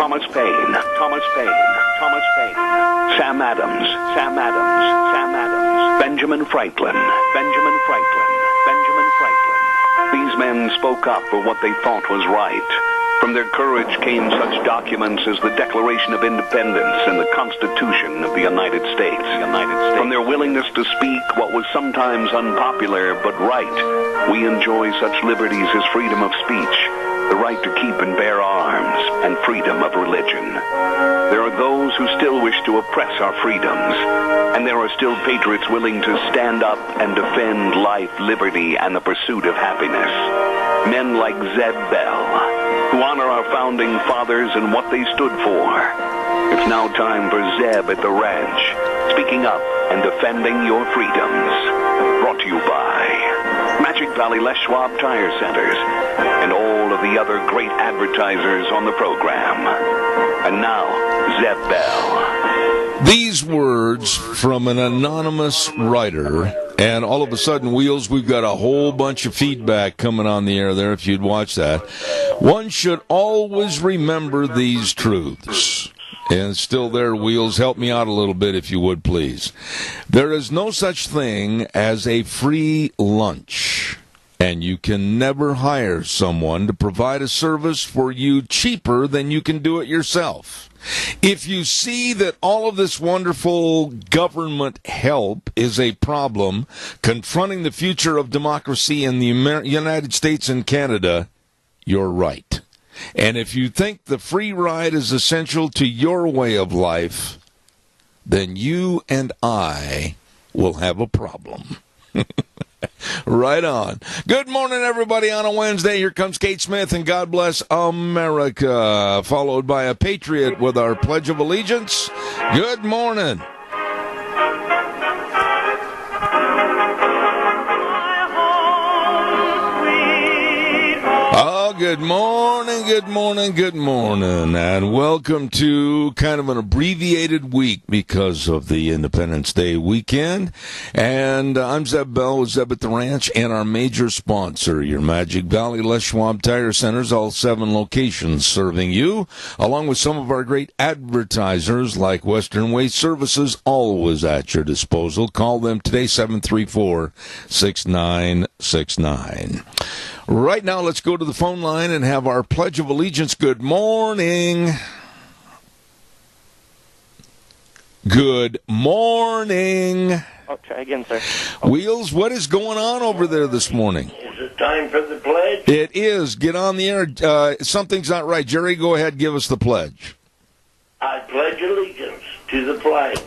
Thomas Paine, Thomas Paine, Thomas Paine, Sam Adams, Sam Adams, Sam Adams, Benjamin Franklin, Benjamin Franklin, Benjamin Franklin. These men spoke up for what they thought was right. From their courage came such documents as the Declaration of Independence and the Constitution of the United States. From their willingness to speak what was sometimes unpopular but right, we enjoy such liberties as freedom of speech, the right to keep and bear arms, and freedom of religion. There are those who still wish to oppress our freedoms, and there are still patriots willing to stand up and defend life, liberty, and the pursuit of happiness. Men like Zeb Bell, who honor our founding fathers and what they stood for. It's now time for Zeb at the ranch, speaking up and defending your freedoms. Brought to you by Magic Valley Les Schwab Tire Centers and all of the other great advertisers on the program. And now, Zeb Bell. These words from an anonymous writer, and all of a sudden, Wheels, we've got a whole bunch of feedback coming on the air there if you'd watch that. One should always remember these truths. And still there, Wheels, help me out a little bit if you would, please. There is no such thing as a free lunch, and you can never hire someone to provide a service for you cheaper than you can do it yourself. If you see that all of this wonderful government help is a problem confronting the future of democracy in the United States and Canada, you're right. And if you think the free ride is essential to your way of life, then you and I will have a problem. Right on. Good morning, everybody, on a Wednesday. Here comes Kate Smith and God Bless America, followed by a Patriot with our Pledge of Allegiance. Good morning. Good morning, good morning, good morning, and welcome to kind of an abbreviated week because of the Independence Day weekend. And I'm Zeb Bell with Zeb at the Ranch, and our major sponsor, your Magic Valley Les Schwab Tire Centers, all 7 locations serving you, along with some of our great advertisers like Western Waste Services, always at your disposal. Call them today, 734-6969. Right now, let's go to the phone line and have our Pledge of Allegiance. Good morning. Good morning. Oh, try again, sir. Wheels, what is going on over there this morning? Is it time for the pledge? It is. Get on the air. Something's not right. Jerry, go ahead. Give us the pledge. I pledge allegiance to the flag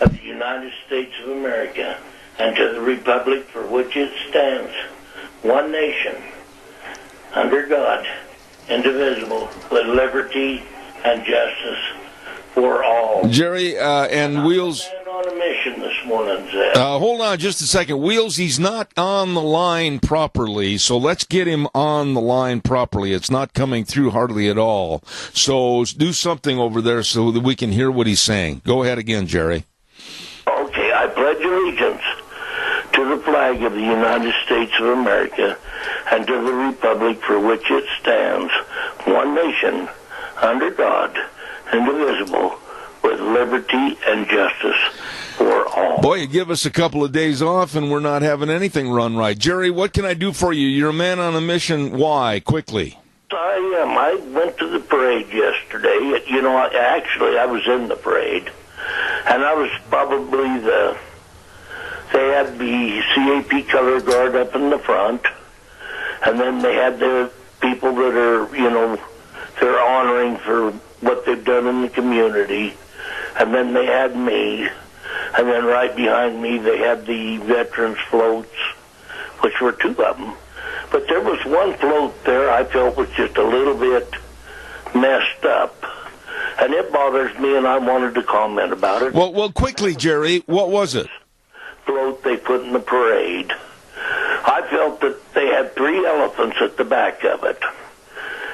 of the United States of America and to the republic for which it stands, one nation, under God, indivisible, with liberty and justice for all. Jerry, and Wheels... I'm on a mission this morning, Zeb. Hold on just a second. Wheels, he's not on the line properly, so let's get him on the line properly. It's not coming through hardly at all. So do something over there so that we can hear what he's saying. Go ahead again, Jerry. Okay, I pledge allegiance to the flag of the United States of America and to the republic for which it stands, one nation, under God, indivisible, with liberty and justice for all. Boy, you give us a couple of days off and we're not having anything run right. Jerry, what can I do for you? You're a man on a mission. Why? Quickly. I am. I went to the parade yesterday. You know, I was in the parade, and I was probably they had the CAP color guard up in the front, and then they had their people that are, they're honoring for what they've done in the community, and then they had me, and then right behind me they had the veterans floats, which were 2 of them. But there was one float there I felt was just a little bit messed up, and it bothers me, and I wanted to comment about it. Well, quickly, Jerry, what was it? Float they put in the parade. I felt that they had 3 elephants at the back of it,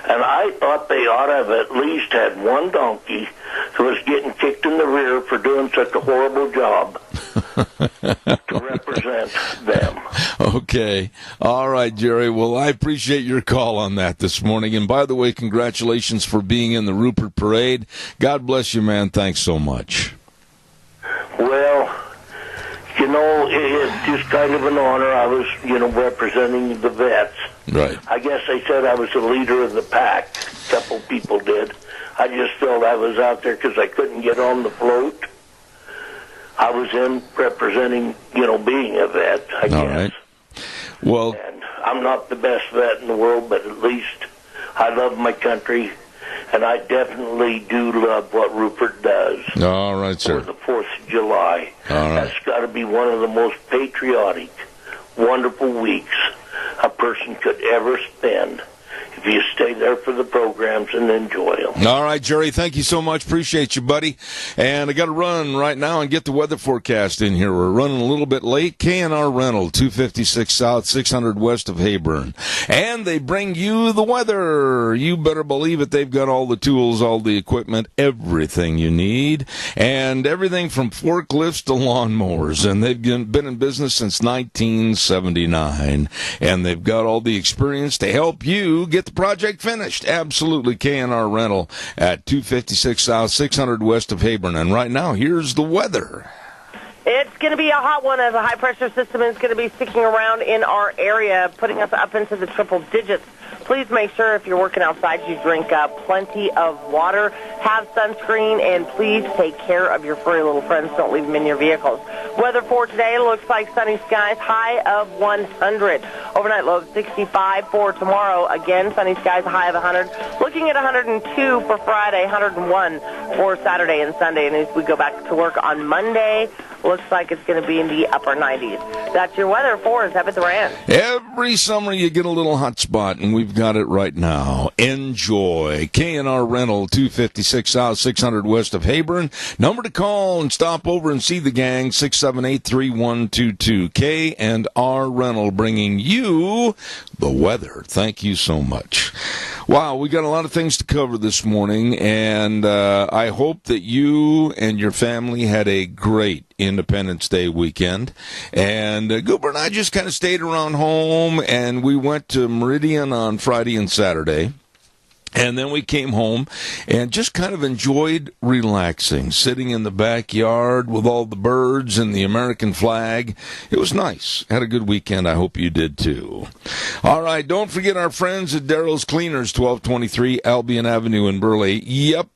and I thought they ought to have at least had one donkey who was getting kicked in the rear for doing such a horrible job. to represent them. Okay. All right, Jerry. Well, I appreciate your call on that this morning. And by the way, congratulations for being in the Rupert Parade. God bless you, man. Thanks so much. Well, it's just kind of an honor. I was, representing the vets. Right. I guess they said I was the leader of the pack. A couple people did. I just felt I was out there because I couldn't get on the float. I was in representing, being a vet, I guess. All right. Well, and I'm not the best vet in the world, but at least I love my country, and I definitely do love what Rupert does. All right, sir. For the 4th of July. All right. That's got to be one of the most patriotic, wonderful weeks a person could ever spend if you stay there for the programs and enjoy them. All right, Jerry, thank you so much. Appreciate you, buddy. And I got to run right now and get the weather forecast in here. We're running a little bit late. K&R Rental, 256 South, 600 west of Hayburn. And they bring you the weather. You better believe it. They've got all the tools, all the equipment, everything you need, and everything from forklifts to lawnmowers. And they've been in business since 1979. And they've got all the experience to help you get the project finished. Absolutely. K&R Rental at 256 South, 600 west of Hayburn. And right now, here's the weather. It's going to be a hot one as a high-pressure system is going to be sticking around in our area, putting us up into the triple digits. Please make sure if you're working outside you drink plenty of water, have sunscreen, and please take care of your furry little friends. Don't leave them in your vehicles. Weather for today looks like sunny skies, high of 100. Overnight low of 65 for tomorrow. Again, sunny skies, high of 100. Looking at 102 for Friday, 101 for Saturday and Sunday. And as we go back to work on Monday, looks like it's going to be in the upper 90s. That's your weather for us up at the ranch. Every summer you get a little hot spot, and we've got it right now. Enjoy. K&R Rental, 256 South, 600 west of Hayburn. Number to call and stop over and see the gang, 678-3122. K&R Rental, bringing you the weather. Thank you so much. Wow, we got a lot of things to cover this morning, and I hope that you and your family had a great Independence Day weekend. And Goober and I just kind of stayed around home, and we went to Meridian on Friday and Saturday. And then we came home and just kind of enjoyed relaxing, sitting in the backyard with all the birds and the American flag. It was nice. Had a good weekend. I hope you did too. All right, don't forget our friends at Daryl's Cleaners, 1223 Albion Avenue in Burley. Yep.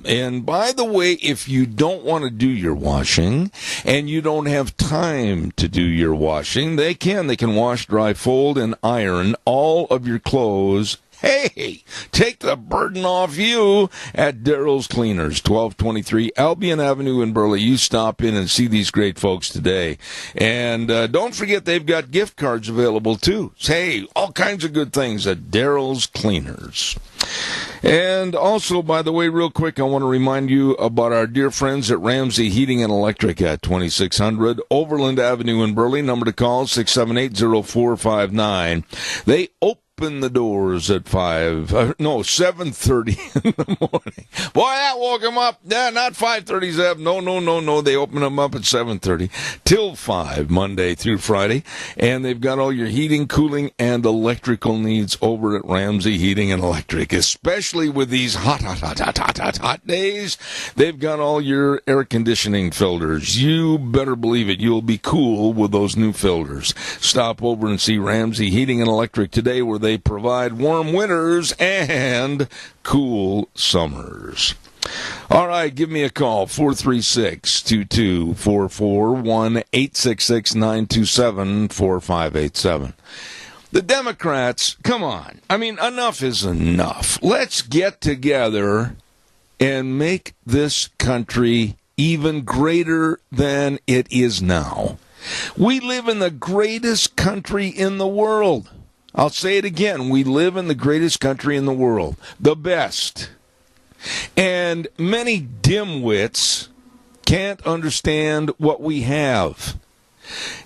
And by the way, if you don't want to do your washing and you don't have time to do your washing, they can. They can wash, dry, fold, and iron all of your clothes. Hey, take the burden off you at Daryl's Cleaners, 1223 Albion Avenue in Burley. You stop in and see these great folks today. And don't forget they've got gift cards available, too. Hey, all kinds of good things at Daryl's Cleaners. And also, by the way, real quick, I want to remind you about our dear friends at Ramsey Heating and Electric at 2600 Overland Avenue in Burley. Number to call, 678-0459. They open the doors at 7:30 in the morning. Boy, that woke them up. Yeah, not 5:30, Zeb. No. They open them up at 7:30 till 5, Monday through Friday. And they've got all your heating, cooling, and electrical needs over at Ramsey Heating and Electric, especially with these hot days. They've got all your air conditioning filters. You better believe it. You'll be cool with those new filters. Stop over and see Ramsey Heating and Electric today, where they provide warm winters and cool summers. All right, give me a call, 436-2244, 1-866-927-4587. The Democrats, come on. I mean, enough is enough. Let's get together and make this country even greater than it is now. We live in the greatest country in the world. I'll say it again. We live in the greatest country in the world. The best. And many dimwits can't understand what we have.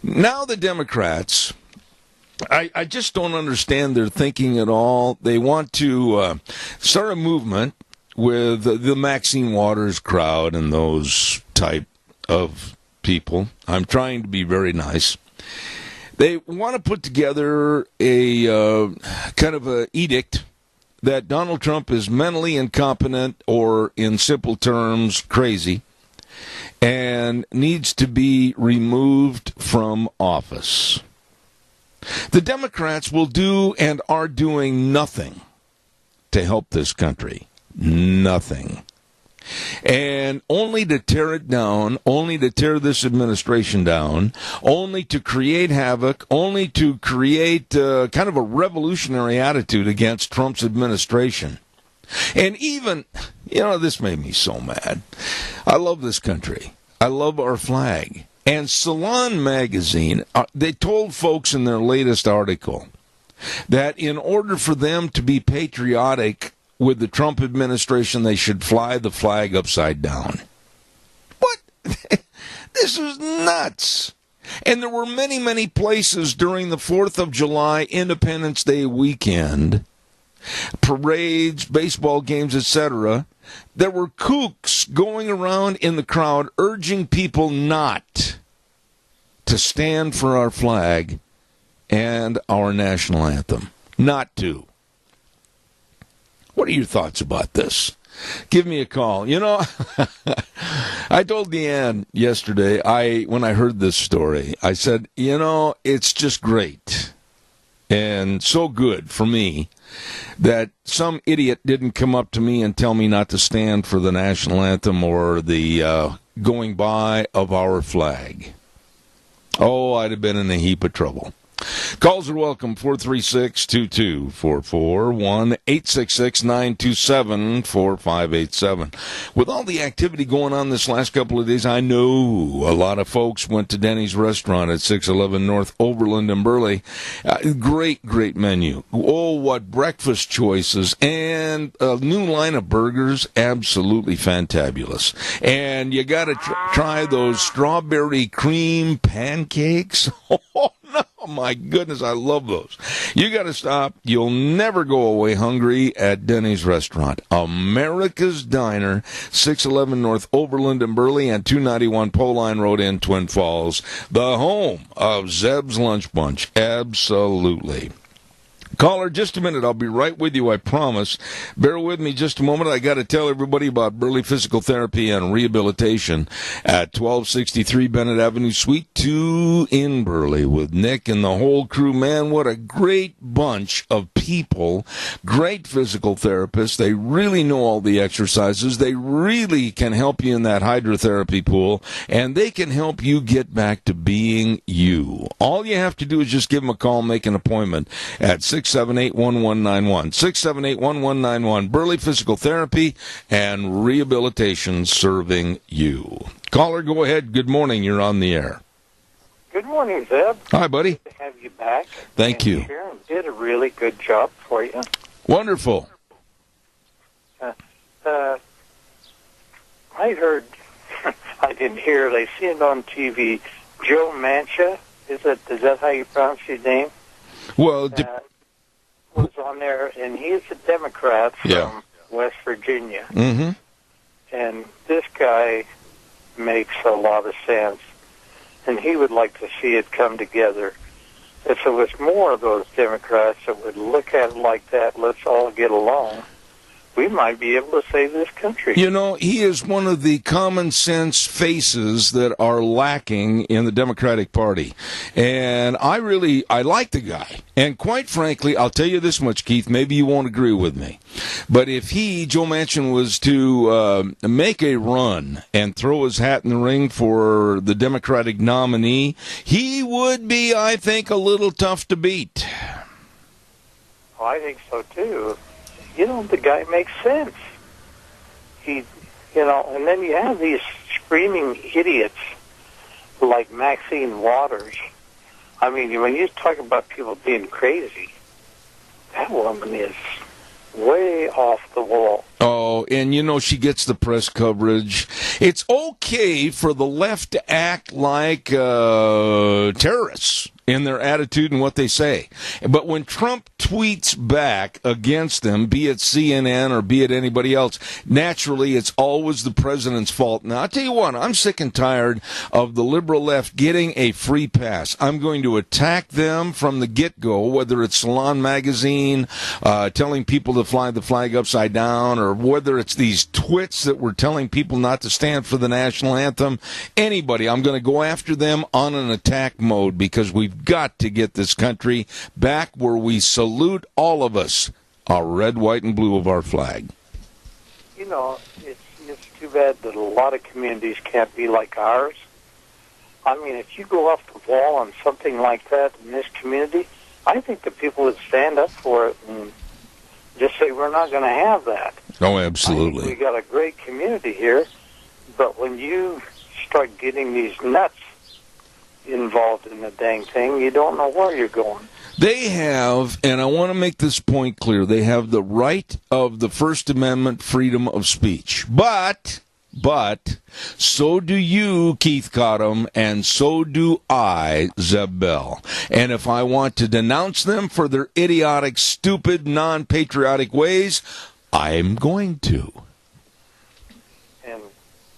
Now the Democrats, I just don't understand their thinking at all. They want to start a movement with the Maxine Waters crowd and those type of people. I'm trying to be very nice. They want to put together a kind of an edict that Donald Trump is mentally incompetent, or in simple terms, crazy, and needs to be removed from office. The Democrats will do and are doing nothing to help this country. Nothing. And only to tear it down, only to tear this administration down, only to create havoc, only to create kind of a revolutionary attitude against Trump's administration. And even, this made me so mad. I love this country. I love our flag. And Salon magazine, they told folks in their latest article that in order for them to be patriotic with the Trump administration, they should fly the flag upside down. What? This is nuts. And there were many, many places during the 4th of July Independence Day weekend, parades, baseball games, etc., there were kooks going around in the crowd urging people not to stand for our flag and our national anthem. Not to. What are your thoughts about this? Give me a call. I told Deanne yesterday, when I heard this story, I said, it's just great and so good for me that some idiot didn't come up to me and tell me not to stand for the national anthem or the going by of our flag. Oh, I'd have been in a heap of trouble. Calls are welcome, 436-2244, 1-866-927-4587. With all the activity going on this last couple of days, I know a lot of folks went to Denny's restaurant at 611 North Overland in Burley. Great menu. Oh, what breakfast choices, and a new line of burgers, absolutely fantabulous. And you got to try those strawberry cream pancakes. Oh, no, my goodness, I love those. You got to stop. You'll never go away hungry at Denny's restaurant. America's Diner, 611 North Overland in Burley and 291 Poline Road in Twin Falls. The home of Zeb's Lunch Bunch. Absolutely. Caller, just a minute. I'll be right with you, I promise. Bear with me just a moment. I got to tell everybody about Burley Physical Therapy and Rehabilitation at 1263 Bennett Avenue, Suite 2 in Burley with Nick and the whole crew. Man, what a great bunch of people. Great physical therapists. They really know all the exercises. They really can help you in that hydrotherapy pool, and they can help you get back to being you. All you have to do is just give them a call, make an appointment at 678-1191. 678-1191. Burley Physical Therapy and Rehabilitation, serving you. Caller, go ahead. Good morning. You're on the air. Good morning, Zeb. Hi, buddy. Good to have you back. Thank you. Sharon did a really good job for you. Wonderful. I heard, I didn't hear it, I see it on TV, Joe Manchin, is that how you pronounce his name? Well, was on there, and he's a Democrat from West Virginia. Mm-hmm. And this guy makes a lot of sense, and he would like to see it come together. If there was more of those Democrats that would look at it like that, let's all get along, we might be able to save this country. He is one of the common sense faces that are lacking in the Democratic Party. And I like the guy. And quite frankly, I'll tell you this much, Keith, maybe you won't agree with me. But if Joe Manchin, was to make a run and throw his hat in the ring for the Democratic nominee, he would be, I think, a little tough to beat. Oh, I think so, too. The guy makes sense. And then you have these screaming idiots like Maxine Waters. I mean, when you talk about people being crazy, that woman is way off the wall. Oh, and she gets the press coverage. It's okay for the left to act like terrorists in their attitude and what they say. But when Trump tweets back against them, be it CNN or be it anybody else, naturally it's always the president's fault. Now, I'll tell you what, I'm sick and tired of the liberal left getting a free pass. I'm going to attack them from the get-go, whether it's Salon magazine, telling people to fly the flag upside down, or whether it's these twits that were telling people not to stand for the national anthem. Anybody, I'm going to go after them on an attack mode, because we've got to get this country back where we salute, all of us, our red, white, and blue of our flag. You know, it's too bad that a lot of communities can't be like ours. I mean, if you go off the wall on something like that in this community, I think the people would stand up for it and just say, we're not going to have that. Oh, absolutely. I think we got a great community here, but when you start getting these nuts involved in the dang thing, you don't know where you're going. They have, and I want to make this point clear, they have the right of the First Amendment freedom of speech. But so do you, Keith Cottom, and so do I, Zeb Bell. And if I want to denounce them for their idiotic, stupid, non-patriotic ways, I'm going to. And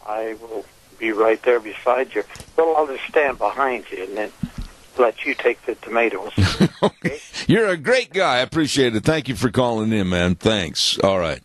I will be right there beside you. Well, I'll just stand behind you and then let you take the tomatoes. Okay? You're a great guy. I appreciate it. Thank you for calling in, man. Thanks. All right.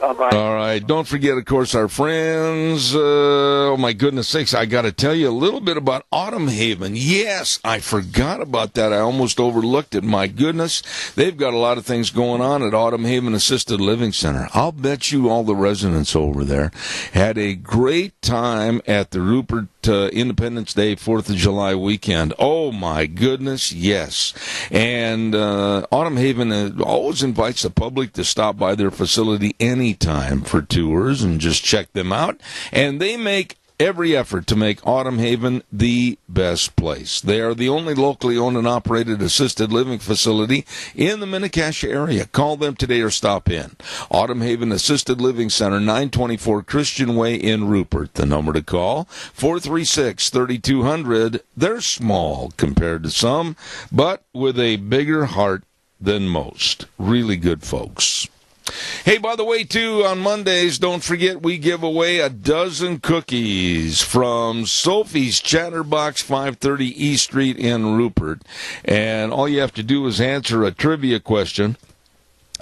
Bye-bye. All right. Don't forget, of course, our friends. Oh, my goodness sakes. I got to tell you a little bit about Autumn Haven. Yes, I forgot about that. I almost overlooked it. My goodness. They've got a lot of things going on at Autumn Haven Assisted Living Center. I'll bet you all the residents over there had a great time at the Rupert Independence Day, 4th of July weekend. Oh, my goodness, yes. And Autumn Haven always invites the public to stop by their facility anytime for tours and just check them out. And they make every effort to make Autumn Haven the best place. They are the only locally owned and operated assisted living facility in the Mini-Cassia area. Call them today or stop in. Autumn Haven Assisted Living Center, 924 Christian Way in Rupert. The number to call, 436-3200. They're small compared to some, but with a bigger heart than most. Really good folks. Hey, by the way, too, on Mondays, don't forget we give away a dozen cookies from Sophie's Chatterbox, 530 East Street in Rupert. And all you have to do is answer a trivia question.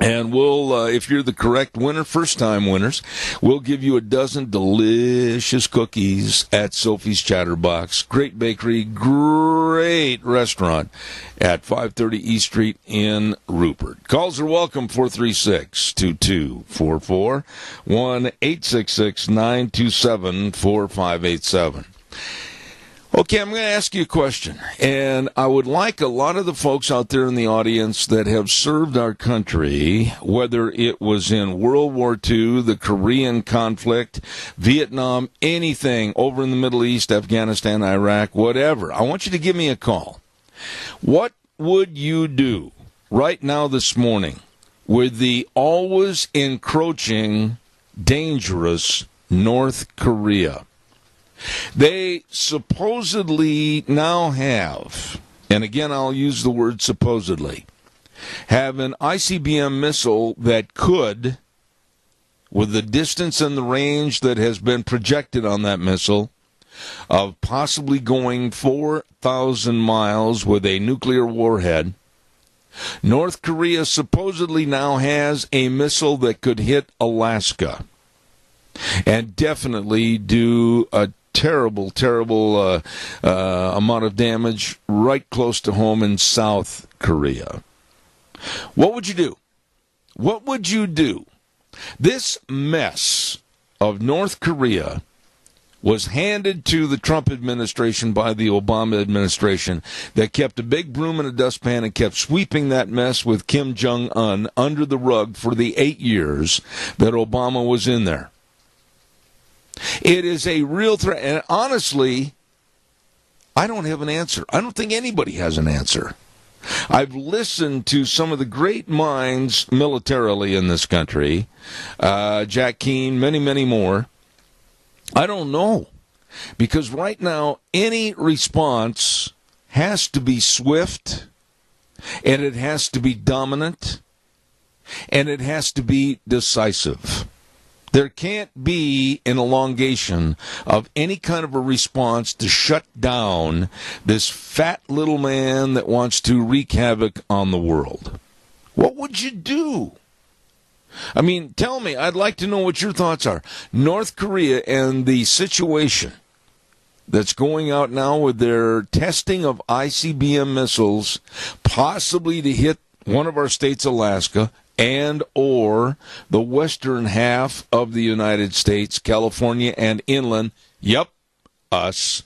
And we'll, if you're the correct winner, first-time winners, we'll give you a dozen delicious cookies at Sophie's Chatterbox. Great bakery, great restaurant at 530 East Street in Rupert. Calls are welcome, 436-2244, 1-866-927-4587. Okay, I'm going to ask you a question, and I would like a lot of the folks out there in the audience that have served our country, whether it was in World War II, the Korean conflict, Vietnam, anything over in the Middle East, Afghanistan, Iraq, whatever. I want you to give me a call. What would you do right now this morning with the always encroaching, dangerous North Korea? They supposedly now have, and again I'll use the word supposedly, have an ICBM missile that could, with the distance and the range that has been projected on that missile, of possibly going 4,000 miles with a nuclear warhead. North Korea supposedly now has a missile that could hit Alaska and definitely do a terrible amount of damage right close to home in South Korea. What would you do? What would you do? This mess of North Korea was handed to the Trump administration by the Obama administration that kept a big broom and a dustpan and kept sweeping that mess with Kim Jong-un under the rug for the 8 years that Obama was in there. It is a real threat. And honestly, I don't have an answer. I don't think anybody has an answer. I've listened to some of the great minds militarily in this country, Jack Keane, many, many more. I don't know. Because right now, any response has to be swift, and it has to be dominant, and it has to be decisive. There can't be an elongation of any kind of a response to shut down this fat little man that wants to wreak havoc on the world. What would you do? I mean, tell me, I'd like to know what your thoughts are. North Korea and the situation that's going out now with their testing of ICBM missiles, possibly to hit one of our states, Alaska, and or the western half of the United States, California and inland. Yep, us.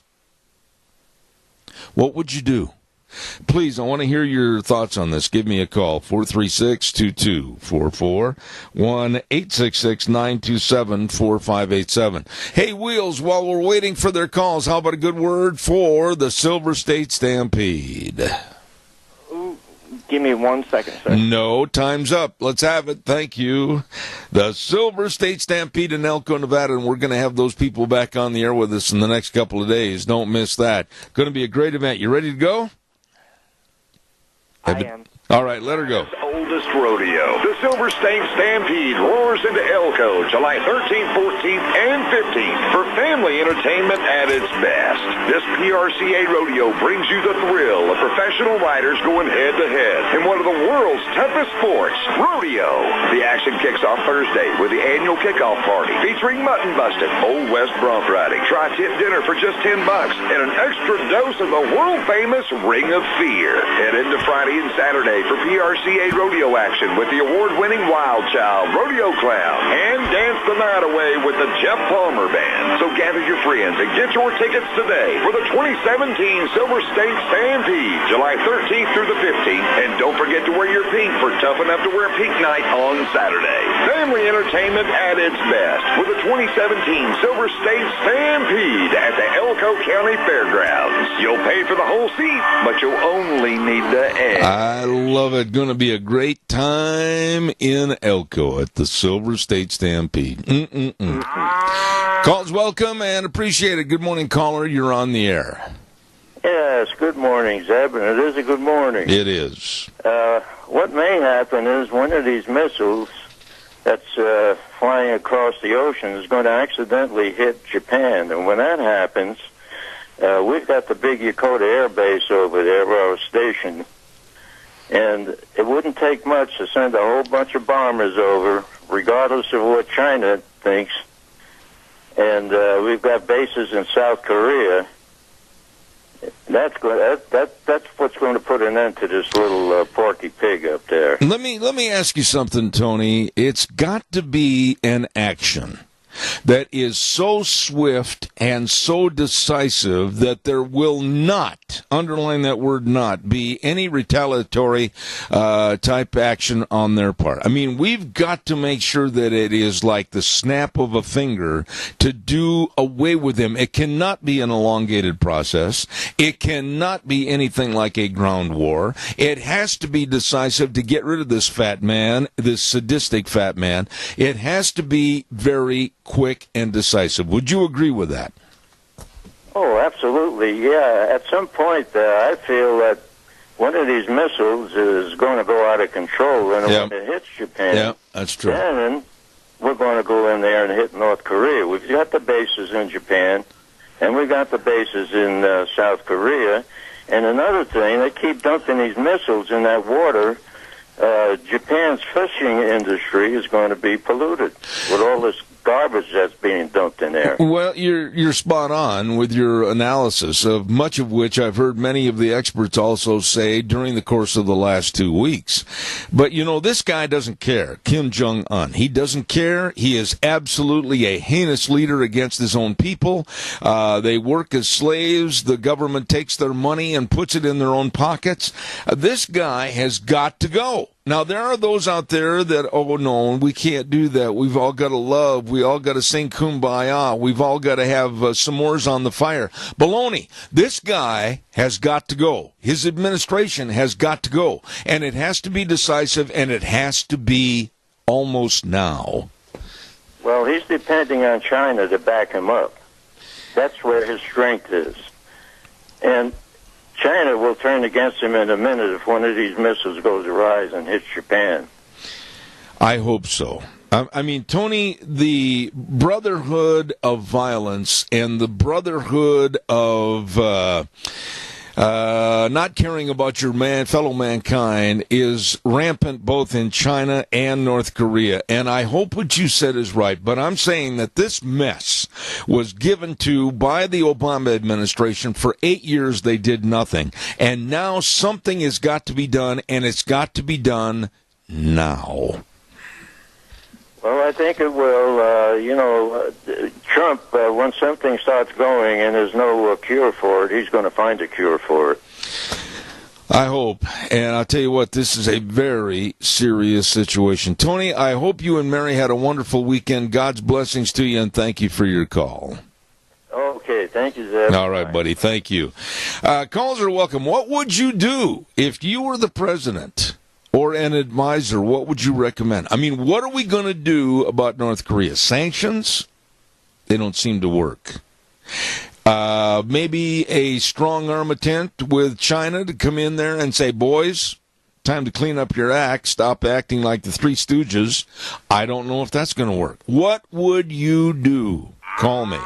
What would you do? Please, I want to hear your thoughts on this. Give me a call, 436-2244, 1-866-927-4587. Hey, Wheels, while we're waiting for their calls, how about a good word for the Silver State Stampede? Give me 1 second, sir. No, time's up. Let's have it. Thank you. The Silver State Stampede in Elko, Nevada, and we're going to have those people back on the air with us in the next couple of days. Don't miss that. Going to be a great event. You ready to go? I am. All right, let her go. Oldest rodeo. The Silver State Stampede roars into Elko July 13th, 14th, and 15th for family entertainment at its best. This PRCA rodeo brings you the thrill of professional riders going head-to-head in one of the world's toughest sports, rodeo. The action kicks off Thursday with the annual kickoff party featuring mutton busting, Old West bronc riding, tri-tip dinner for just $10, and an extra dose of the world-famous Ring of Fear. Head into Friday and Saturday for PRCA rodeo action with the award-winning Wild Child Rodeo Clown and dance the night away with the Jeff Palmer Band. So gather your friends and get your tickets today for the 2017 Silver State Stampede, July 13th through the 15th. And don't forget to wear your pink for Tough Enough to Wear Pink Night on Saturday. Family entertainment at its best with the 2017 Silver State Stampede at the Elko County Fairgrounds. You'll pay for the whole seat, but you'll only need the egg. I love it. Going to be a great time in Elko at the Silver State Stampede. Calls welcome and appreciate it. Good morning, caller. You're on the air. Yes, good morning, Zeb, and it is a good morning. It is. What may happen is one of these missiles that's flying across the ocean is going to accidentally hit Japan, and when that happens, we've got the big Yokota Air Base over there, where I was stationed, and it wouldn't take much to send a whole bunch of bombers over, regardless of what China thinks. And we've got bases in South Korea. That's what's going to put an end to this little porky pig up there. Let me ask you something, Tony. It's got to be an action that is so swift and so decisive that there will not, underline that word not, be any retaliatory type action on their part. I mean, we've got to make sure that it is like the snap of a finger to do away with them. It cannot be an elongated process. It cannot be anything like a ground war. It has to be decisive to get rid of this fat man, this sadistic fat man. It has to be very quick and decisive. Would you agree with that? Oh, absolutely. Yeah. At some point, I feel that one of these missiles is going to go out of control, and when it hits Japan, that's true. Then we're going to go in there and hit North Korea. We've got the bases in Japan, and we've got the bases in South Korea. And another thing, they keep dumping these missiles in that water. Japan's fishing industry is going to be polluted with all this garbage that's being dumped in there. Well, you're spot on with your analysis, of much of which I've heard many of the experts also say during the course of the last 2 weeks. But, you know, this guy doesn't care, Kim Jong-un. He doesn't care. He is absolutely a heinous leader against his own people. They work as slaves. The government takes their money and puts it in their own pockets. This guy has got to go. Now, there are those out there that, oh, no, we can't do that. We've all got to love. We all got to sing Kumbaya. We've all got to have s'mores on the fire. Baloney. This guy has got to go. His administration has got to go. And it has to be decisive, and it has to be almost now. Well, he's depending on China to back him up. That's where his strength is. And China will turn against him in a minute if one of these missiles goes awry and hits Japan. I hope so. I mean, Tony, the brotherhood of violence and the brotherhood of not caring about your fellow mankind is rampant both in China and North Korea. And I hope what you said is right. But I'm saying that this mess was given to by the Obama administration. For 8 years, they did nothing. And now something has got to be done, and it's got to be done now. Well, I think it will. Trump, once something starts going and there's no cure for it, he's going to find a cure for it. I hope. And I'll tell you what, this is a very serious situation. Tony, I hope you and Mary had a wonderful weekend. God's blessings to you, and thank you for your call. Okay, thank you, Zeb. All right, buddy, thank you. Calls are welcome. What would you do if you were the president or an advisor? What would you recommend? I mean, what are we going to do about North Korea? Sanctions? They don't seem to work. Maybe a strong-arm attempt with China to come in there and say, boys, time to clean up your act. Stop acting like the Three Stooges. I don't know if that's going to work. What would you do? Call me.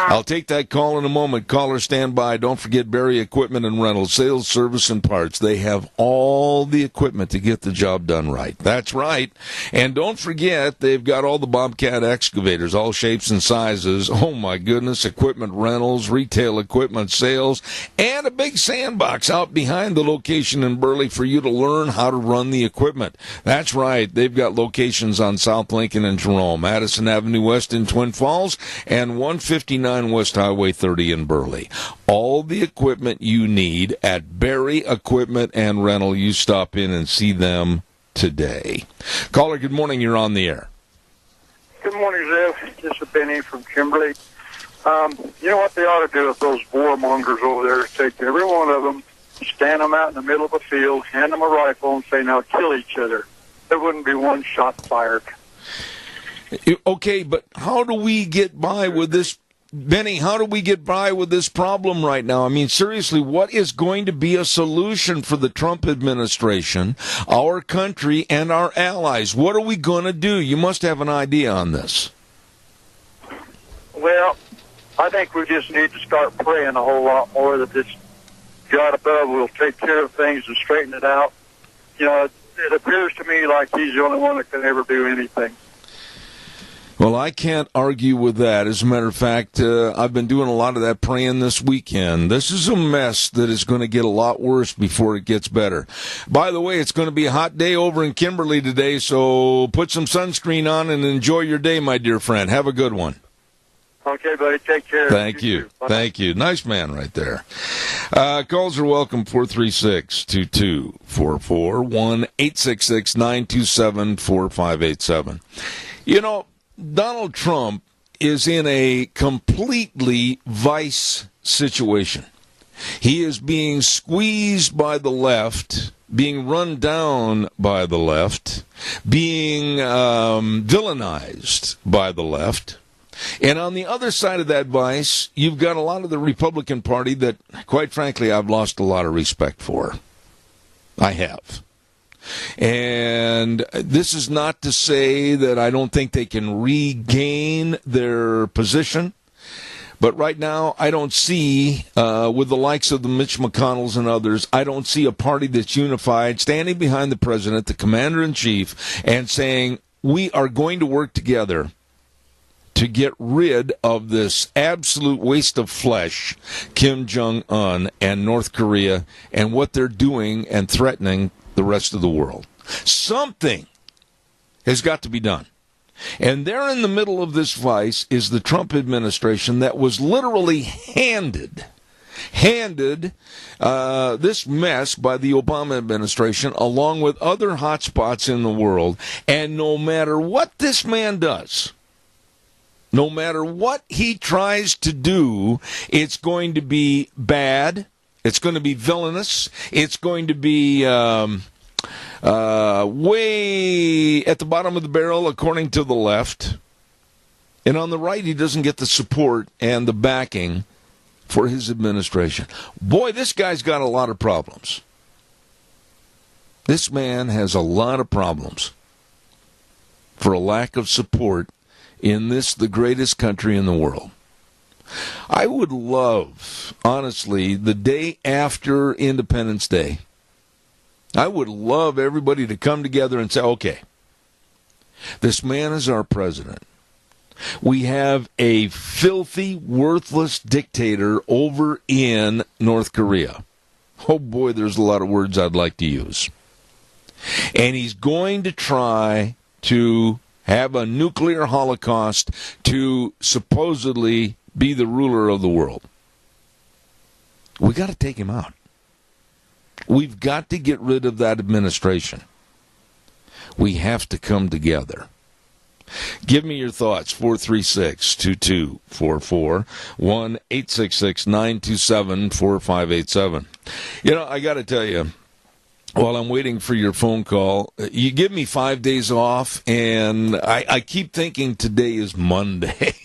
I'll take that call in a moment. Caller, stand by. Don't forget Berry Equipment and Rental, sales, service, and parts. They have all the equipment to get the job done right. That's right. And don't forget, they've got all the Bobcat excavators, all shapes and sizes. Oh, my goodness. Equipment rentals, retail equipment sales, and a big sandbox out behind the location in Burley for you to learn how to run the equipment. That's right. They've got locations on South Lincoln and Jerome, Madison Avenue West in Twin Falls, and 159 West Highway 30 in Burley. All the equipment you need at Berry Equipment and Rental. You stop in and see them today. Caller, good morning. You're on the air. Good morning, Zeb. This is Benny from Kimberly. You know what they ought to do with those warmongers over there? Take every one of them, stand them out in the middle of a field, hand them a rifle, and say, now kill each other. There wouldn't be one shot fired. Okay, but how do we get by with this? Benny, how do we get by with this problem right now? I mean, seriously, what is going to be a solution for the Trump administration, our country, and our allies? What are we going to do? You must have an idea on this. Well, I think we just need to start praying a whole lot more that this God above will take care of things and straighten it out. You know, it appears to me like he's the only one that can ever do anything. Well, I can't argue with that. As a matter of fact, I've been doing a lot of that praying this weekend. This is a mess that is going to get a lot worse before it gets better. By the way, it's going to be a hot day over in Kimberly today, so put some sunscreen on and enjoy your day, my dear friend. Have a good one. Okay, buddy. Take care. Thank you. Thank you. Nice man right there. Calls are welcome, 436-2244, 1-866-927-4587. You know, Donald Trump is in a completely vice situation. He is being squeezed by the left, being run down by the left, being villainized by the left. And on the other side of that vice, you've got a lot of the Republican Party that, quite frankly, I've lost a lot of respect for. I have. And this is not to say that I don't think they can regain their position. But right now, I don't see, with the likes of the Mitch McConnells and others, I don't see a party that's unified, standing behind the president, the commander-in-chief, and saying, we are going to work together to get rid of this absolute waste of flesh, Kim Jong-un and North Korea, and what they're doing and threatening the rest of the world. Something has got to be done. And there in the middle of this vice is the Trump administration that was literally handed this mess by the Obama administration along with other hot spots in the world. And no matter what this man does, no matter what he tries to do, it's going to be bad. It's going to be villainous. It's going to be way at the bottom of the barrel, according to the left. And on the right, he doesn't get the support and the backing for his administration. Boy, this guy's got a lot of problems. This man has a lot of problems for a lack of support in this, the greatest country in the world. I would love, honestly, the day after Independence Day, I would love everybody to come together and say, okay, this man is our president. We have a filthy, worthless dictator over in North Korea. Oh boy, there's a lot of words I'd like to use. And he's going to try to have a nuclear holocaust to supposedly be the ruler of the world. We got to take him out. We've got to get rid of that administration. We have to come together. Give me your thoughts, 436-2244, 1-866-927-4587. You know, I got to tell you, while I'm waiting for your phone call, you give me 5 days off, and I keep thinking today is Monday.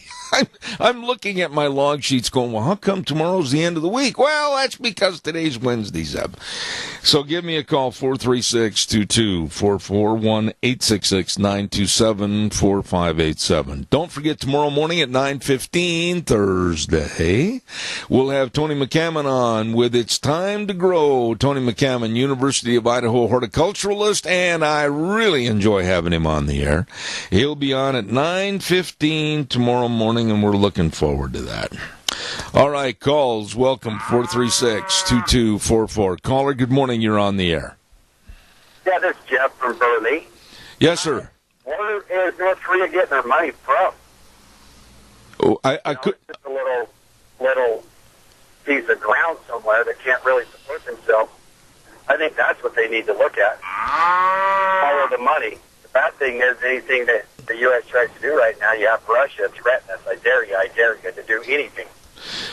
I'm looking at my log sheets going, well, how come tomorrow's the end of the week? Well, that's because today's Wednesday, Zeb. So give me a call, 436-2244, 1-866-927-4587. Don't forget, tomorrow morning at 9:15, Thursday, we'll have Tony McCammon on with It's Time to Grow. Tony McCammon, University of Idaho horticulturalist, and I really enjoy having him on the air. He'll be on at 9:15 tomorrow morning, and we're looking forward to that. All right, calls, welcome, 436-2244. Caller, good morning, you're on the air. Yeah, this is Jeff from Burley. Yes, sir. Where is North Korea getting their money from? Oh, I could... It's just a little piece of ground somewhere that can't really support themselves. I think that's what they need to look at. Follow the money. The bad thing is anything that the U.S. tries to do right now, you have Russia threaten us. I dare you to do anything.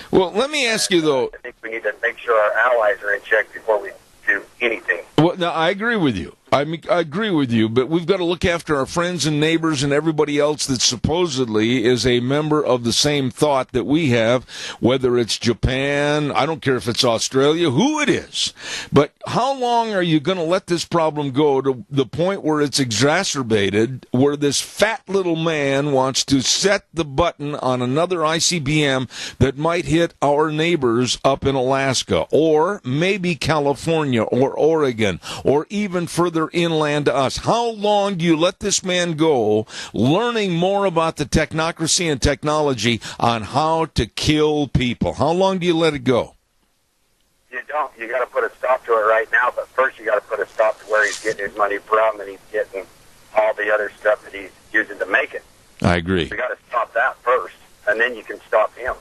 Well, let me ask you, though. I think we need to make sure our allies are in check before we do anything. Well, now, I agree with you. I agree with you, but we've got to look after our friends and neighbors and everybody else that supposedly is a member of the same thought that we have, whether it's Japan, I don't care if it's Australia, who it is. But how long are you going to let this problem go to the point where it's exacerbated, where this fat little man wants to set the button on another ICBM that might hit our neighbors up in Alaska, or maybe California, or Oregon, or even further inland to us? How long do you let this man go learning more about the technocracy and technology on how to kill people? How long do you let it go? You don't. You got to put a stop to it right now, but first you got to put a stop to where he's getting his money from, and he's getting all the other stuff that he's using to make it. I agree. You got to stop that first, and then you can stop him.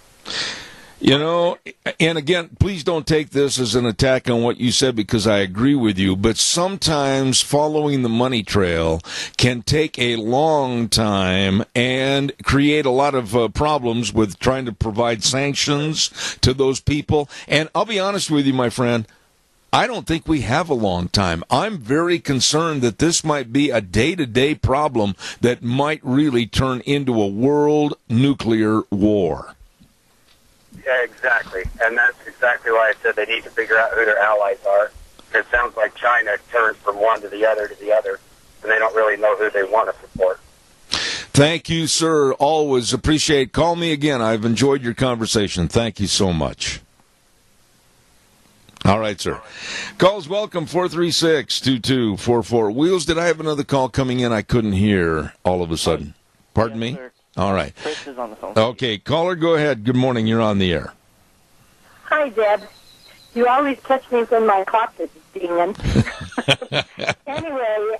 You know, and again, please don't take this as an attack on what you said, because I agree with you, but sometimes following the money trail can take a long time and create a lot of problems with trying to provide sanctions to those people. And I'll be honest with you, my friend, I don't think we have a long time. I'm very concerned that this might be a day-to-day problem that might really turn into a world nuclear war. Yeah, exactly. And that's exactly why I said they need to figure out who their allies are. It sounds like China turns from one to the other, and they don't really know who they want to support. Thank you, sir. Always appreciate. Call me again. I've enjoyed your conversation. Thank you so much. All right, sir. Calls welcome, 436-2244. Wheels, did I have another call coming in I couldn't hear all of a sudden? Pardon me? Sir. All right. Chris is on the phone. Okay, caller, go ahead. Good morning. You're on the air. Hi, Deb. You always catch me when my clock is dinging. Anyway,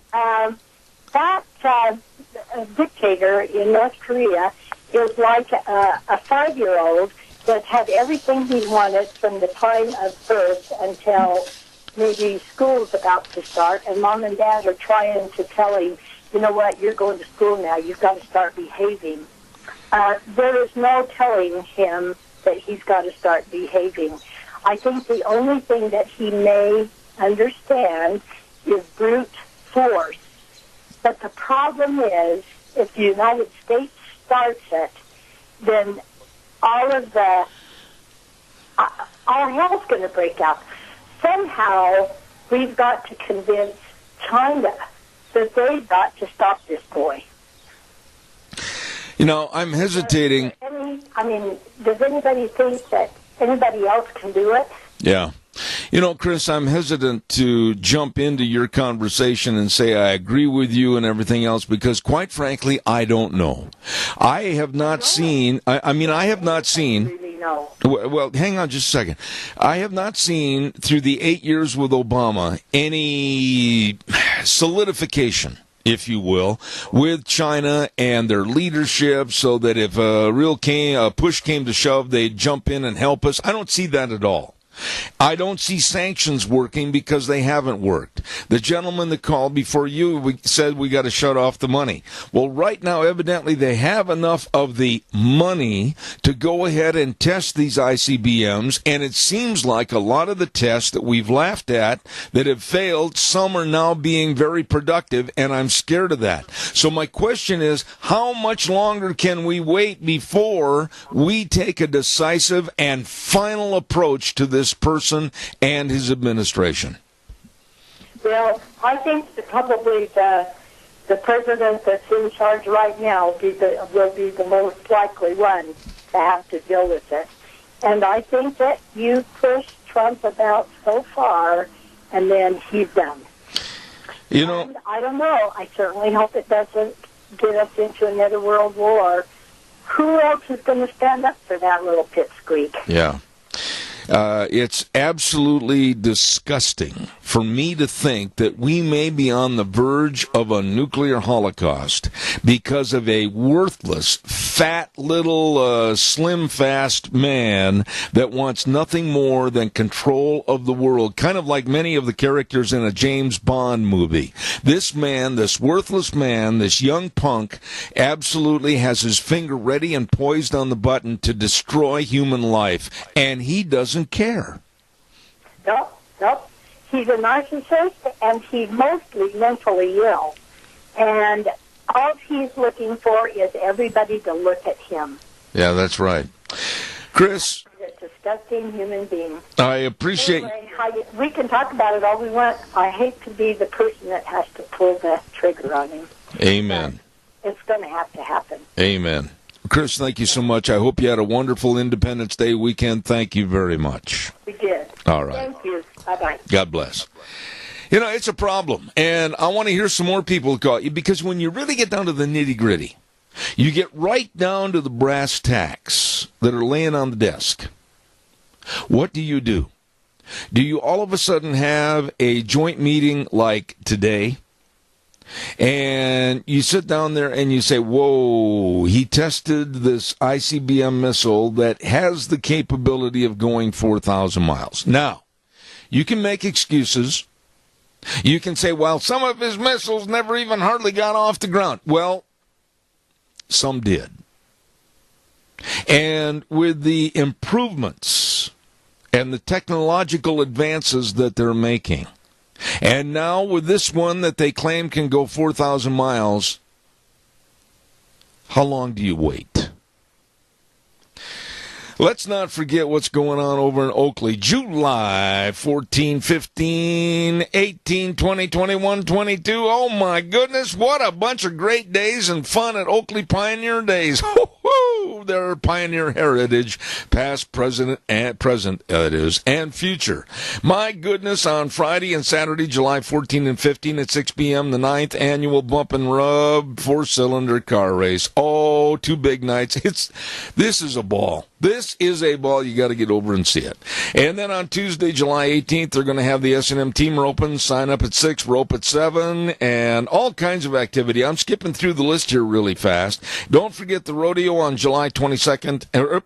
that dictator in North Korea is like a 5-year-old that had everything he wanted from the time of birth until maybe school's about to start, and mom and dad are trying to tell him, you know what, you're going to school now, you've got to start behaving. There is no telling him that he's got to start behaving. I think the only thing that he may understand is brute force. But the problem is, if the United States starts it, then all of the all hell's going to break out. Somehow, we've got to convince China that they've got to stop this boy. You know, I'm hesitating. Does anybody think that anybody else can do it? Yeah. You know, Chris, I'm hesitant to jump into your conversation and say I agree with you and everything else because, quite frankly, I don't know. I have not seen, I have not seen. Really know. Well, hang on just a second. I have not seen, through the 8 years with Obama, any solidification, if you will, with China and their leadership so that if a push came to shove, they'd jump in and help us. I don't see that at all. I don't see sanctions working because they haven't worked. The gentleman that called before you said we got to shut off the money. Well, right now, evidently, they have enough of the money to go ahead and test these ICBMs, and it seems like a lot of the tests that we've laughed at that have failed, some are now being very productive, and I'm scared of that. So my question is, how much longer can we wait before we take a decisive and final approach to this person and his administration? Well, I think that probably the president that's in charge right now will be the most likely one to have to deal with it. And I think that you pushed Trump about so far, and then he's done. You know, and I don't know. I certainly hope it doesn't get us into another world war. Who else is going to stand up for that little pipsqueak? Yeah. It's absolutely disgusting for me to think that we may be on the verge of a nuclear holocaust because of a worthless, fat little, slim, fast man that wants nothing more than control of the world, kind of like many of the characters in a James Bond movie. This man, this worthless man, this young punk, absolutely has his finger ready and poised on the button to destroy human life, and he doesn't care. No. He's a narcissist, and he's mostly mentally ill. And all he's looking for is everybody to look at him. Yeah, that's right. Chris? He's a disgusting human being. I appreciate... Anyway, we can talk about it all we want. I hate to be the person that has to pull the trigger on him. Amen. But it's going to have to happen. Amen. Chris, thank you so much. I hope you had a wonderful Independence Day weekend. Thank you very much. We did. All right. Thank you. Bye-bye. God bless. You know, it's a problem, and I want to hear some more people call you, because when you really get down to the nitty-gritty, you get right down to the brass tacks that are laying on the desk. What do you do? Do you all of a sudden have a joint meeting like today? And you sit down there and you say, whoa, he tested this ICBM missile that has the capability of going 4,000 miles. Now, you can make excuses. You can say, well, some of his missiles never even hardly got off the ground. Well, some did. And with the improvements and the technological advances that they're making, and now with this one that they claim can go 4,000 miles, how long do you wait? Let's not forget what's going on over in Oakley. July 14, 15, 18, 20, 21, 22. Oh, my goodness, what a bunch of great days and fun at Oakley Pioneer Days. Woo-hoo! Their Pioneer heritage, past, present, and future. My goodness, on Friday and Saturday, July 14 and 15 at 6 p.m., the 9th annual Bump and Rub 4-cylinder car race. Oh, 2 big nights. This is a ball. This is a ball. You got to get over and see it. And then on Tuesday, July 18th, they're going to have the S&M team roping. Sign up at 6, rope at 7, and all kinds of activity. I'm skipping through the list here really fast. Don't forget the rodeo on July 22nd.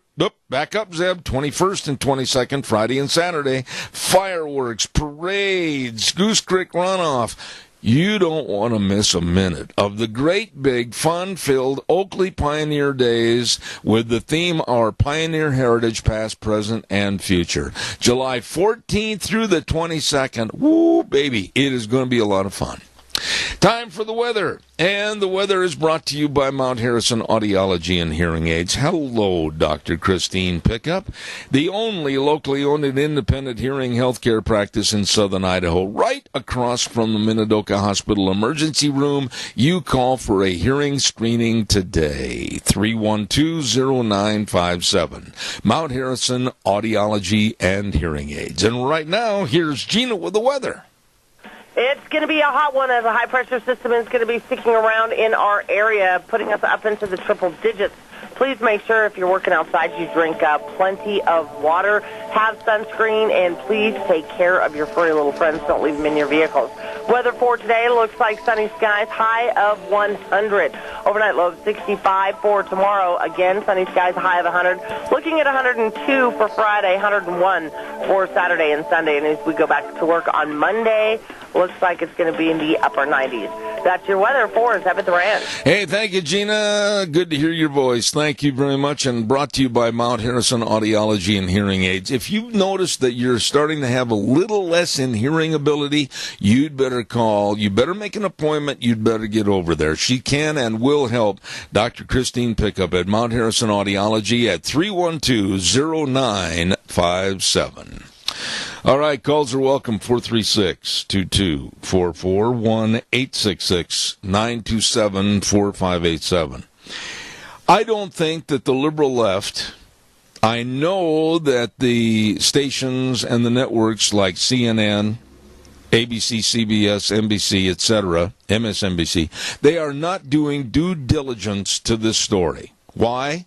Back up, Zeb. 21st and 22nd, Friday and Saturday. Fireworks, parades, Goose Creek runoff. You don't want to miss a minute of the great, big, fun-filled Oakley Pioneer Days with the theme Our Pioneer Heritage, Past, Present, and Future. July 14th through the 22nd. Woo, baby. It is going to be a lot of fun. Time for the weather, and the weather is brought to you by Mount Harrison Audiology and Hearing Aids. Hello, Dr. Christine Pickup, the only locally owned and independent hearing healthcare practice in southern Idaho, right across from the Minidoka Hospital emergency room. You call for a hearing screening today, 312-0957. Mount Harrison Audiology and Hearing Aids. And right now, here's Gina with the weather. It's going to be a hot one as a high-pressure system is going to be sticking around in our area, putting us up into the triple digits. Please make sure if you're working outside you drink plenty of water, have sunscreen, and please take care of your furry little friends. Don't leave them in your vehicles. Weather for today looks like sunny skies, high of 100. Overnight low of 65 for tomorrow. Again, sunny skies, high of 100. Looking at 102 for Friday, 101 for Saturday and Sunday. And as we go back to work on Monday, looks like it's going to be in the upper 90s. That's your weather for Zeb at the Ranch. Hey, thank you, Gina. Good to hear your voice. Thank you very much, and brought to you by Mount Harrison Audiology and Hearing Aids. If you've noticed that you're starting to have a little less in hearing ability, you'd better call. You better make an appointment. You'd better get over there. She can and will help. Dr. Christine Pickup at Mount Harrison Audiology at 312-0957. All right, calls are welcome, 436-2244, 1-866-927-4587. I don't think that the liberal left, I know that the stations and the networks like CNN, ABC, CBS, NBC, etc., MSNBC, they are not doing due diligence to this story. Why?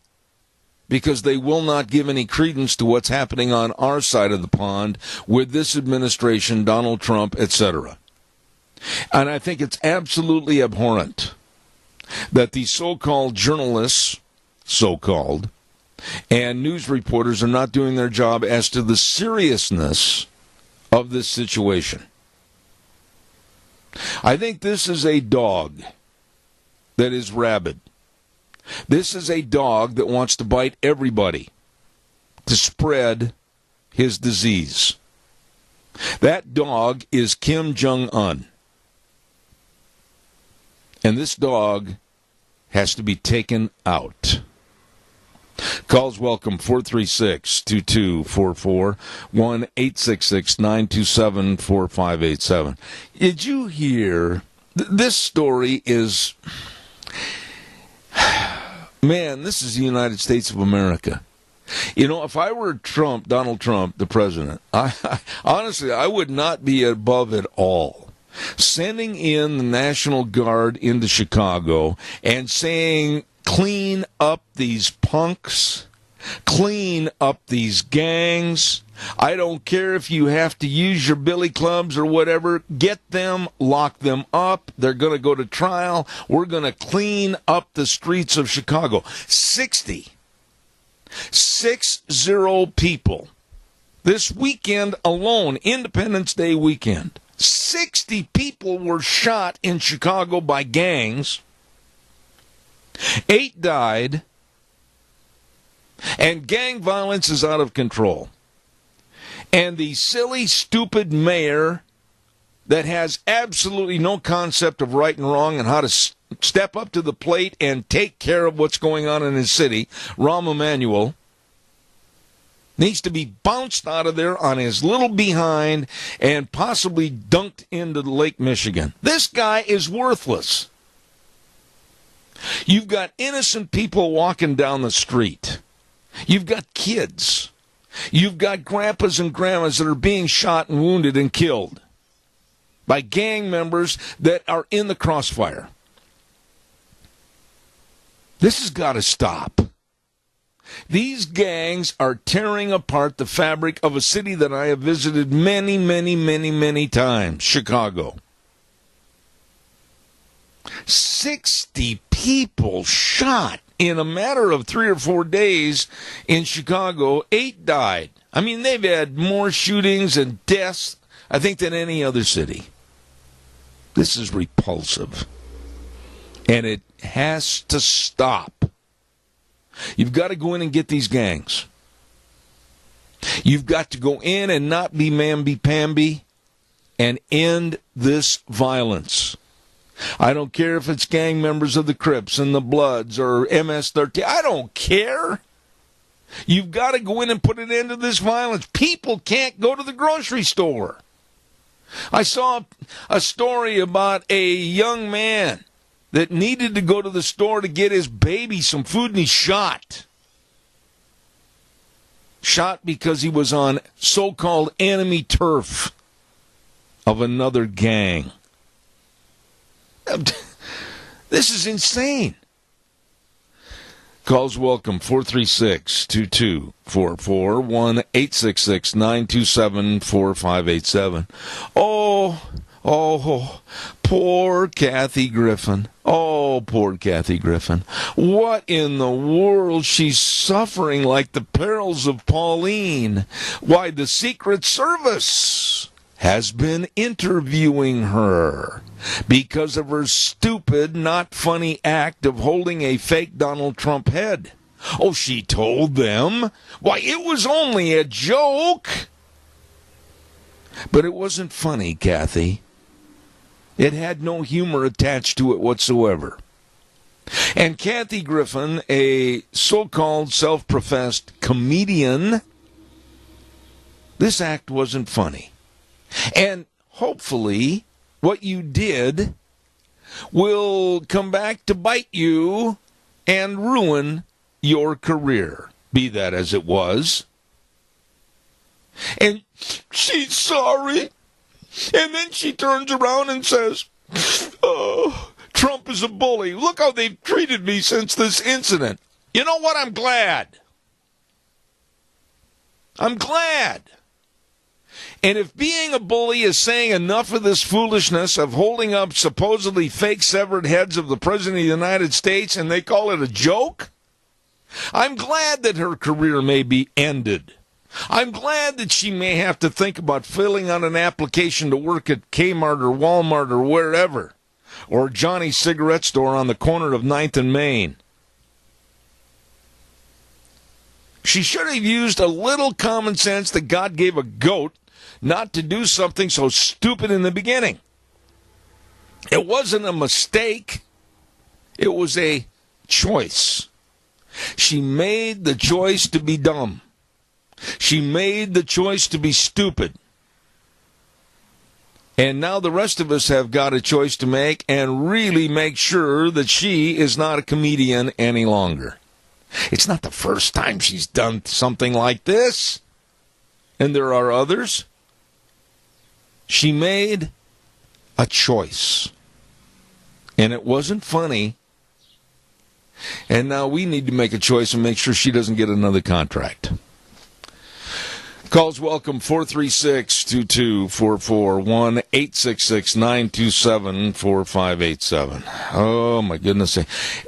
Because they will not give any credence to what's happening on our side of the pond with this administration, Donald Trump, etc. And I think it's absolutely abhorrent that these so-called journalists, so-called, and news reporters are not doing their job as to the seriousness of this situation. I think this is a dog that is rabid. This is a dog that wants to bite everybody to spread his disease. That dog is Kim Jong-un. And this dog has to be taken out. Calls welcome, 436-2244, 1-866-927-4587. Did you hear? This story is... Man, this is the United States of America. You know, if I were Trump, Donald Trump, the president, honestly, I would not be above it all. Sending in the National Guard into Chicago and saying, clean up these punks, clean up these gangs. I don't care if you have to use your billy clubs or whatever. Get them, lock them up. They're going to go to trial. We're going to clean up the streets of Chicago. 60 people this weekend alone, Independence Day weekend. 60 people were shot in Chicago by gangs. 8 died. And gang violence is out of control. And the silly, stupid mayor that has absolutely no concept of right and wrong and how to step up to the plate and take care of what's going on in his city, Rahm Emanuel, needs to be bounced out of there on his little behind and possibly dunked into Lake Michigan. This guy is worthless. You've got innocent people walking down the street. You've got kids. You've got grandpas and grandmas that are being shot and wounded and killed by gang members that are in the crossfire. This has got to stop. These gangs are tearing apart the fabric of a city that I have visited many, many, many, many times, Chicago. 60 people shot in a matter of 3 or 4 days in Chicago. 8 died. I mean, they've had more shootings and deaths, I think, than any other city. This is repulsive. And it has to stop. You've got to go in and get these gangs. You've got to go in and not be mamby-pamby and end this violence. I don't care if it's gang members of the Crips and the Bloods or MS-13. I don't care. You've got to go in and put an end to this violence. People can't go to the grocery store. I saw a story about a young man that needed to go to the store to get his baby some food, and he shot. Shot because he was on so-called enemy turf of another gang. This is insane. Calls welcome, 436-2244, 1-866-927-4587. Oh, poor Kathy Griffin. Oh, poor Kathy Griffin. What in the world? She's suffering like the perils of Pauline. Why, the Secret Service has been interviewing her because of her stupid, not funny act of holding a fake Donald Trump head. Oh, she told them, why, it was only a joke. But it wasn't funny, Kathy. It had no humor attached to it whatsoever. And Kathy Griffin, a so-called self-professed comedian, this act wasn't funny. And hopefully what you did will come back to bite you and ruin your career, be that as it was. And she's sorry. And then she turns around and says, oh, Trump is a bully. Look how they've treated me since this incident. You know what? I'm glad. I'm glad. And if being a bully is saying enough of this foolishness of holding up supposedly fake severed heads of the President of the United States and they call it a joke, I'm glad that her career may be ended. I'm glad that she may have to think about filling out an application to work at Kmart or Walmart or wherever, or Johnny's cigarette store on the corner of 9th and Main. She should have used a little common sense that God gave a goat not to do something so stupid in the beginning. It wasn't a mistake. It was a choice. She made the choice to be dumb. She made the choice to be stupid. And now the rest of us have got a choice to make and really make sure that she is not a comedian any longer. It's not the first time she's done something like this. And there are others. She made a choice. And it wasn't funny. And now we need to make a choice and make sure she doesn't get another contract. Calls welcome, 436-2244, 1-866-927-4587. Oh, my goodness.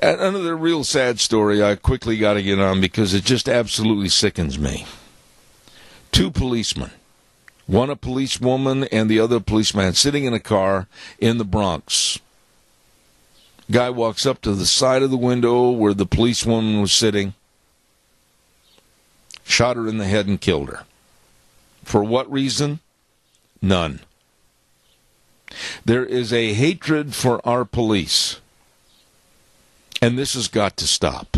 Another real sad story I quickly got to get on because it just absolutely sickens me. Two policemen, one a policewoman and the other policeman, sitting in a car in the Bronx. Guy walks up to the side of the window where the policewoman was sitting, shot her in the head and killed her. For what reason? None. There is a hatred for our police, and this has got to stop.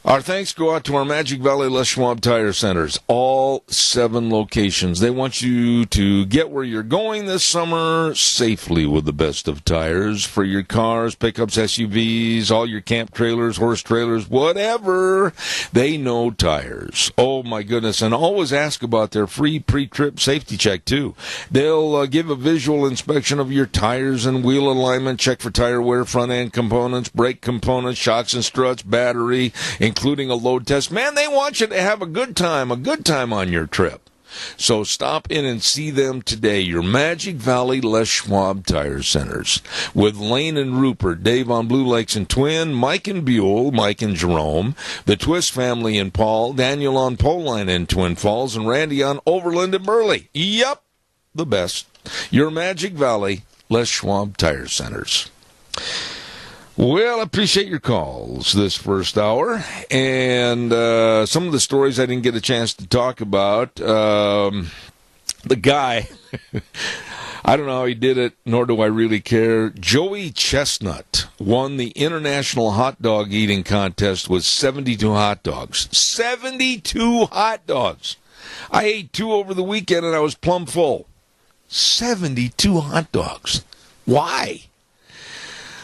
Our thanks go out to our Magic Valley Les Schwab Tire Centers, all 7 locations. They want you to get where you're going this summer safely with the best of tires for your cars, pickups, SUVs, all your camp trailers, horse trailers, whatever. They know tires. Oh, my goodness. And always ask about their free pre-trip safety check, too. They'll give a visual inspection of your tires and wheel alignment, check for tire wear, front-end components, brake components, shocks and struts, battery, including a load test. Man, they want you to have a good time on your trip. So stop in and see them today, your Magic Valley Les Schwab Tire Centers, with Lane and Rupert, Dave on Blue Lakes and Twin, Mike and Buell, Mike and Jerome, the Twist family in Paul, Daniel on Poline in Twin Falls, and Randy on Overland and Burley. Yep, the best. Your Magic Valley Les Schwab Tire Centers. Well, I appreciate your calls this first hour, and some of the stories I didn't get a chance to talk about. The guy, I don't know how he did it, nor do I really care. Joey Chestnut won the International Hot Dog Eating Contest with 72 hot dogs. 72 hot dogs! I ate 2 over the weekend and I was plumb full. 72 hot dogs. Why?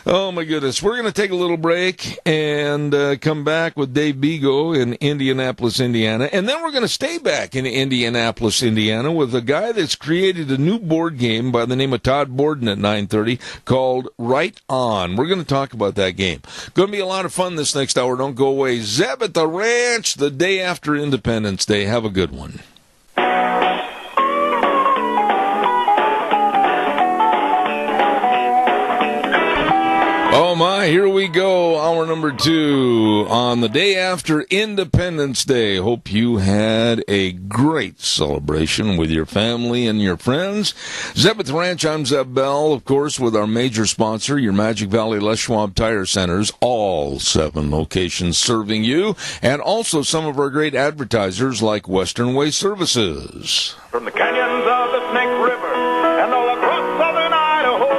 Oh, my goodness. We're going to take a little break and come back with Dave Bigo in Indianapolis, Indiana. And then we're going to stay back in Indianapolis, Indiana with a guy that's created a new board game by the name of Todd Borden at 9:30 called Right On. We're going to talk about that game. Going to be a lot of fun this next hour. Don't go away. Zeb at the Ranch the day after Independence Day. Have a good one. Oh my, here we go, hour number 2 on the day after Independence Day. Hope you had a great celebration with your family and your friends. Zeb at the Ranch, I'm Zeb Bell, of course, with our major sponsor, your Magic Valley Les Schwab Tire Centers, all 7 locations serving you, and also some of our great advertisers like Western Way Services. From the canyons of the Snake River and all across southern Idaho,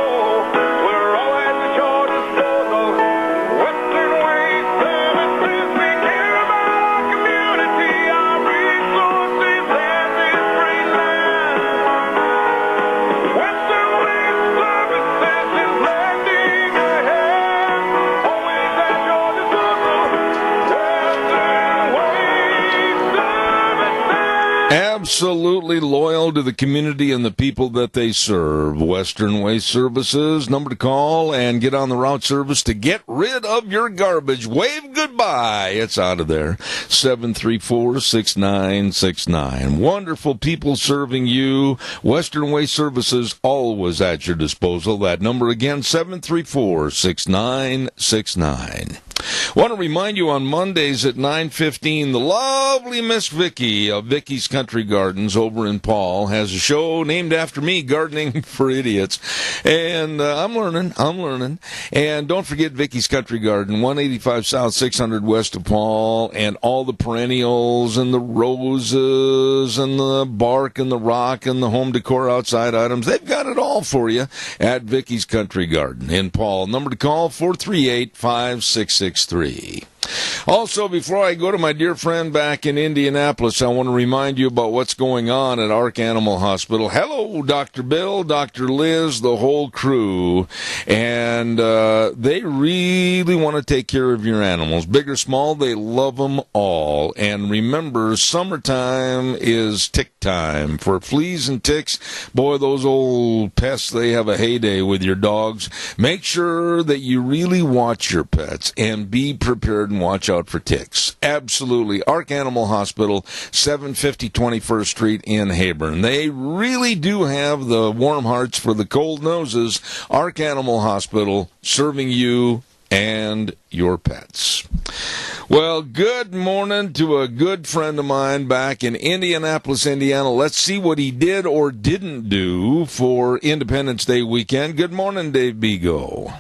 absolutely loyal to the community and the people that they serve. Western Way Services, number to call and get on the route service to get rid of your garbage. Wave goodbye. It's out of there. 734-6969. Wonderful people serving you. Western Way Services, always at your disposal. That number again, 734-6969. Want to remind you on Mondays at 9:15, the lovely Miss Vicky of Vicky's Country Gardens over in Paul has a show named after me, Gardening for Idiots. And I'm learning. And don't forget Vicky's Country Garden, 185 South, 600 West of Paul, and all the perennials and the roses and the bark and the rock and the home decor outside items. They've got it all for you at Vicky's Country Garden in Paul. Number to call, 438-5663. Also, before I go to my dear friend back in Indianapolis, I want to remind you about what's going on at Ark Animal Hospital. Hello, Dr. Bill, Dr. Liz, the whole crew. And they really want to take care of your animals. Big or small, they love them all. And remember, summertime is tick time. For fleas and ticks, boy, those old pests, they have a heyday with your dogs. Make sure that you really watch your pets and be prepared and watch out for ticks. Absolutely. Ark Animal Hospital, 750 21st Street in Heyburn. They really do have the warm hearts for the cold noses. Ark Animal Hospital, serving you and your pets. Well, good morning to a good friend of mine back in Indianapolis, Indiana. Let's see what he did or didn't do for Independence Day weekend. Good morning, Dave Bigo.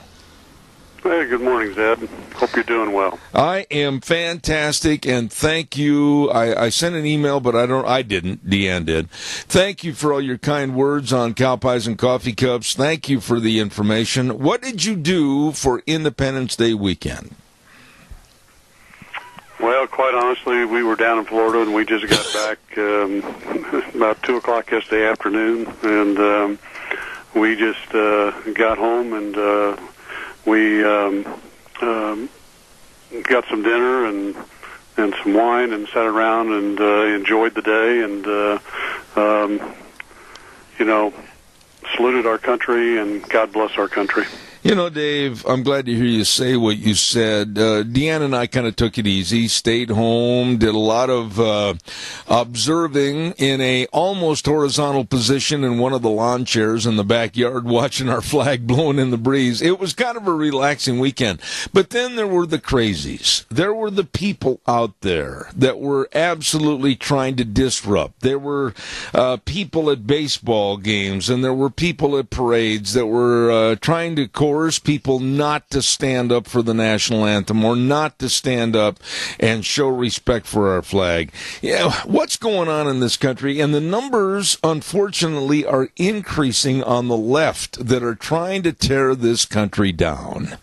Hey, good morning, Zed. Hope you're doing well. I am fantastic, and thank you. I sent an email, but I didn't. Deanne did. Thank you for all your kind words on cow pies and coffee cups. Thank you for the information. What did you do for Independence Day weekend? Well, quite honestly, we were down in Florida, and we just got back about 2 o'clock yesterday afternoon, and we just got home, and we got some dinner and some wine and sat around and enjoyed the day and, saluted our country, and God bless our country. You know, Dave, I'm glad to hear you say what you said. Deanne and I kind of took it easy, stayed home, did a lot of observing in a almost horizontal position in one of the lawn chairs in the backyard, watching our flag blowing in the breeze. It was kind of a relaxing weekend. But then there were the crazies. There were the people out there that were absolutely trying to disrupt. There were people at baseball games, and there were people at parades that were trying to coerce coerce people not to stand up for the national anthem or not to stand up and show respect for our flag. Yeah, what's going on in this country? And the numbers, unfortunately, are increasing on the left that are trying to tear this country down.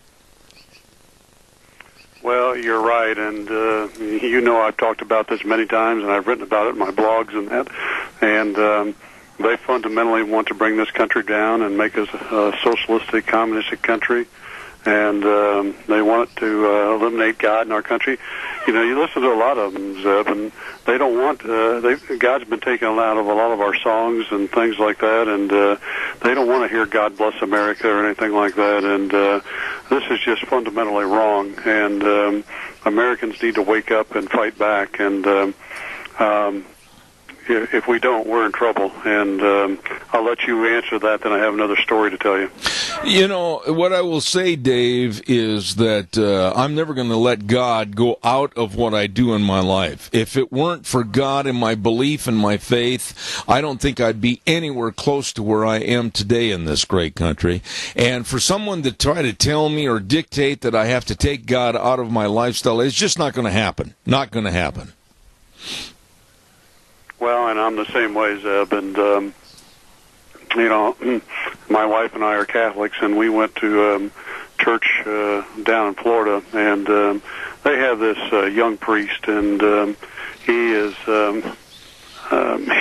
Well, you're right, and you know I've talked about this many times, and I've written about it in my blogs and that, and they fundamentally want to bring this country down and make us a socialistic, communistic country, and they want to eliminate God in our country. You know, you listen to a lot of them, Zeb, and they don't want, God's been taken out of a lot of our songs and things like that, and they don't want to hear God Bless America or anything like that, and this is just fundamentally wrong, and Americans need to wake up and fight back, and if we don't, we're in trouble. And I'll let you answer that, then I have another story to tell you. You know, what I will say, Dave, is that I'm never going to let God go out of what I do in my life. If it weren't for God and my belief and my faith, I don't think I'd be anywhere close to where I am today in this great country. And for someone to try to tell me or dictate that I have to take God out of my lifestyle, it's just not going to happen. Not going to happen. Well, and I'm the same way, Zeb, and, you know, my wife and I are Catholics, and we went to church down in Florida, and they have this young priest, and he is,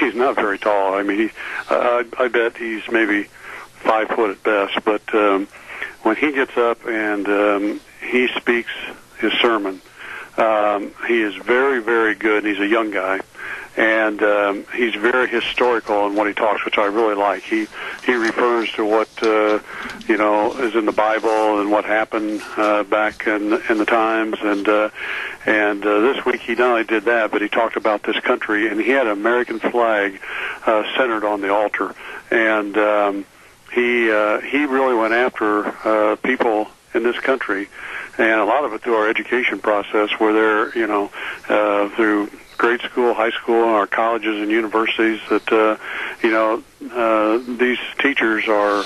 he's not very tall. I mean, I bet he's maybe 5 foot at best, but when he gets up and he speaks his sermon, he is very, very good, and he's a young guy. And he's very historical in what he talks, which I really like. He refers to what you know is in the Bible and what happened back in the times. And this week he not only did that, but he talked about this country, and he had an American flag centered on the altar. And he really went after people in this country, and a lot of it through our education process, where they're, you know, through grade school, high school, and our colleges and universities, that you know, these teachers are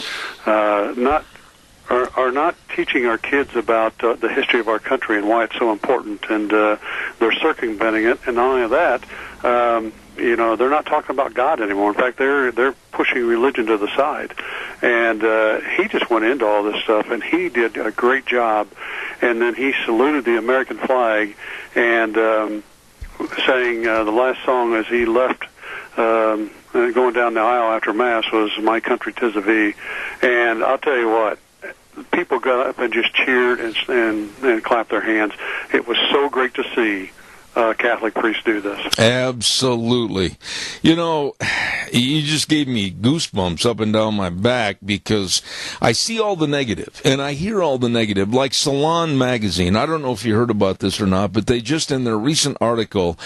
not teaching our kids about the history of our country and why it's so important, and they're circumventing it. And not only that, you know, they're not talking about God anymore. In fact, they're pushing religion to the side. And he just went into all this stuff, and he did a great job. And then he saluted the American flag, and saying the last song as he left, going down the aisle after Mass, was "My Country 'Tis of Thee." And I'll tell you what, people got up and just cheered and clapped their hands. It was so great to see Catholic priests do this. Absolutely. You know, you just gave me goosebumps up and down my back, because I see all the negative and I hear all the negative. Like Salon magazine, I don't know if you heard about this or not, but they just in their recent article,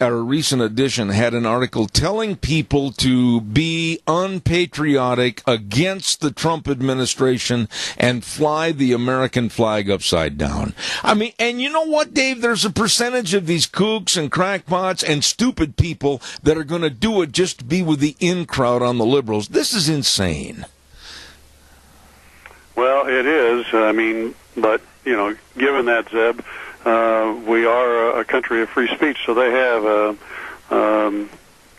or recent edition, had an article telling people to be unpatriotic against the Trump administration and fly the American flag upside down. I mean, and you know what, Dave? There's a percentage of these kooks and crackpots and stupid people that are going to do it just to be with the in crowd on the liberals. This is insane. Well, it is. I mean, but, you know, given that, Zeb, we are a country of free speech, so they have,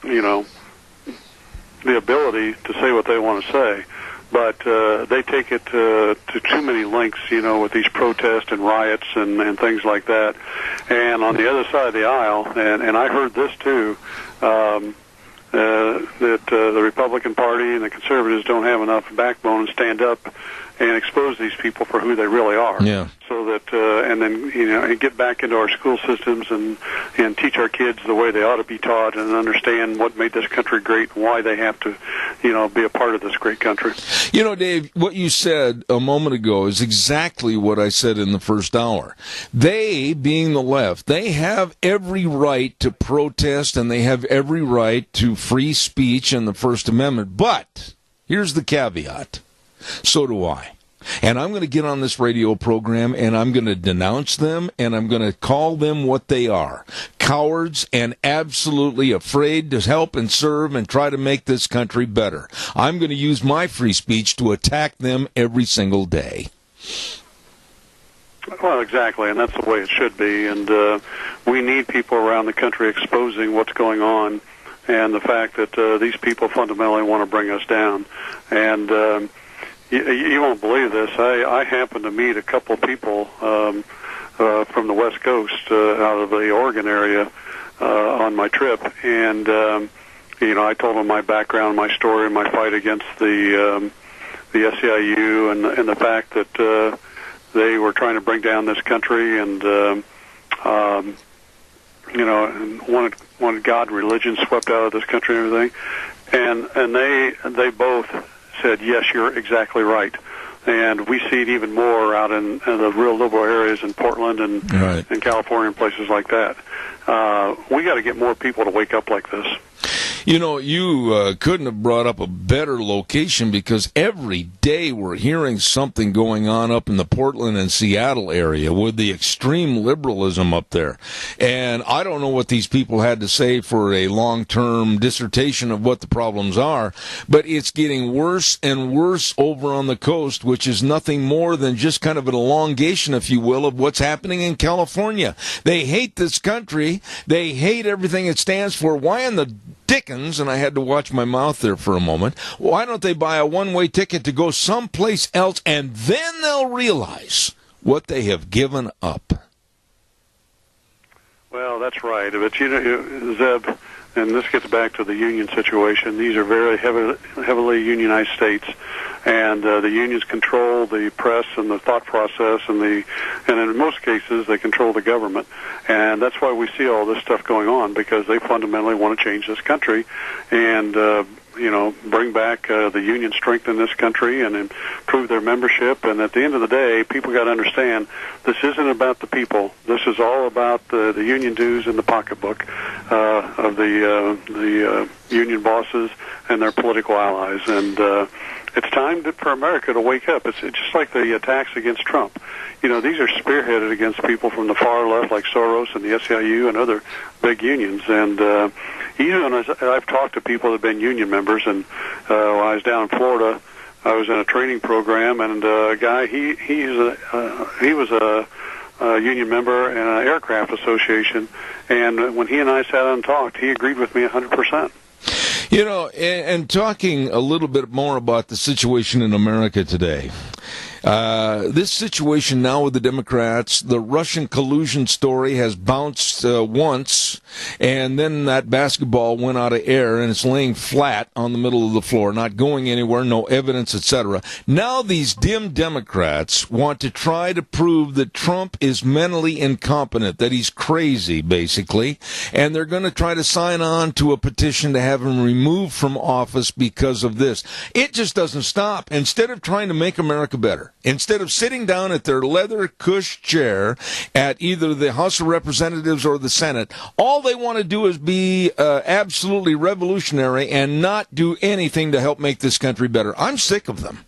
you know, the ability to say what they want to say. But they take it to too many lengths, you know, with these protests and riots and things like that. And on the other side of the aisle, and I heard this too, that the Republican Party and the conservatives don't have enough backbone to stand up and expose these people for who they really are. Yeah. So that, and then, you know, and get back into our school systems and teach our kids the way they ought to be taught, and understand what made this country great and why they have to, you know, be a part of this great country. You know, Dave, what you said a moment ago is exactly what I said in the first hour. They, being the left, they have every right to protest, and they have every right to free speech and the First Amendment. But here's the caveat. So do I. And I'm going to get on this radio program, and I'm going to denounce them, and I'm going to call them what they are. Cowards, and absolutely afraid to help and serve and try to make this country better. I'm going to use my free speech to attack them every single day. Well, exactly, and that's the way it should be. And we need people around the country exposing what's going on and the fact that these people fundamentally want to bring us down. And you won't believe this. I happened to meet a couple of people from the West Coast out of the Oregon area on my trip. And, I told them my background, my story, my fight against the SEIU and the fact that they were trying to bring down this country and and wanted God and religion swept out of this country and everything. And they both said, yes, you're exactly right. And we see it even more out in the real liberal areas in Portland and in California and places like that. We got to get more people to wake up like this. You couldn't have brought up a better location because every day we're hearing something going on up in the Portland and Seattle area with the extreme liberalism up there. And I don't know what these people had to say for a long-term dissertation of what the problems are, but it's getting worse and worse over on the coast, which is nothing more than just kind of an elongation, if you will, of what's happening in California. They hate this country. They hate everything it stands for. Why in the Dickens, and I had to watch my mouth there for a moment, why don't they buy a one-way ticket to go someplace else, and then they'll realize what they have given up? Well, that's right. But, Zeb, and this gets back to the union situation, these are very heavily unionized states, and the unions control the press and the thought process, and in most cases they control the government. And that's why we see all this stuff going on, because they fundamentally want to change this country and bring back the union strength in this country and improve their membership. And at the end of the day, people got to understand this isn't about the people. This is all about the union dues in the pocketbook of the union bosses and their political allies. And it's time for America to wake up. It's just like the attacks against Trump. These are spearheaded against people from the far left like Soros and the SEIU and other big unions. And even as I've talked to people that have been union members, and when I was down in Florida, I was in a training program, and a guy, he was a union member in an aircraft association, and when he and I sat down and talked, he agreed with me 100%. And talking a little bit more about the situation in America today, this situation now with the Democrats, the Russian collusion story has bounced once, and then that basketball went out of air, and it's laying flat on the middle of the floor, not going anywhere, no evidence, etc. Now these dim Democrats want to try to prove that Trump is mentally incompetent, that he's crazy, basically, and they're going to try to sign on to a petition to have him removed from office because of this. It just doesn't stop. Instead of trying to make America better, instead of sitting down at their leather cush chair at either the House of Representatives or the Senate, all they want to do is be absolutely revolutionary and not do anything to help make this country better. I'm sick of them.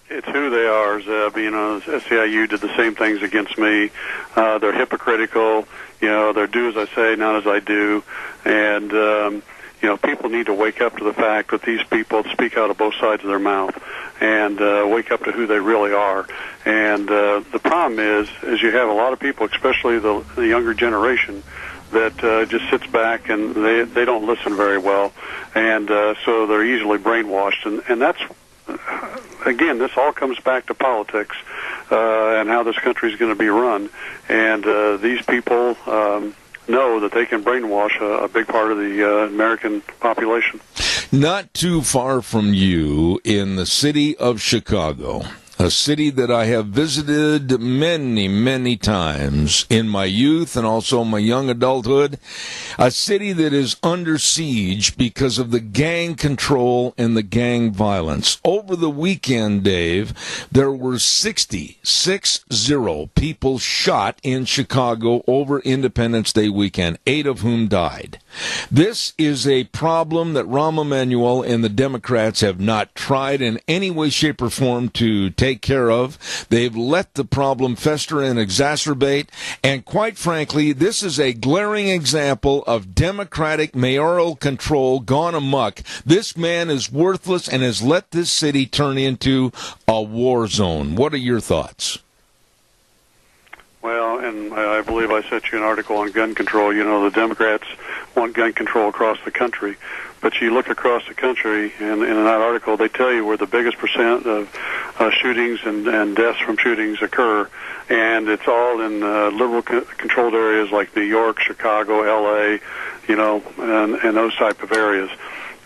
It's who they are, Zeb. SEIU did the same things against me. They're hypocritical. They're do as I say, not as I do. And, people need to wake up to the fact that these people speak out of both sides of their mouth and wake up to who they really are. And the problem is you have a lot of people, especially the younger generation, that just sits back and they don't listen very well. And so they're easily brainwashed. And that's, again, this all comes back to politics and how this country is going to be run. And these people know that they can brainwash a big part of the American population. Not too far from you, in the city of Chicago, a city that I have visited many, many times in my youth and also my young adulthood, a city that is under siege because of the gang control and the gang violence. Over the weekend, Dave, there were 60 people shot in Chicago over Independence Day weekend, 8 of whom died. This is a problem that Rahm Emanuel and the Democrats have not tried in any way, shape, or form to take take care of. They've let the problem fester and exacerbate. And quite frankly, this is a glaring example of Democratic mayoral control gone amok. This man is worthless and has let this city turn into a war zone. What are your thoughts? Well, and I believe I sent you an article on gun control. You know, the Democrats want gun control across the country. But you look across the country, and in that article, they tell you where the biggest percent of shootings and deaths from shootings occur. And it's all in liberal controlled areas like New York, Chicago, L.A., you know, and those type of areas.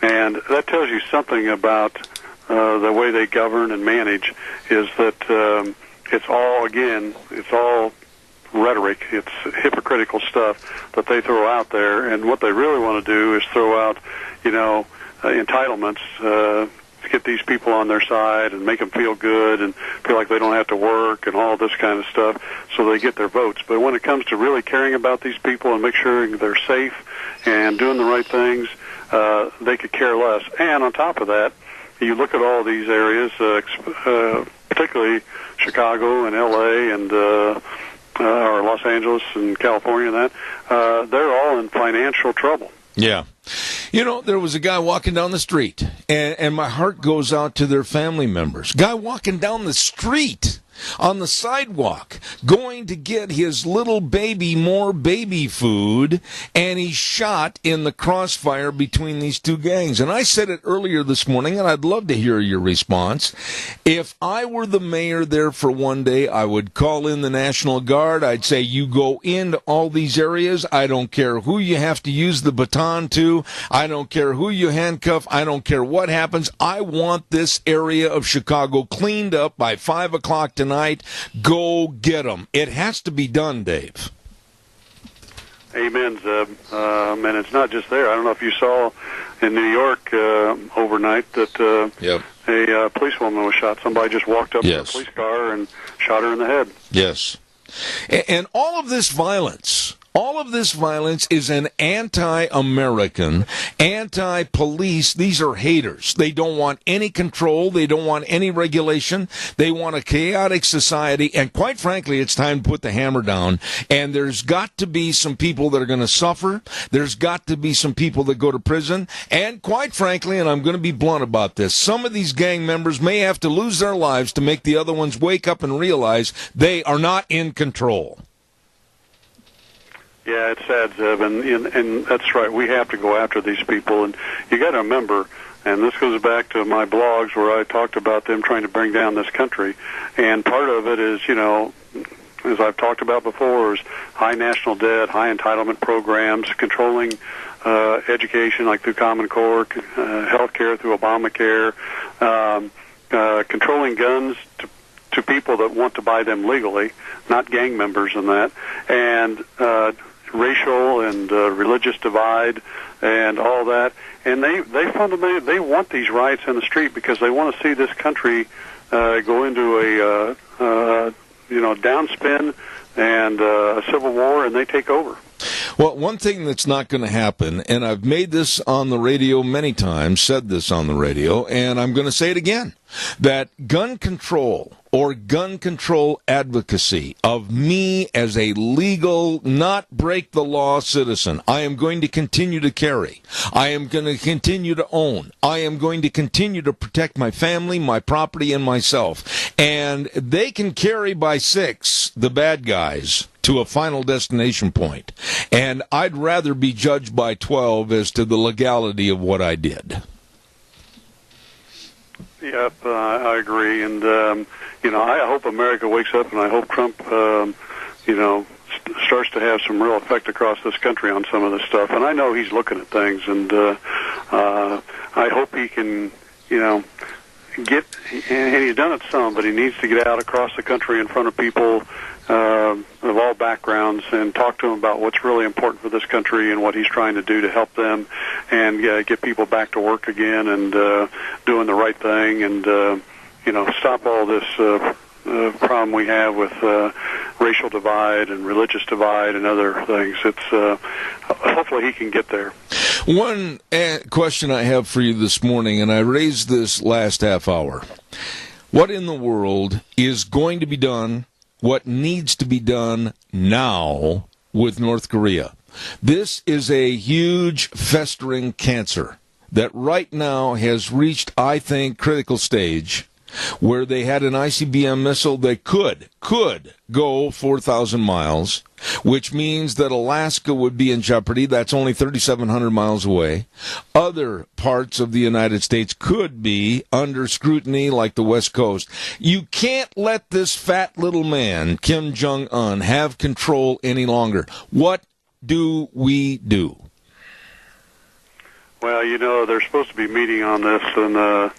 And that tells you something about the way they govern and manage, is that it's all rhetoric. It's hypocritical stuff that they throw out there, and what they really want to do is throw out, you know, entitlements to get these people on their side and make them feel good and feel like they don't have to work and all this kind of stuff, so they get their votes. But when it comes to really caring about these people and make sure they're safe and doing the right things, they could care less. And on top of that, you look at all these areas, particularly Chicago and L.A. and or Los Angeles and California, and that they're all in financial trouble. Yeah. You know, there was a guy walking down the street, and my heart goes out to their family members. Guy walking down the street on the sidewalk, going to get his little baby more baby food, and he's shot in the crossfire between these two gangs. And I said it earlier this morning, and I'd love to hear your response. If I were the mayor there for one day, I would call in the National Guard. I'd say, you go into all these areas. I don't care who you have to use the baton to. I don't care who you handcuff. I don't care what happens. I want this area of Chicago cleaned up by 5 o'clock tonight. Go get them. It has to be done, Dave. Amen, Zeb. And it's not just there. I don't know if you saw in New York overnight that a policewoman was shot. Somebody just walked up to a police car and shot her in the head. Yes. And all of this violence is an anti-American, anti-police. These are haters. They don't want any control. They don't want any regulation. They want a chaotic society. And quite frankly, it's time to put the hammer down. And there's got to be some people that are going to suffer. There's got to be some people that go to prison. And quite frankly, and I'm going to be blunt about this, some of these gang members may have to lose their lives to make the other ones wake up and realize they are not in control. Yeah, it's sad, Zeb, and that's right. We have to go after these people, and you got to remember, and this goes back to my blogs where I talked about them trying to bring down this country, and part of it is, you know, as I've talked about before, is high national debt, high entitlement programs, controlling education like through Common Core, health care through Obamacare, controlling guns to people that want to buy them legally, not gang members and that, and racial and religious divide and all that. And they fundamentally, they want these riots in the street because they want to see this country go into a downspin and a civil war, and they take over. Well, one thing that's not going to happen, and I've made this on the radio many times, said this on the radio, and I'm going to say it again, that gun control or gun control advocacy of me as a legal, not break the law citizen, I am going to continue to carry. I am going to continue to own. I am going to continue to protect my family, my property, and myself. And they can carry by 6, the bad guys, to a final destination point. And I'd rather be judged by 12 as to the legality of what I did. Yep, I agree. And, I hope America wakes up, and I hope Trump, starts to have some real effect across this country on some of this stuff. And I know he's looking at things, and I hope he can, get, and he's done it some, but he needs to get out across the country in front of people of all backgrounds and talk to them about what's really important for this country and what he's trying to do to help them and get people back to work again and doing the right thing and, stop all this problem we have with racial divide and religious divide and other things. It's hopefully he can get there. One question I have for you this morning, and I raised this last half hour. What in the world is going to be done, what needs to be done now with North Korea? This is a huge festering cancer that right now has reached, I think, critical stage where they had an ICBM missile that could go 4,000 miles, which means that Alaska would be in jeopardy. That's only 3,700 miles away. Other parts of the United States could be under scrutiny, like the West Coast. You can't let this fat little man, Kim Jong-un, have control any longer. What do we do? Well, they're supposed to be meeting on this in the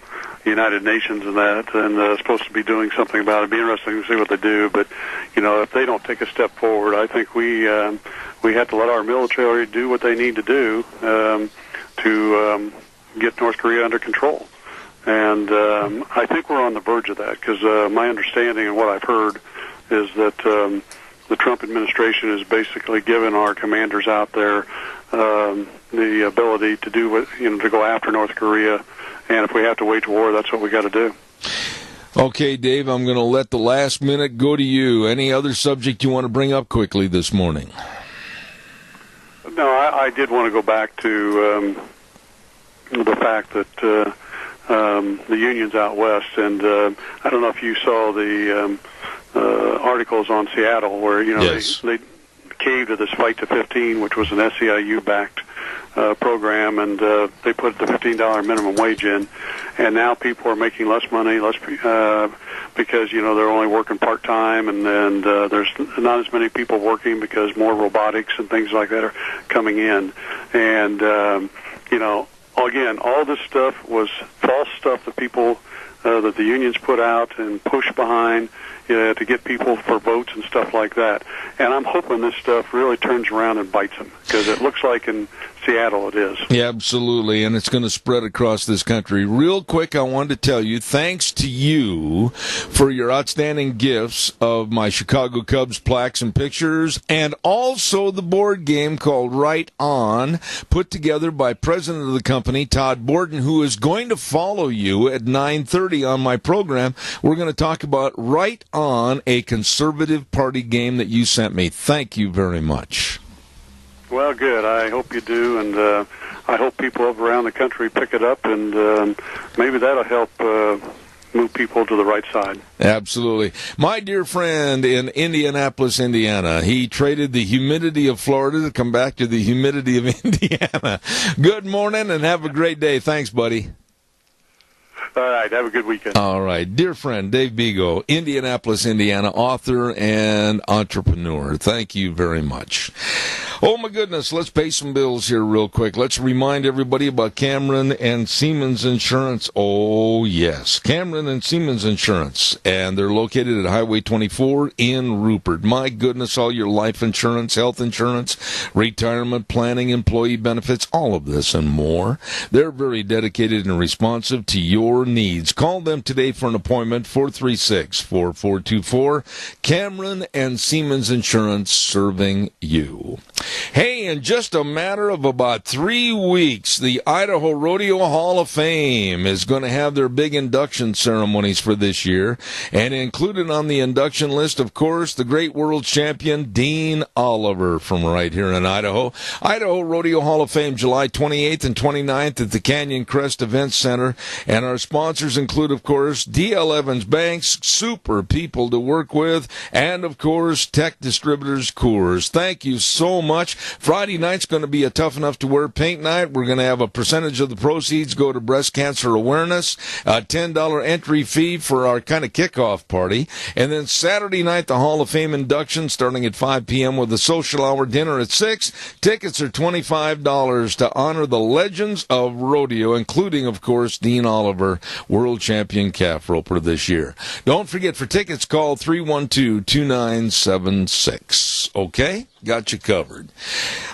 United Nations and that, and supposed to be doing something about it. It'd be interesting to see what they do. But, if they don't take a step forward, I think we have to let our military do what they need to do to get North Korea under control. And I think we're on the verge of that, because my understanding and what I've heard is that the Trump administration has basically given our commanders out there the ability to do what, to go after North Korea. And if we have to wage war, that's what we got to do. Okay, Dave, I'm going to let the last minute go to you. Any other subject you want to bring up quickly this morning? No, I did want to go back to the fact that the unions out west, and I don't know if you saw the articles on Seattle where, yes, they caved to this Fight to 15, which was an SEIU-backed program, and they put the $15 minimum wage in, and now people are making less money, because they're only working part-time, and there's not as many people working because more robotics and things like that are coming in, and again, all this stuff was false stuff that people that the unions put out and pushed behind to get people for votes and stuff like that. And I'm hoping this stuff really turns around and bites them, because it looks like in Seattle it is. Yeah, absolutely, and it's going to spread across this country. Real quick, I wanted to tell you, thanks to you for your outstanding gifts of my Chicago Cubs plaques and pictures, and also the board game called Right On, put together by president of the company, Todd Borden, who is going to follow you at 9:30 on my program. We're going to talk about Right On, a conservative party game that you sent me. Thank you very much. Well, good. I hope you do, and I hope people around the country pick it up, and maybe that'll help move people to the right side. Absolutely. My dear friend in Indianapolis, Indiana, he traded the humidity of Florida to come back to the humidity of Indiana. Good morning, and have a great day. Thanks, buddy. All right, have a good weekend. All right. Dear friend, Dave Bigo, Indianapolis, Indiana, author and entrepreneur. Thank you very much. Oh, my goodness. Let's pay some bills here real quick. Let's remind everybody about Cameron and Siemens Insurance. Oh, yes. Cameron and Siemens Insurance. And they're located at Highway 24 in Rupert. My goodness, all your life insurance, health insurance, retirement planning, employee benefits, all of this and more. They're very dedicated and responsive to your needs. Call them today for an appointment, 436-4424. Cameron and Siemens Insurance, serving you. Hey, in just a matter of about 3 weeks, the Idaho Rodeo Hall of Fame is going to have their big induction ceremonies for this year. And included on the induction list, of course, the great world champion, Dean Oliver, from right here in Idaho. Idaho Rodeo Hall of Fame, July 28th and 29th at the Canyon Crest Events Center. And our sponsors include, of course, D.L. Evans Banks, super people to work with, and, of course, Tech Distributors Coors. Thank you so much. Friday night's going to be a tough enough to wear paint night. We're going to have a percentage of the proceeds go to breast cancer awareness, a $10 entry fee for our kind of kickoff party. And then Saturday night, the Hall of Fame induction starting at 5 p.m. with a social hour dinner at 6. Tickets are $25 to honor the legends of rodeo, including, of course, Dean Oliver, world champion calf roper this year. Don't forget, for tickets, call 312-2976. Okay? got you covered.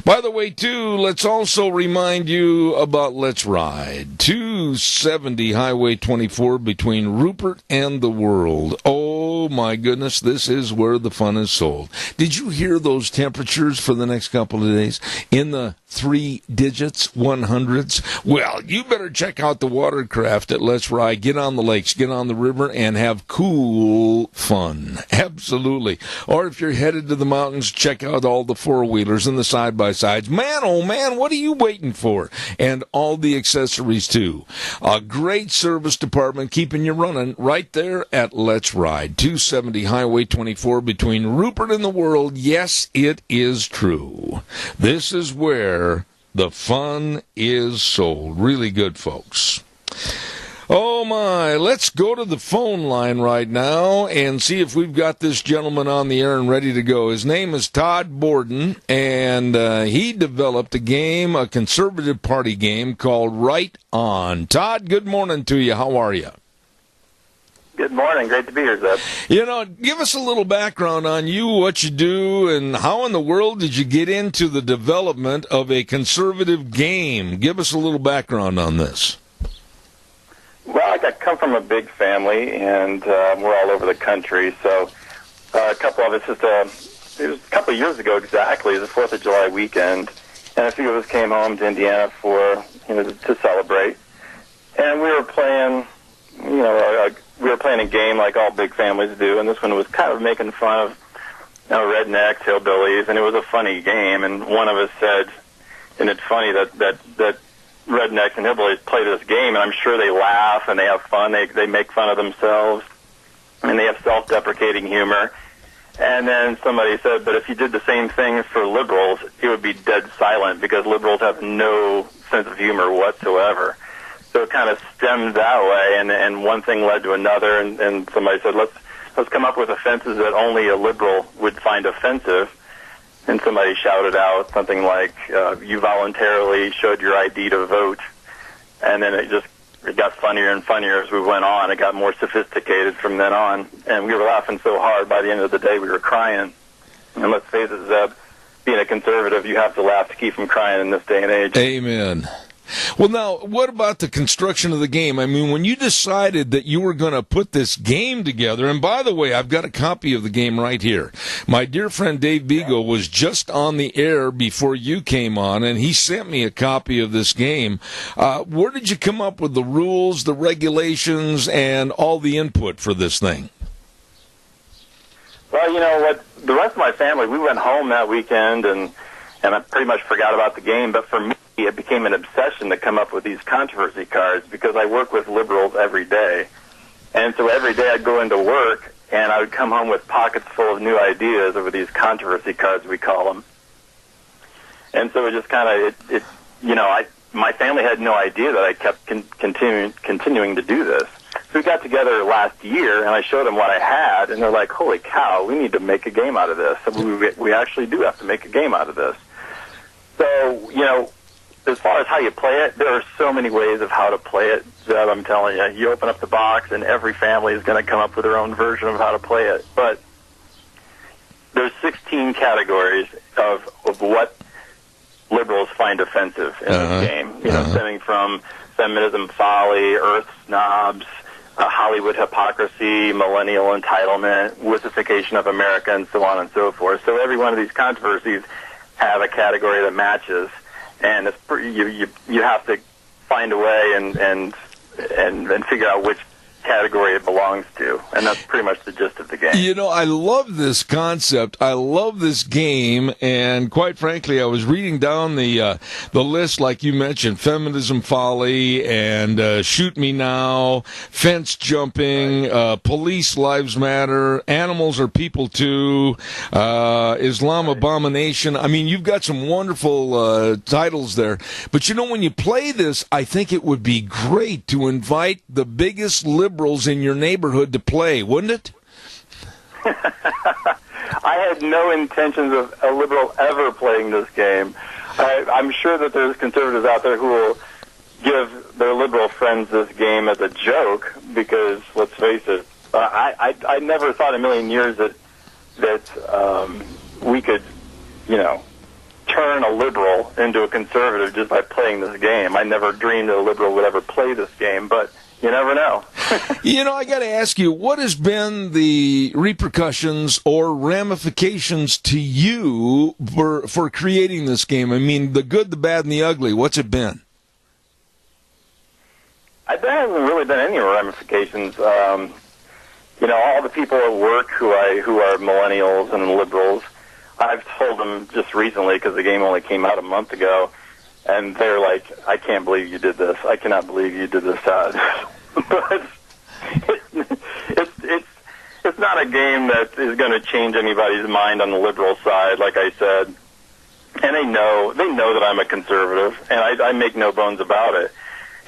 By the way, too, let's also remind you about Let's Ride. 270 Highway 24 between Rupert and the World. Oh, my goodness, this is where the fun is sold. Did you hear those temperatures for the next couple of days? In the 3 digits, 100s? Well, you better check out the watercraft at Let's Ride. Get on the lakes, get on the river, and have cool fun. Absolutely. Or if you're headed to the mountains, check out all the four-wheelers and the side-by-sides. Man, oh man, what are you waiting for? And all the accessories, too. A great service department keeping you running right there at Let's Ride. 270 Highway 24 between Rupert and the World. Yes, it is true. This is where the fun is sold. Really good, folks. Oh, my. Let's go to the phone line right now and see if we've got this gentleman on the air and ready to go. His name is Todd Borden, and he developed a game, a conservative party game called Right On. Todd, good morning to you. How are you? Good morning. Great to be here, Zeb. You know, give us a little background on you, what you do, and how in the world did you get into the development of a conservative game? Give us a little background on this. Well, I come from a big family, and we're all over the country. So a couple of us, it was a couple of years ago exactly, the 4th of July weekend, and a few of us came home to Indiana for, to celebrate. And we were playing, a game like all big families do, and this one was kind of making fun of rednecks, hillbillies, and it was a funny game. And one of us said, and it's funny that rednecks and hillbillies play this game, and I'm sure they laugh and they have fun. They make fun of themselves, and they have self-deprecating humor. And then somebody said, but if you did the same thing for liberals, it would be dead silent because liberals have no sense of humor whatsoever. So it kind of stemmed that way, and one thing led to another, and somebody said, let's come up with offenses that only a liberal would find offensive. And somebody shouted out something like, you voluntarily showed your ID to vote. And then it got funnier and funnier as we went on. It got more sophisticated from then on. And we were laughing so hard, by the end of the day, we were crying. And let's face it, Zeb, being a conservative, you have to laugh to keep from crying in this day and age. Amen. Well, now, what about the construction of the game? I mean, when you decided that you were going to put this game together, and by the way, I've got a copy of the game right here. My dear friend Dave Beagle was just on the air before you came on, and he sent me a copy of this game. Where did you come up with the rules, the regulations, and all the input for this thing? Well, you know what? The rest of my family, we went home that weekend, and I pretty much forgot about the game. But for me, it became an obsession to come up with these controversy cards because I work with liberals every day. And so every day I'd go into work, and I would come home with pockets full of new ideas over these controversy cards, we call them. And so it just kind of, my family had no idea that I kept continuing to do this. So we got together last year, and I showed them what I had, and they're like, holy cow, we need to make a game out of this. So we actually do have to make a game out of this. So, as far as how you play it, there are so many ways of how to play it that I'm telling you. You open up the box, and every family is going to come up with their own version of how to play it. But there's 16 categories of what liberals find offensive in this game. Stemming from feminism folly, earth snobs, Hollywood hypocrisy, millennial entitlement, wussification of America, and so on and so forth. So every one of these controversies have a category that matches. And it's you have to find a way and figure out which category it belongs to, and that's pretty much the gist of the game. I love this concept. I love this game, and quite frankly, I was reading down the list, like you mentioned, feminism folly and shoot me now, fence jumping, police lives matter, animals are people too, Islam abomination. I mean, you've got some wonderful titles there. But when you play this, I think it would be great to invite the biggest liberals in your neighborhood to play, wouldn't it? I had no intentions of a liberal ever playing this game. I'm sure that there's conservatives out there who will give their liberal friends this game as a joke because, let's face it, I never thought in a million years that we could turn a liberal into a conservative just by playing this game. I never dreamed that a liberal would ever play this game, but you never know. I got to ask you, what has been the repercussions or ramifications to you for creating this game? I mean, the good, the bad, and the ugly. What's it been? There hasn't really been any ramifications. All the people at work who are millennials and liberals, I've told them just recently, because the game only came out a month ago, and they're like, I can't believe you did this. I cannot believe you did this, Todd. But it's not a game that is going to change anybody's mind on the liberal side, like I said. And they know that I'm a conservative, and I make no bones about it.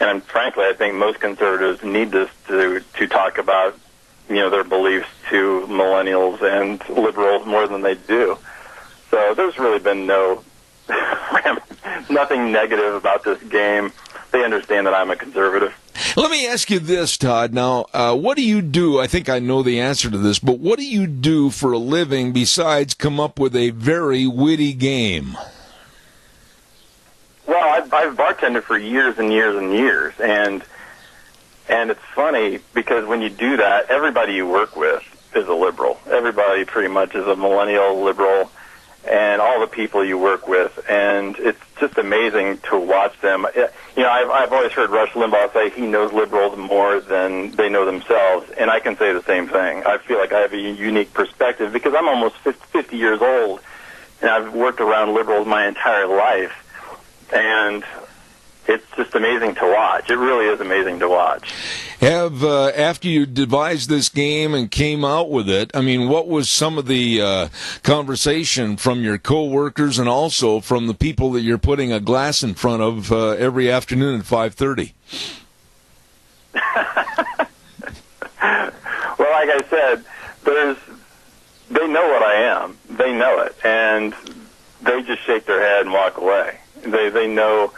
And frankly, I think most conservatives need this to talk about, their beliefs to millennials and liberals more than they do. So there's really been nothing negative about this game. They understand that I'm a conservative. Let me ask you this, Todd. Now, what do you do? I think I know the answer to this, but what do you do for a living besides come up with a very witty game? Well, I've bartended for years and years and years, and it's funny because when you do that, everybody you work with is a liberal. Everybody pretty much is a millennial liberal, and all the people you work with, and it's just amazing to watch them. I've always heard Rush Limbaugh say he knows liberals more than they know themselves, and I can say the same thing. I feel like I have a unique perspective because I'm almost 50 years old, and I've worked around liberals my entire life, and it's just amazing to watch. It really is amazing to watch. After you devised this game and came out with it, I mean, what was some of the conversation from your coworkers and also from the people that you're putting a glass in front of every afternoon at 5:30? Well, like I said, they know what I am. They know it, and they just shake their head and walk away. They know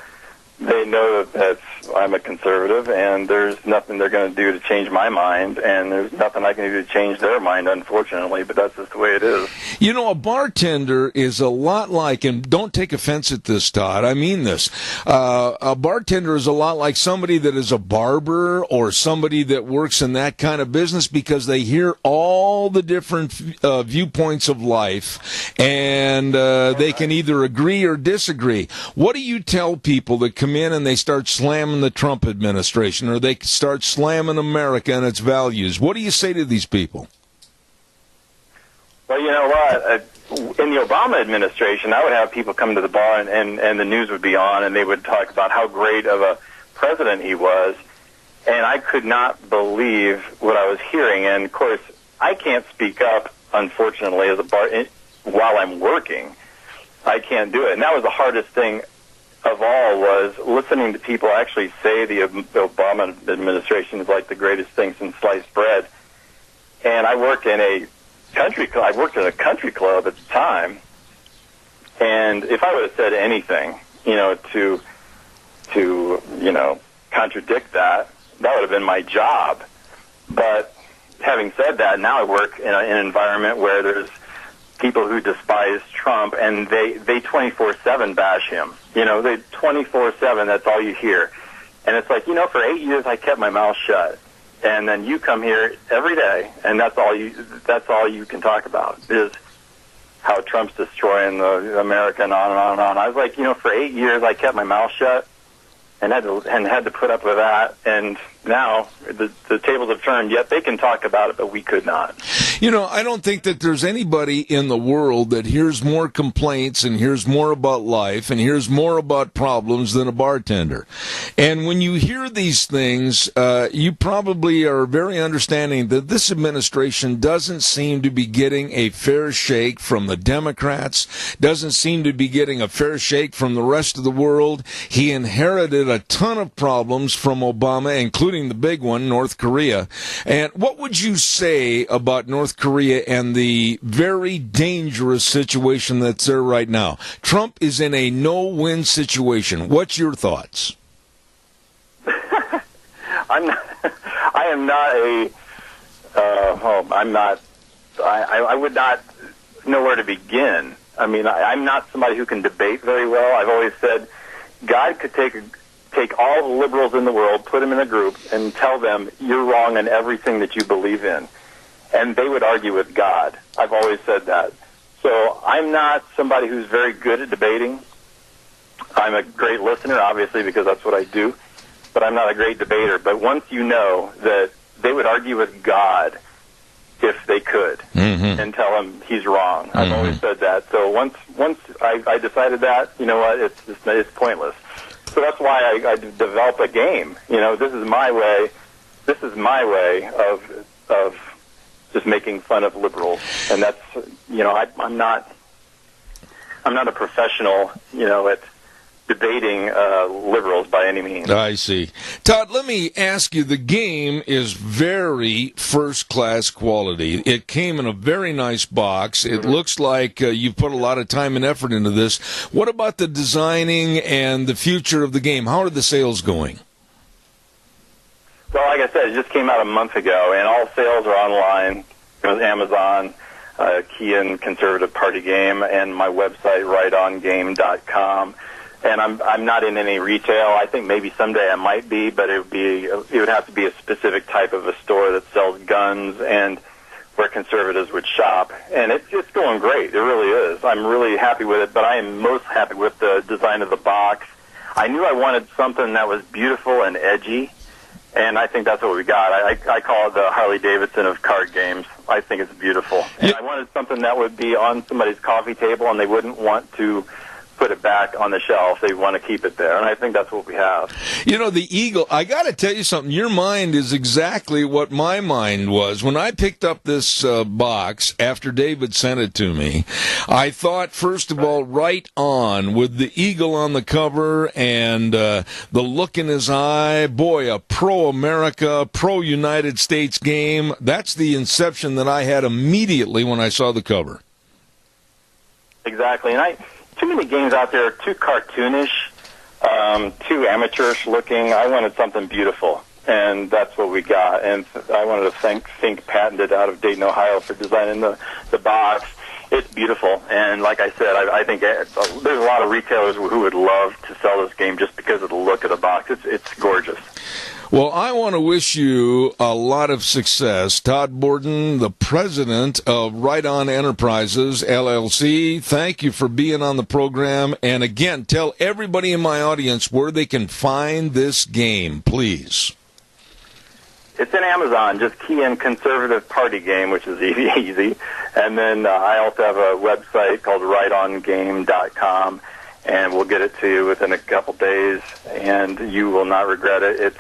that I'm a conservative, and there's nothing they're going to do to change my mind, and there's nothing I can do to change their mind, unfortunately, but that's just the way it is. A bartender is a lot like, and don't take offense at this, Todd, I mean this, a bartender is a lot like somebody that is a barber or somebody that works in that kind of business because they hear all the different viewpoints of life, and they can either agree or disagree. What do you tell people that come in and they start slamming the Trump administration, or they start slamming America and its values? What do you say to these people? Well, you know what? In the Obama administration, I would have people come to the bar and the news would be on, and they would talk about how great of a president he was, and I could not believe what I was hearing. And, of course, I can't speak up, unfortunately, as while I'm working. I can't do it. And that was the hardest thing of all, was listening to people actually say the Obama administration is like the greatest thing since sliced bread. And I worked in a country club. I worked in a country club at the time, and if I would have said anything, to contradict that, that would have been my job. But having said that, now I work in an environment where there's people who despise Trump, and they 24/7 bash him. They 24/7. That's all you hear, and it's like, for 8 years I kept my mouth shut, and then you come here every day, and that's all you can talk about is how Trump's destroying America and on and on and on. I was like, for 8 years I kept my mouth shut and had to put up with that, and now the tables have turned. Yet they can talk about it, but we could not. I don't think that there's anybody in the world that hears more complaints and hears more about life and hears more about problems than a bartender. And when you hear these things, you probably are very understanding that this administration doesn't seem to be getting a fair shake from the Democrats, doesn't seem to be getting a fair shake from the rest of the world. He inherited a ton of problems from Obama, including the big one, North Korea. And what would you say about North Korea and the very dangerous situation that's there right now? Trump is in a no-win situation. What's your thoughts? I would not know where to begin. I mean, I'm not somebody who can debate very well. I've always said God could take all the liberals in the world, put them in a group, and tell them you're wrong in everything that you believe in. And they would argue with God. I've always said that. So I'm not somebody who's very good at debating. I'm a great listener, obviously, because that's what I do. But I'm not a great debater. But once you know that they would argue with God if they could, and tell him he's wrong. I've always said that. So once I decided that, you know what, it's pointless. So that's why I developed a game. You know, this is my way. This is my way of just making fun of liberals, and that's, you know, I'm not a professional, you know, at debating liberals by any means. I see. Todd, let me ask you, the game is very first-class quality. It came in a very nice box. It looks like you've put a lot of time and effort into this. What about the designing and the future of the game? How are the sales going? Well, like I said, it just came out a month ago, and all sales are online. It was Amazon, Key and Conservative Party Game, and my website, rightongame.com. And I'm not in any retail. I think maybe someday I might be, but it would have to be a specific type of a store that sells guns and where conservatives would shop. And it's going great. It really is. I'm really happy with it, but I am most happy with the design of the box. I knew I wanted something that was beautiful and edgy, and I think that's what we got. I call it the Harley-Davidson of card games. I think it's beautiful. And I wanted something that would be on somebody's coffee table, and they wouldn't want to put it back on the shelf. They want to keep it there, and I think that's what we have. You know, the Eagle, I got to tell you something. Your mind is exactly what my mind was. When I picked up this box after David sent it to me, I thought, first of all, Right On, with the Eagle on the cover and the look in his eye. Boy, a pro-America, pro-United States game. That's the inception that I had immediately when I saw the cover. Exactly, and too many games out there are too cartoonish, too amateurish looking. I wanted something beautiful, and that's what we got. And I wanted to thank Think Patented out of Dayton, Ohio, for designing the box. It's beautiful, and like I said, I think there's a lot of retailers who would love to sell this game just because of the look of the box. It's gorgeous. Well, I want to wish you a lot of success. Todd Borden, the president of Right On Enterprises, LLC, thank you for being on the program. And again, tell everybody in my audience where they can find this game, please. It's in Amazon. Just key in Conservative Party Game, which is easy. And then I also have a website called rightongame.com, and we'll get it to you within a couple days, and you will not regret it.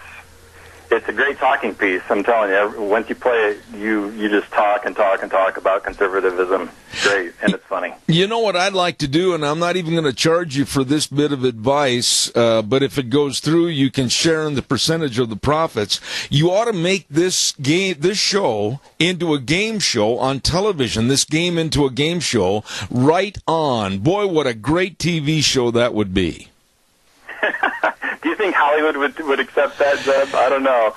It's a great talking piece. I'm telling you, once you play it, you just talk and talk and talk about conservatism. Great, and it's funny. You know what I'd like to do, and I'm not even going to charge you for this bit of advice, but if it goes through, you can share in the percentage of the profits. You ought to make this show into a game show on television, this game into a game show, Right On. Boy, what a great TV show that would be. Do you think Hollywood would accept that, Zeb? I don't know.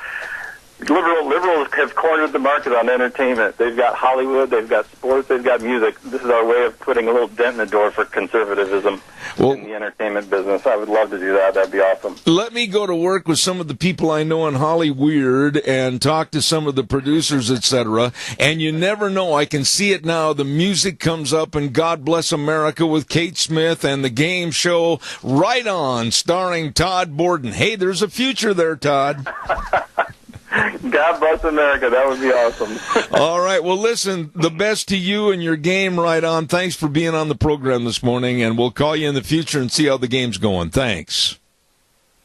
Liberals have cornered the market on entertainment. They've got Hollywood, they've got sports, they've got music. This is our way of putting a little dent in the door for conservatism in the entertainment business. I would love to do that. That'd be awesome. Let me go to work with some of the people I know in Hollywood and talk to some of the producers, etc. And you never know. I can see it now. The music comes up in God Bless America with Kate Smith and the game show Right On starring Todd Borden. Hey, there's a future there, Todd. God bless America. That would be awesome. All right. Well, listen, the best to you and your game, Right On. Thanks for being on the program this morning, and we'll call you in the future and see how the game's going. Thanks.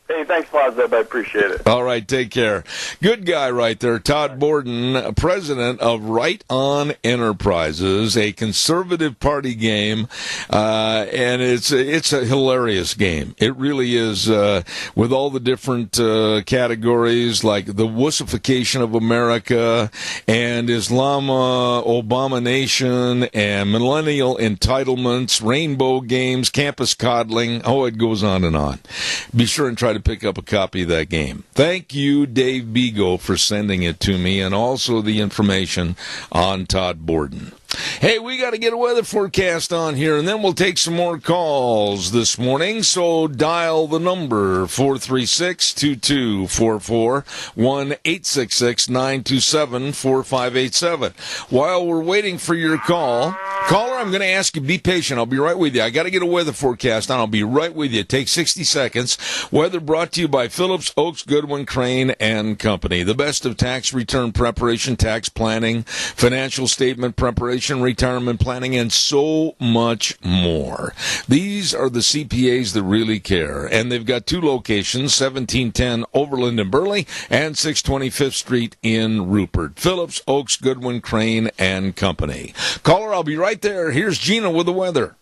Hey, thanks a lot, Zeb. I appreciate it. All right, take care. Good guy right there, Todd Borden, president of Right On Enterprises, a conservative party game, and it's a hilarious game. It really is, with all the different categories like the wussification of America and Islam, Obama Nation, and millennial entitlements, rainbow games, campus coddling. Oh, it goes on and on. Be sure and try to pick up a copy of that game. Thank you, Dave Bego, for sending it to me, and also the information on Todd Borden. Hey, we got to get a weather forecast on here, and then we'll take some more calls this morning. So dial the number 436-2244, 1-866-927-4587. While we're waiting for your call, caller, I'm going to ask you, be patient. I'll be right with you. I got to get a weather forecast on. I'll be right with you. Take 60 seconds. Weather brought to you by Phillips, Oaks, Goodwin, Crane, and Company. The best of tax return preparation, tax planning, financial statement preparation, retirement planning, and so much more. These are the CPAs that really care, and they've got two locations, 1710 Overland in Burley and 620 Fifth Street in Rupert. Phillips, Oaks, Goodwin, Crane, and Company. Caller, I'll be right there. Here's Gina with the weather.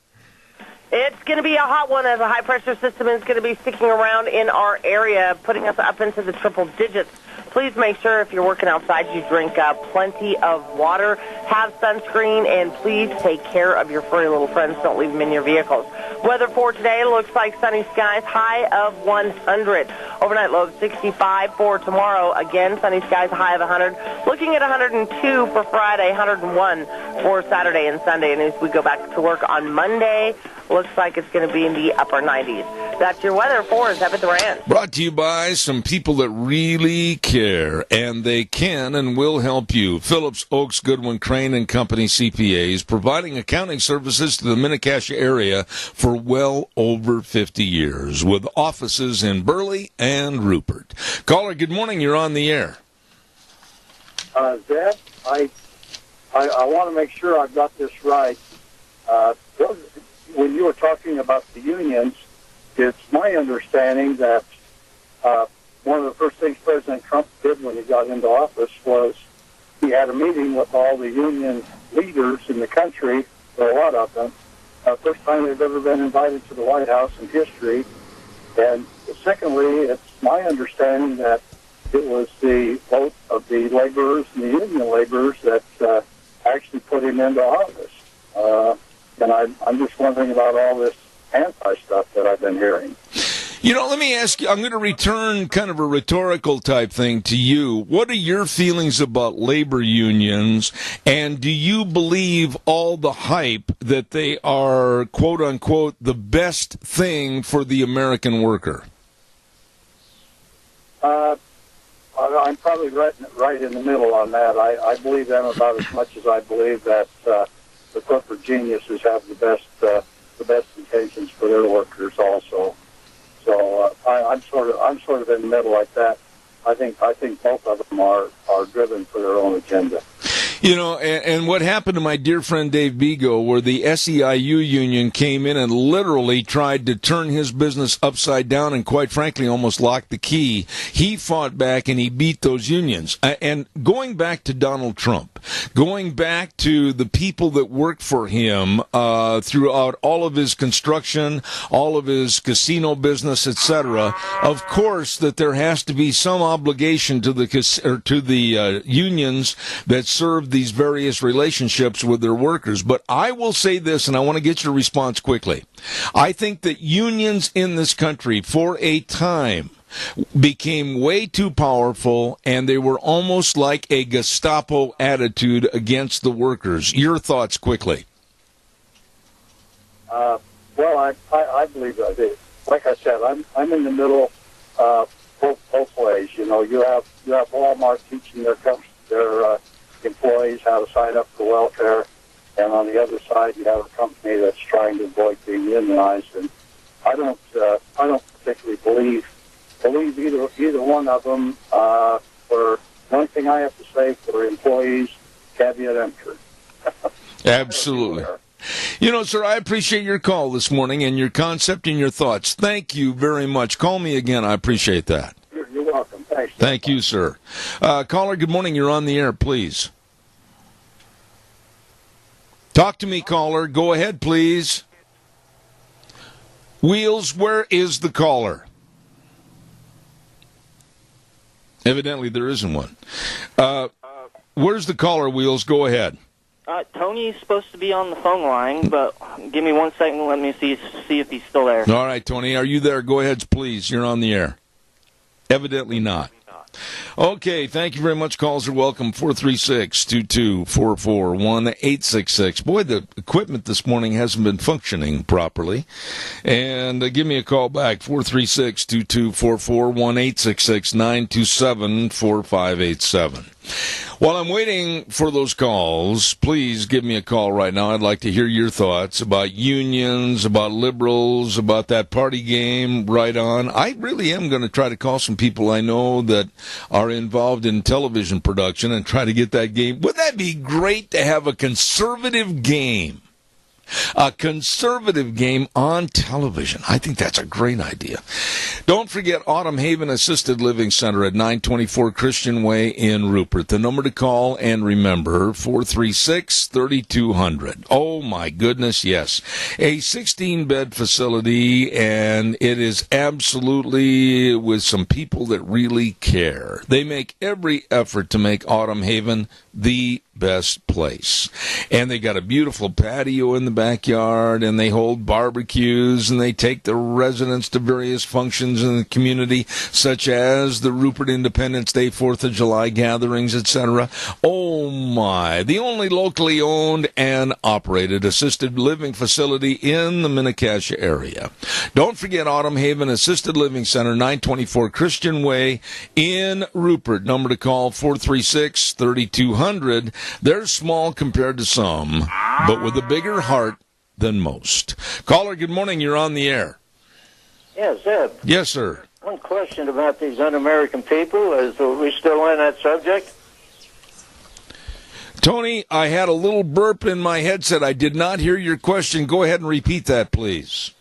It's going to be a hot one as a high-pressure system is going to be sticking around in our area, putting us up into the triple digits. Please make sure if you're working outside you drink plenty of water, have sunscreen, and please take care of your furry little friends. Don't leave them in your vehicles. Weather for today looks like sunny skies, high of 100. Overnight low of 65 for tomorrow. Again, sunny skies, high of 100. Looking at 102 for Friday, 101 for Saturday and Sunday. And as we go back to work on Monday, looks like it's going to be in the upper 90s. That's your weather for Zebeth Durant. Brought to you by some people that really care, and they can and will help you. Phillips, Oaks, Goodwin, Crane, and Company CPAs, providing accounting services to the Mini-Cassia area for well over 50 years, with offices in Burley and Rupert. Caller, good morning. You're on the air. Zeb, I want to make sure I've got this right. When you were talking about the unions, it's my understanding that one of the first things President Trump did when he got into office was he had a meeting with all the union leaders in the country, or a lot of them, first time they've ever been invited to the White House in history. And secondly, it's my understanding that it was the vote of the laborers and the union laborers that actually put him into office. And I'm just wondering about all this anti-stuff that I've been hearing. You know, let me ask you, I'm going to return kind of a rhetorical type thing to you. What are your feelings about labor unions, and do you believe all the hype that they are, quote unquote, the best thing for the American worker? I'm probably right in the middle on that. I believe them about as much as I believe that the corporate geniuses have the best intentions for their workers also. So I'm sort of in the middle like that. I think both of them are driven for their own agenda. You know, and what happened to my dear friend Dave Bego, where the SEIU union came in and literally tried to turn his business upside down and, quite frankly, almost locked the key. He fought back and he beat those unions. And going back to Donald Trump, going back to the people that worked for him throughout all of his construction, all of his casino business, etc., of course that there has to be some obligation to the unions that serve these various relationships with their workers. But I will say this, and I want to get your response quickly. I think that unions in this country, for a time, became way too powerful, and they were almost like a Gestapo attitude against the workers. Your thoughts quickly. Well, I believe I do. Like I said, I'm in the middle both ways. You know, you have Walmart teaching their employees how to sign up for welfare, and on the other side you have a company that's trying to avoid being unionized. And I don't particularly believe either one of them. For one thing I have to say for employees, caveat emptor. Absolutely. You know, sir, I appreciate your call this morning and your concept and your thoughts. Thank you very much. Call me again. I appreciate that. You're welcome. Thanks. Thank you, sir. Caller, good morning. You're on the air, please. Talk to me, caller. Go ahead, please. Wheels, where is the caller? Evidently, there isn't one. Where's the caller, Wheels? Go ahead. Tony's supposed to be on the phone line, but give me 1 second and let me see if he's still there. All right, Tony, are you there? Go ahead, please. You're on the air. Evidently not. Okay, thank you very much. Calls are welcome. 436-2244, 1-866. Boy, the equipment this morning hasn't been functioning properly. And give me a call back, 436-2244, 1-866-927-4587. While I'm waiting for those calls, please give me a call right now. I'd like to hear your thoughts about unions, about liberals, about that party game right on. I really am going to try to call some people I know that are involved in television production and try to get that game. Wouldn't that be great to have a conservative game? A conservative game on television. I think that's a great idea. Don't forget Autumn Haven Assisted Living Center at 924 Christian Way in Rupert. The number to call, and remember, 436-3200. Oh, my goodness, yes. A 16-bed facility, and it is absolutely with some people that really care. They make every effort to make Autumn Haven the best place. And they got a beautiful patio in the backyard, and they hold barbecues, and they take the residents to various functions in the community, such as the Rupert Independence Day, 4th of July gatherings, etc. Oh my, the only locally owned and operated assisted living facility in the Mini-Cassia area. Don't forget Autumn Haven Assisted Living Center, 924 Christian Way in Rupert. Number to call, 436-3200. They're small compared to some, but with a bigger heart than most. Caller, good morning. You're on the air. Yes, Ed. Yes, sir. One question about these un-American people. Are we still on that subject? Tony, I had a little burp in my headset. I did not hear your question. Go ahead and repeat that, please.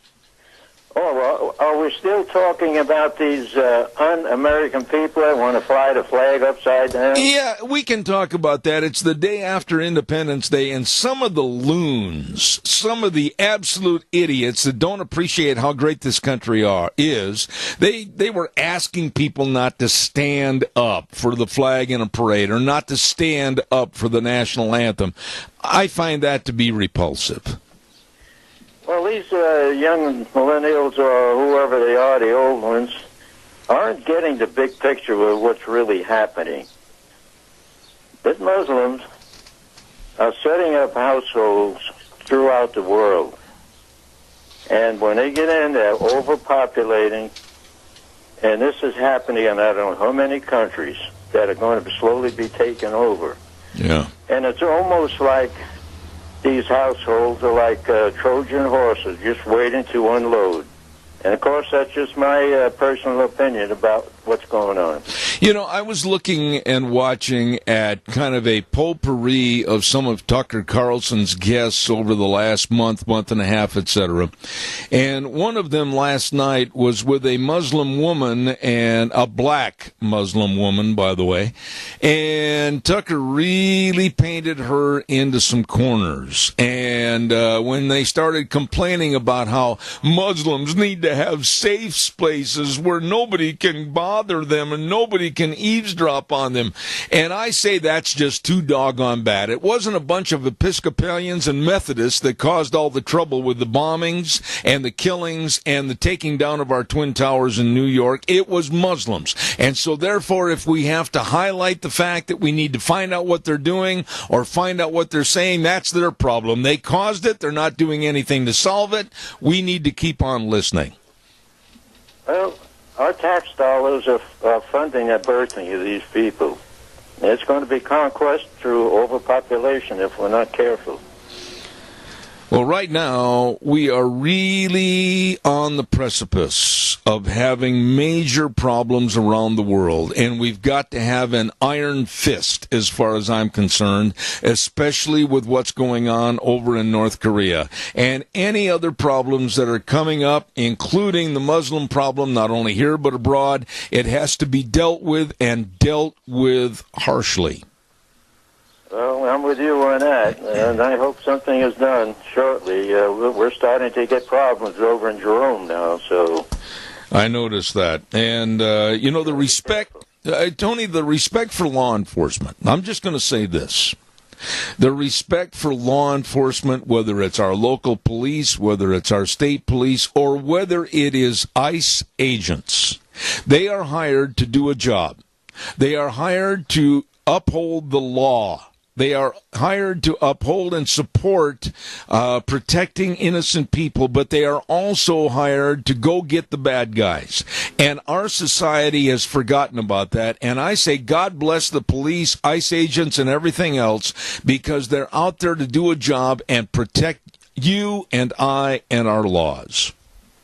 Oh, well, are we still talking about these un-American people that want to fly the flag upside down? Yeah, we can talk about that. It's the day after Independence Day, and some of the loons, some of the absolute idiots that don't appreciate how great this country is, they were asking people not to stand up for the flag in a parade or not to stand up for the national anthem. I find that to be repulsive. Well, these young millennials or whoever they are, the old ones, aren't getting the big picture of what's really happening. These Muslims are setting up households throughout the world. And when they get in, they're overpopulating. And this is happening in I don't know how many countries that are going to slowly be taken over. Yeah. And it's almost like these households are like Trojan horses just waiting to unload. And, of course, that's just my personal opinion about what's going on. You know, I was looking and watching at kind of a potpourri of some of Tucker Carlson's guests over the last month and a half, etc. And one of them last night was with a Muslim woman, and a black Muslim woman, by the way. And Tucker really painted her into some corners. And when they started complaining about how Muslims need to have safe spaces where nobody can bother them and nobody can eavesdrop on them. And I say that's just too doggone bad. It wasn't a bunch of Episcopalians and Methodists that caused all the trouble with the bombings and the killings and the taking down of our Twin Towers in New York. It was Muslims. And so therefore, if we have to highlight the fact that we need to find out what they're doing or find out what they're saying, that's their problem. They caused it. They're not doing anything to solve it. We need to keep on listening. Well, our tax dollars are funding the birthing of these people. It's going to be conquest through overpopulation if we're not careful. Well, right now, we are really on the precipice of having major problems around the world, and we've got to have an iron fist, as far as I'm concerned, especially with what's going on over in North Korea. And any other problems that are coming up, including the Muslim problem, not only here but abroad, it has to be dealt with, and dealt with harshly. Well, I'm with you on that, and I hope something is done shortly. We're starting to get problems over in Jerome now, so... I noticed that. And, you know, the respect, Tony, the respect for law enforcement. I'm just going to say this. The respect for law enforcement, whether it's our local police, whether it's our state police, or whether it is ICE agents, they are hired to do a job. They are hired to uphold the law. They are hired to uphold and support protecting innocent people, but they are also hired to go get the bad guys. And our society has forgotten about that. And I say God bless the police, ICE agents, and everything else, because they're out there to do a job and protect you and I and our laws.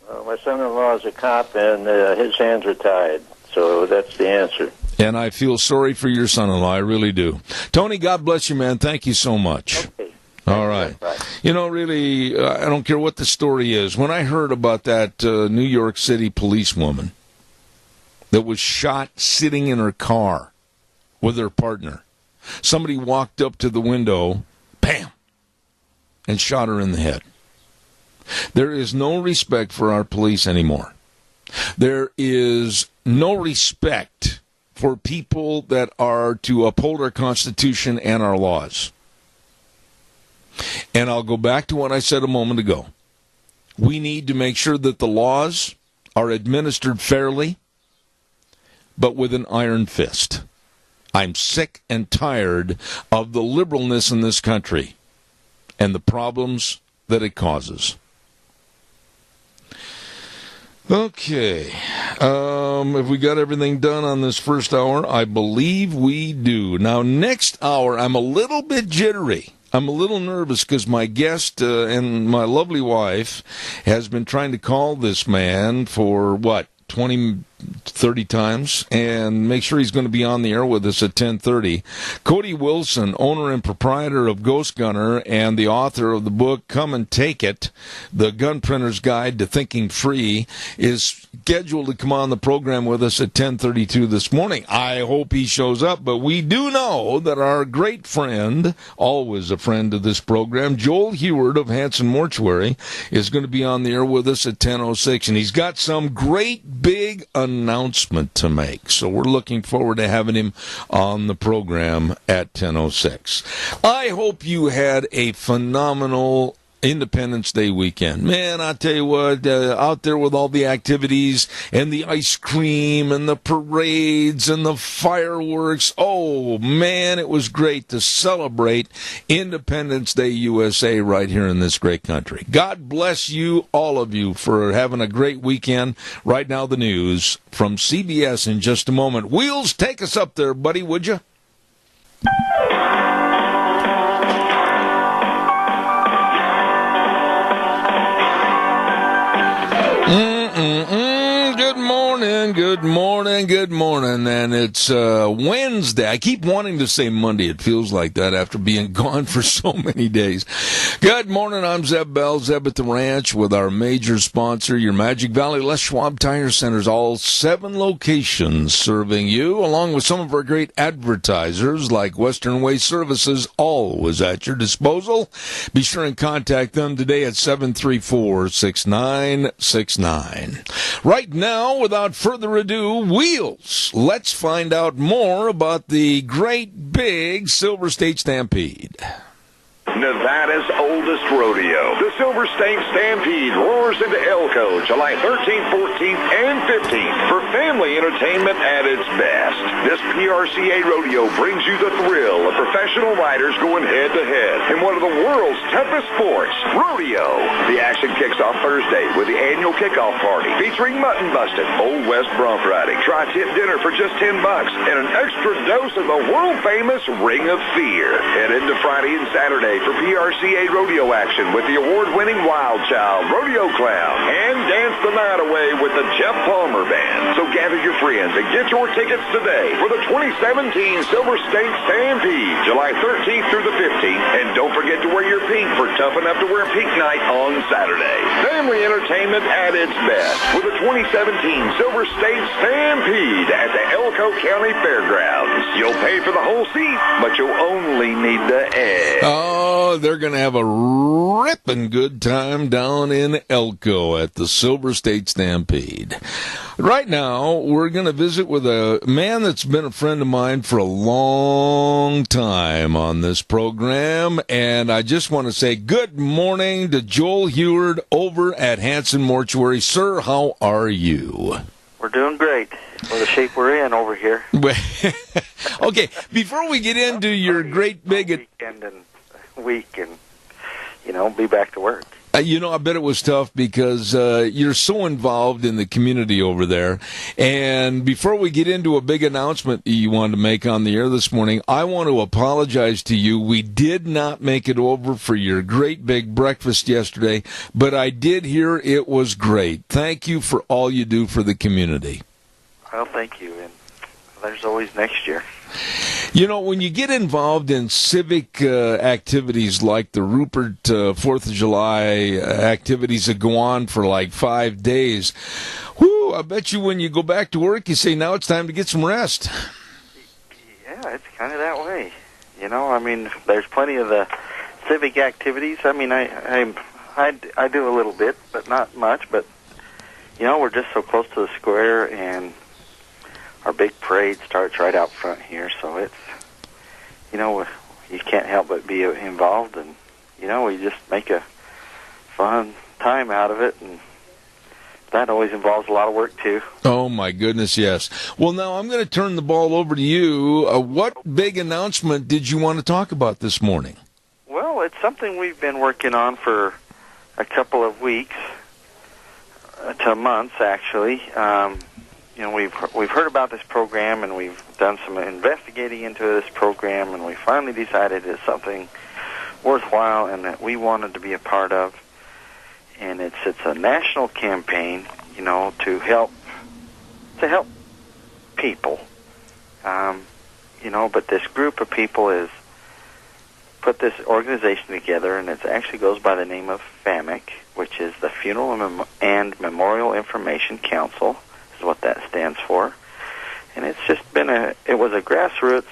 Well, my son-in-law is a cop, and his hands are tied. So that's the answer. And I feel sorry for your son-in-law. I really do. Tony, God bless you, man. Thank you so much. Okay. All right. Bye. You know, really, I don't care what the story is. When I heard about that New York City policewoman that was shot sitting in her car with her partner, somebody walked up to the window, bam, and shot her in the head. There is no respect for our police anymore. There is no respect for people that are to uphold our Constitution and our laws. And I'll go back to what I said a moment ago. We need to make sure that the laws are administered fairly, but with an iron fist. I'm sick and tired of the liberalness in this country and the problems that it causes. Okay, if we got everything done on this first hour, I believe we do. Now, next hour, I'm a little bit jittery. I'm a little nervous because my guest and my lovely wife has been trying to call this man for, 20, 30 times, and make sure he's going to be on the air with us at 10:30. Cody Wilson, owner and proprietor of Ghost Gunner and the author of the book Come and Take It, The Gun Printer's Guide to Thinking Free, is scheduled to come on the program with us at 10:32 this morning. I hope he shows up, but we do know that our great friend, always a friend of this program, Joel Heward of Hanson Mortuary, is going to be on the air with us at 10:06, and he's got some great big announcement to make. So we're looking forward to having him on the program at 10:06. I hope you had a phenomenal Independence Day weekend. Man, I tell you what, out there with all the activities and the ice cream and the parades and the fireworks. Oh, man, it was great to celebrate Independence Day USA right here in this great country. God bless you, all of you, for having a great weekend. Right now, the news from CBS in just a moment. Wheels, take us up there, buddy, would you? Good morning, and it's Wednesday. I keep wanting to say Monday. It feels like that after being gone for so many days. Good morning, I'm Zeb Bell, Zeb at the Ranch, with our major sponsor, your Magic Valley Les Schwab Tire Centers, all 7 locations serving you, along with some of our great advertisers like Western Way Services, always at your disposal. Be sure and contact them today at 734-6969. Right now, without further ado, Wheels. Let's find out more about the great big Silver State Stampede. Nevada's oldest rodeo. The Silver State Stampede roars into Elko July 13th, 14th, and 15th for family entertainment at its best. This PRCA rodeo brings you the thrill of professional riders going head-to-head in one of the world's toughest sports, rodeo. The action kicks off Thursday with the annual kickoff party featuring mutton busting, Old West bronc riding, tri-tip dinner for just $10, and an extra dose of the world-famous Ring of Fear. Head into Friday and Saturday for PRCA rodeo action with the award-winning Wild Child Rodeo Clown, and dance the night away with the Jeff Palmer Band. So gather your friends and get your tickets today for the 2017 Silver State Stampede, July 13th through the 15th. And don't forget to wear your pink for Tough Enough to Wear Pink Night on Saturday. Family entertainment at its best with the 2017 Silver State Stampede at the Elko County Fairgrounds. You'll pay for the whole seat, but you'll only need the egg. Oh, they're going to have a ripping good time down in Elko at the Silver State Stampede. Right now, we're going to visit with a man that's been a friend of mine for a long time on this program, and I just want to say good morning to Joel Heward over at Hanson Mortuary. Sir, how are you? We're We're doing great for the shape we're in over here. Okay, before we get into your great big weekend and week and, be back to work. I bet it was tough because you're so involved in the community over there. And before we get into a big announcement you wanted to make on the air this morning, I want to apologize to you. We did not make it over for your great big breakfast yesterday, but I did hear it was great. Thank you for all you do for the community. Well, thank you. And there's always next year. When you get involved in civic activities like the Rupert 4th of July activities that go on for like 5 days, I bet you when you go back to work, you say, now it's time to get some rest. Yeah, it's kind of that way. There's plenty of the civic activities. I do a little bit, but not much. But, we're just so close to the square, and our big parade starts right out front here, so it's, you can't help but be involved, and, we just make a fun time out of it, and that always involves a lot of work, too. Oh, my goodness, yes. Well, now I'm going to turn the ball over to you. What big announcement did you want to talk about this morning? Well, it's something we've been working on for a couple of weeks, to months, actually. We've heard about this program, and we've done some investigating into this program, and we finally decided it's something worthwhile and that we wanted to be a part of. And it's a national campaign, to help people. But this group of people is put this organization together, and it actually goes by the name of FAMIC, which is the Funeral and Memorial Information Council, is what that stands for. And it's just been it was a grassroots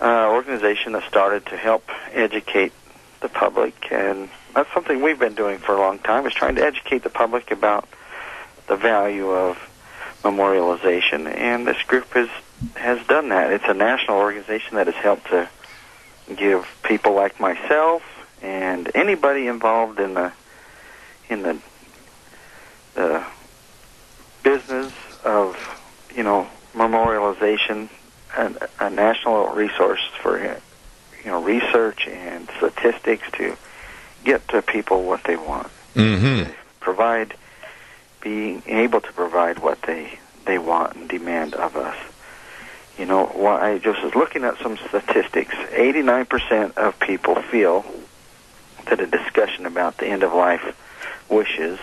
organization that started to help educate the public, and that's something we've been doing for a long time, is trying to educate the public about the value of memorialization, and this group has done that. It's a national organization that has helped to give people like myself and anybody involved in the business of, memorialization, a national resource for, research and statistics to get to people what they want. Mm-hmm. Being able to provide what they want and demand of us. I just was looking at some statistics. 89% of people feel that a discussion about the end-of-life wishes,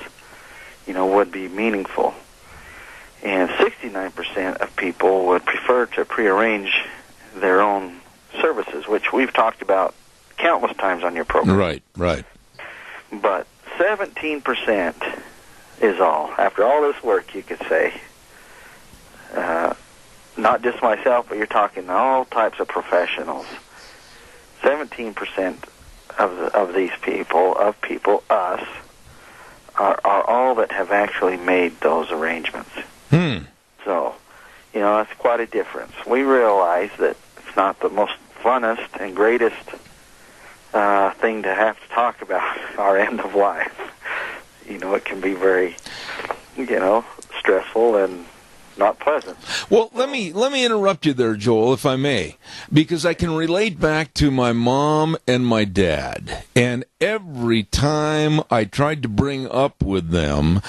would be meaningful. And 69% of people would prefer to prearrange their own services, which we've talked about countless times on your program. Right. But 17% is all. After all this work, you could say, not just myself, but you're talking all types of professionals. 17% of these people, us, are all that have actually made those arrangements. So, that's quite a difference. We realize that it's not the most funnest and greatest thing to have to talk about, our end of life. It can be very, stressful and not pleasant. Well, let me interrupt you there, Joel, if I may, because I can relate back to my mom and my dad. And every time I tried to bring up with them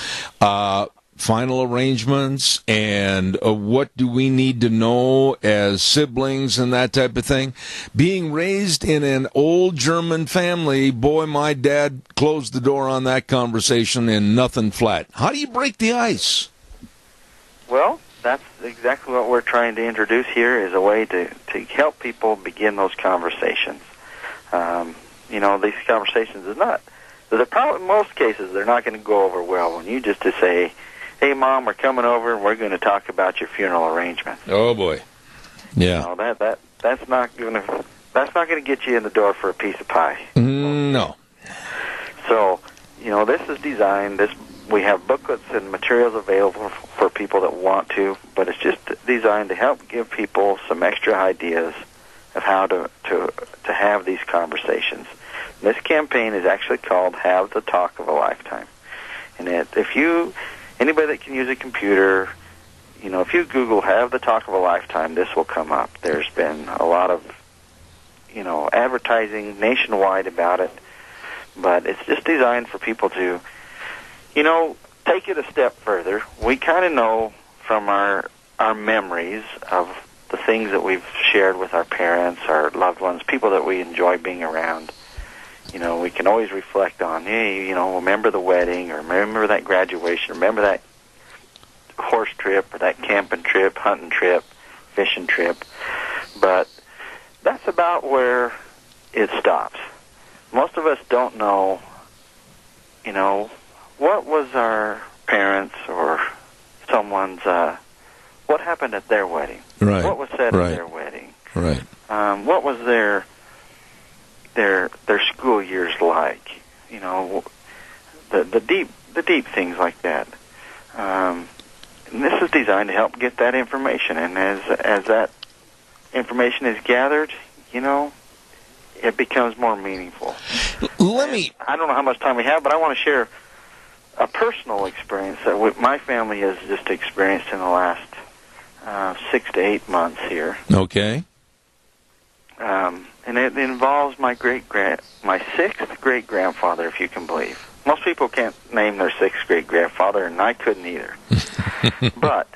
final arrangements and what do we need to know as siblings and that type of thing, being raised in an old German family, boy, my dad closed the door on that conversation and nothing flat. How do you break the ice? Well, that's exactly what we're trying to introduce here, is a way to help people begin those conversations. These conversations in most cases, they're not going to go over well when you just to say, hey, Mom, we're coming over and we're going to talk about your funeral arrangements. Oh, boy. Yeah. That's not going to get you in the door for a piece of pie. No. So, this is designed, we have booklets and materials available for people that want to, but it's just designed to help give people some extra ideas of how to have these conversations. And this campaign is actually called Have the Talk of a Lifetime. And anybody that can use a computer if you Google "have the talk of a lifetime," this will come up. There's been a lot of, advertising nationwide about it, but it's just designed for people to, take it a step further. We kind of know from our memories of the things that we've shared with our parents, our loved ones, people that we enjoy being around. We can always reflect on, hey, remember the wedding, or remember that graduation, remember that horse trip, or that camping trip, hunting trip, fishing trip. But that's about where it stops. Most of us don't know, what was our parents or someone's, what happened at their wedding? Right. What was said at their wedding? Right. What was their school years like? The deep things like that. And this is designed to help get that information. And as that information is gathered, it becomes more meaningful. I don't know how much time we have, but I want to share a personal experience that my family has just experienced in the last 6 to 8 months here. Okay. And it involves my sixth great-grandfather, if you can believe. Most people can't name their sixth great-grandfather, and I couldn't either. But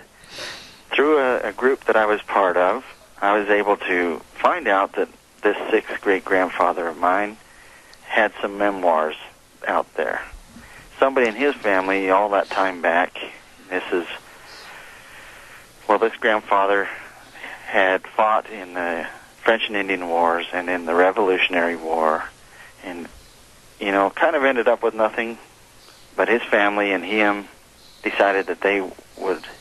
through a group that I was part of, I was able to find out that this sixth great-grandfather of mine had some memoirs out there. Somebody in his family, all that time back, this grandfather had fought in the French and Indian Wars and in the Revolutionary War, and kind of ended up with nothing. But his family and him decided that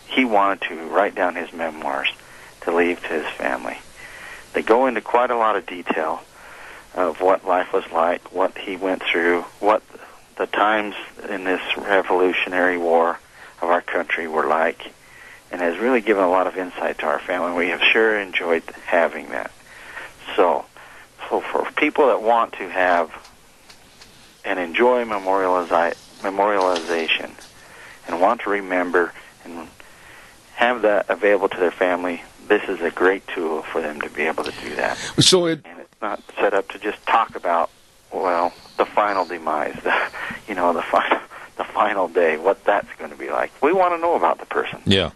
he wanted to write down his memoirs to leave to his family. They go into quite a lot of detail of what life was like, what he went through, what the times in this Revolutionary War of our country were like, and has really given a lot of insight to our family. We have sure enjoyed having that. So for people that want to have and enjoy memorialization and want to remember and have that available to their family, this is a great tool for them to be able to do that. And it's not set up to just talk about, the final demise, the final day, what that's going to be like. We want to know about the person. Yeah.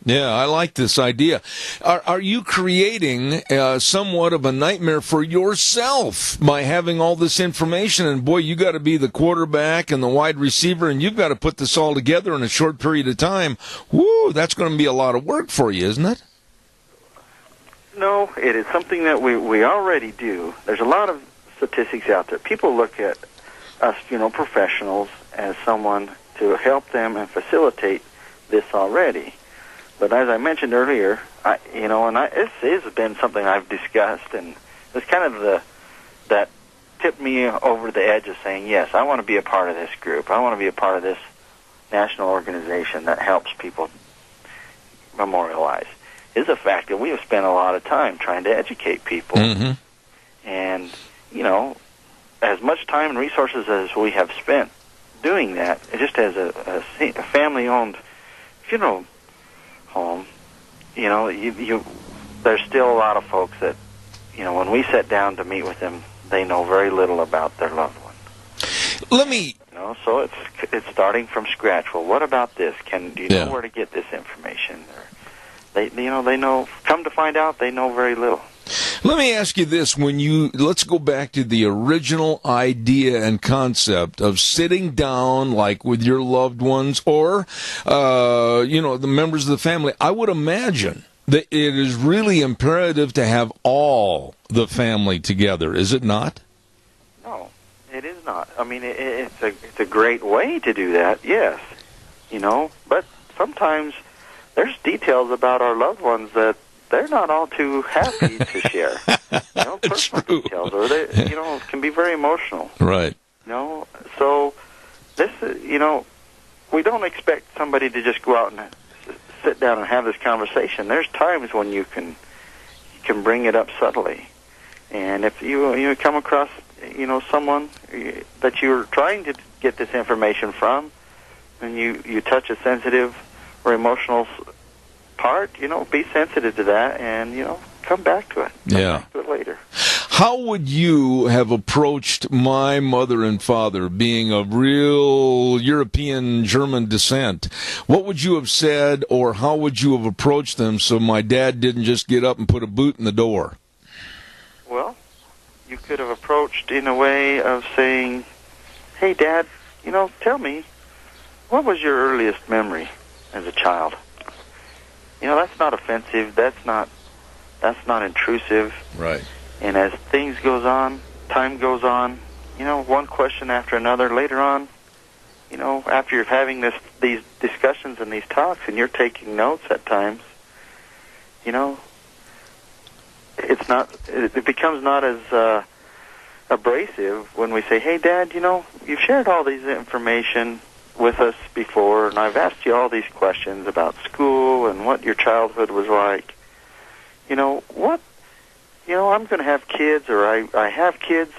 Yeah, I like this idea. Are you creating somewhat of a nightmare for yourself by having all this information? And boy, you got to be the quarterback and the wide receiver, and you've got to put this all together in a short period of time. Woo, that's going to be a lot of work for you, isn't it? No, it is something that we already do. There's a lot of statistics out there. People look at us, professionals, as someone to help them and facilitate this already. But as I mentioned earlier, this has been something I've discussed, and it's kind of that tipped me over the edge of saying, yes, I want to be a part of this group. I want to be a part of this national organization that helps people memorialize. Is the fact that we have spent a lot of time trying to educate people. Mm-hmm. And, as much time and resources as we have spent doing that, just as a family-owned funeral home, there's still a lot of folks that, when we sit down to meet with them, they know very little about their loved one. So it's starting from scratch. Well, what about this? Do you know where to get this information? Or they know. Come to find out, they know very little. Let me ask you this: let's go back to the original idea and concept of sitting down, like with your loved ones, or the members of the family. I would imagine that it is really imperative to have all the family together. Is it not? No, it is not. I mean, it's a great way to do that. Yes, but sometimes there's details about our loved ones that they're not all too happy to share. Personal details, or they, can be very emotional. Right. So this, we don't expect somebody to just go out and sit down and have this conversation. There's times when you can bring it up subtly, and if you come across, someone that you're trying to get this information from, and you touch a sensitive or emotional part, be sensitive to that and, come back to it. Come back to it later. How would you have approached my mother and father, being of real European German descent? What would you have said, or how would you have approached them so my dad didn't just get up and put a boot in the door? Well, you could have approached in a way of saying, hey, Dad, tell me, what was your earliest memory as a child? That's not offensive. That's not intrusive. Right. And as things goes on, time goes on, one question after another, later on, after you're having these discussions and these talks and you're taking notes at times, it becomes not as abrasive when we say, hey, Dad, you've shared all these information with us before, and I've asked you all these questions about school and what your childhood was like. I'm going to have kids, or I have kids.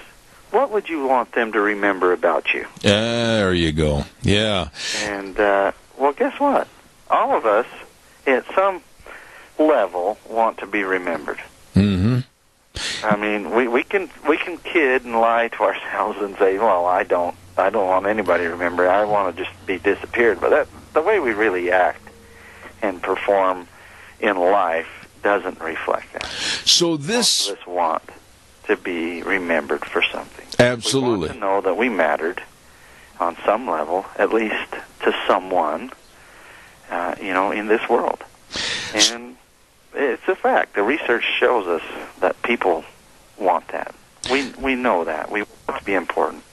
What would you want them to remember about you? There you go. Yeah. And, well, guess what? All of us, at some level, want to be remembered. Mm-hmm. I mean, we can kid and lie to ourselves and say, well, I don't want anybody to remember. I want to just be disappeared. But the way we really act and perform in life doesn't reflect that. So most of us want to be remembered for something. Absolutely. We want to know that we mattered on some level, at least to someone, in this world. And it's a fact. The research shows us that people want that. We know that. We want to be important.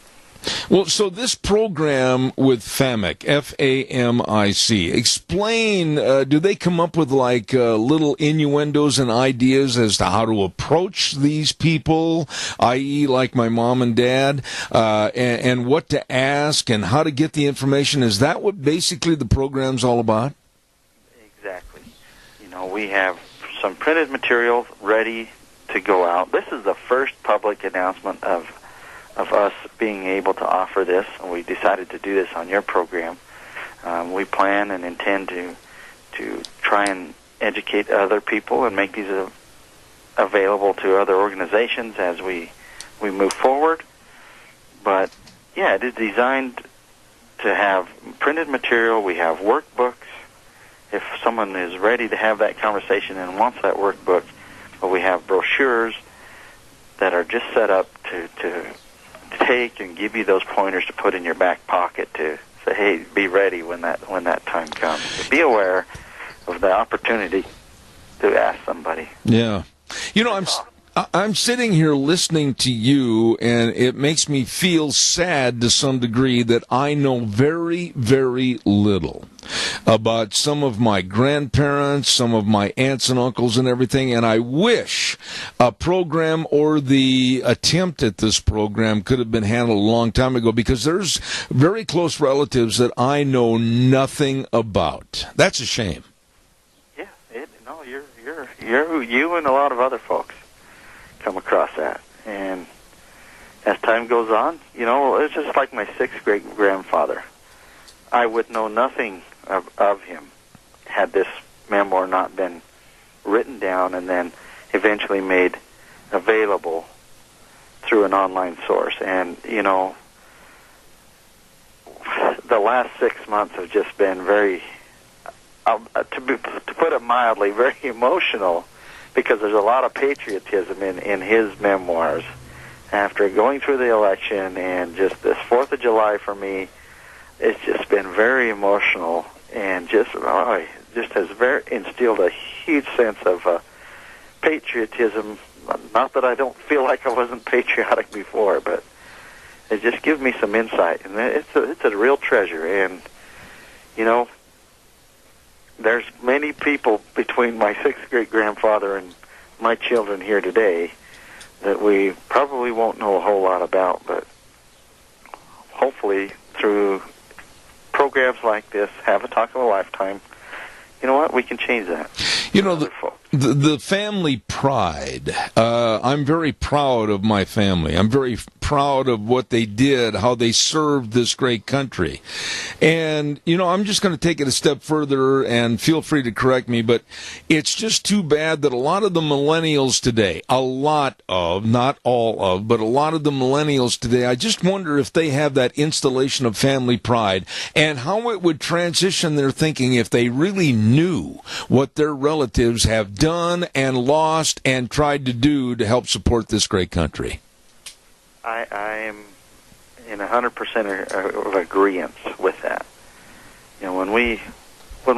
Well, so this program with FAMIC, F-A-M-I-C, explain, do they come up with like little innuendos and ideas as to how to approach these people, i.e. like my mom and dad, and what to ask and how to get the information? Is that what basically the program's all about? Exactly. We have some printed material ready to go out. This is the first public announcement of us being able to offer this, and we decided to do this on your program. We plan and intend to try and educate other people and make these available to other organizations as we move forward. But, yeah, it is designed to have printed material. We have workbooks. If someone is ready to have that conversation and wants that workbook, well, we have brochures that are just set up to take and give you those pointers to put in your back pocket to say, hey, be ready when that time comes. So be aware of the opportunity to ask somebody. Yeah. I'm sitting here listening to you, and it makes me feel sad to some degree that I know very, very little about some of my grandparents, some of my aunts and uncles and everything, and I wish a program or the attempt at this program could have been handled a long time ago, because there's very close relatives that I know nothing about. That's a shame. Yeah, you and a lot of other folks come across that. And as time goes on, it's just like my sixth great grandfather. I would know nothing of him had this memoir not been written down and then eventually made available through an online source. And, the last 6 months have just been very, to put it mildly, very emotional, because there's a lot of patriotism in his memoirs. After going through the election and just this 4th of July for me, it's just been very emotional and just has instilled a huge sense of patriotism. Not that I don't feel like I wasn't patriotic before, but it just gives me some insight, and it's a real treasure. And there's many people between my sixth great grandfather and my children here today that we probably won't know a whole lot about, but hopefully through programs like this, Have a Talk of a Lifetime, we can change that. the family pride. I'm very proud of my family. I'm very proud of what they did, how they served this great country. And, I'm just going to take it a step further, and feel free to correct me, but it's just too bad that a lot of the millennials today, not all of, but a lot of the millennials today, I just wonder if they have that installation of family pride and how it would transition their thinking if they really knew what their relatives have done and lost and tried to do to help support this great country. I am in 100% of agreement with that. When we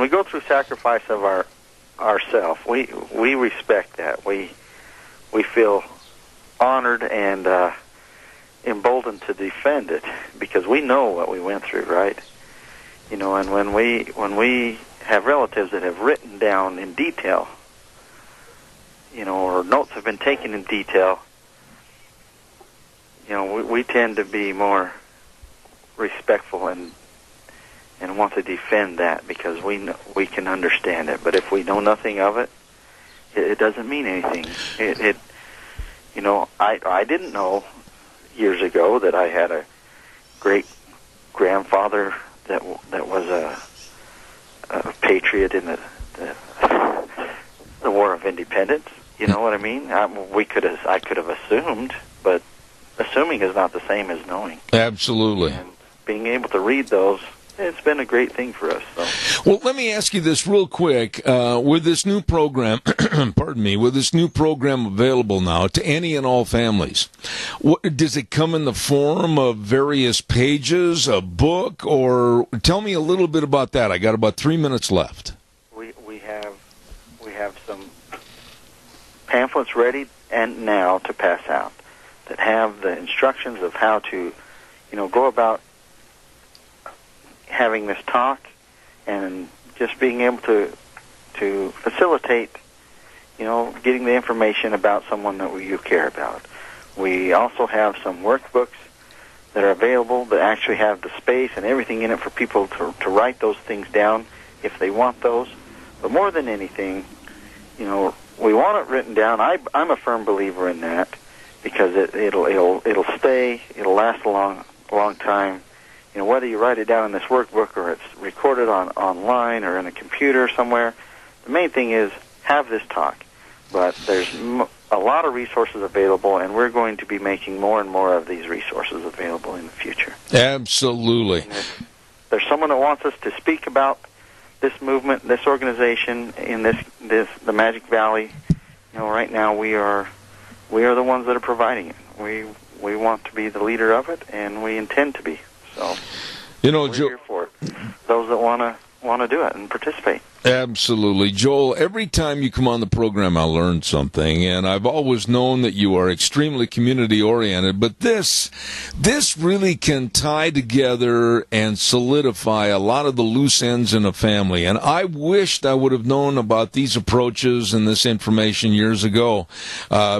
go through sacrifice of ourself, we respect that. We feel honored and emboldened to defend it because we know what we went through, right? And when we have relatives that have written down in detail, or notes have been taken in detail, we tend to be more respectful and want to defend that because we can understand it. But if we know nothing of it, it doesn't mean anything. I didn't know years ago that I had a great grandfather that was a patriot in the War of Independence. You know what I mean? I could have assumed, but assuming is not the same as knowing. Absolutely. And being able to read those, it's been a great thing for us. So. Well, let me ask you this real quick. With this new program, with this new program available now to any and all families, does it come in the form of various pages, a book, or tell me a little bit about that? I got about 3 minutes left. We have some pamphlets ready and now to pass out that have the instructions of how to, go about having this talk and just being able to facilitate, getting the information about someone that you care about. We also have some workbooks that are available that actually have the space and everything in it for people to write those things down if they want those. But more than anything, we want it written down. I'm a firm believer in that because it'll stay. It'll last a long time. Whether you write it down in this workbook or it's recorded online or in a computer somewhere, the main thing is have this talk. But there's a lot of resources available, and we're going to be making more and more of these resources available in the future. Absolutely. And if there's someone that wants us to speak about this movement, this organization in the Magic Valley, right now we are the ones that are providing it. We want to be the leader of it, and we intend to be. So, we're here for it. Those that want to do it and participate. Absolutely. Joel, every time you come on the program, I learn something, and I've always known that you are extremely community-oriented, but this really can tie together and solidify a lot of the loose ends in a family, and I wished I would have known about these approaches and this information years ago,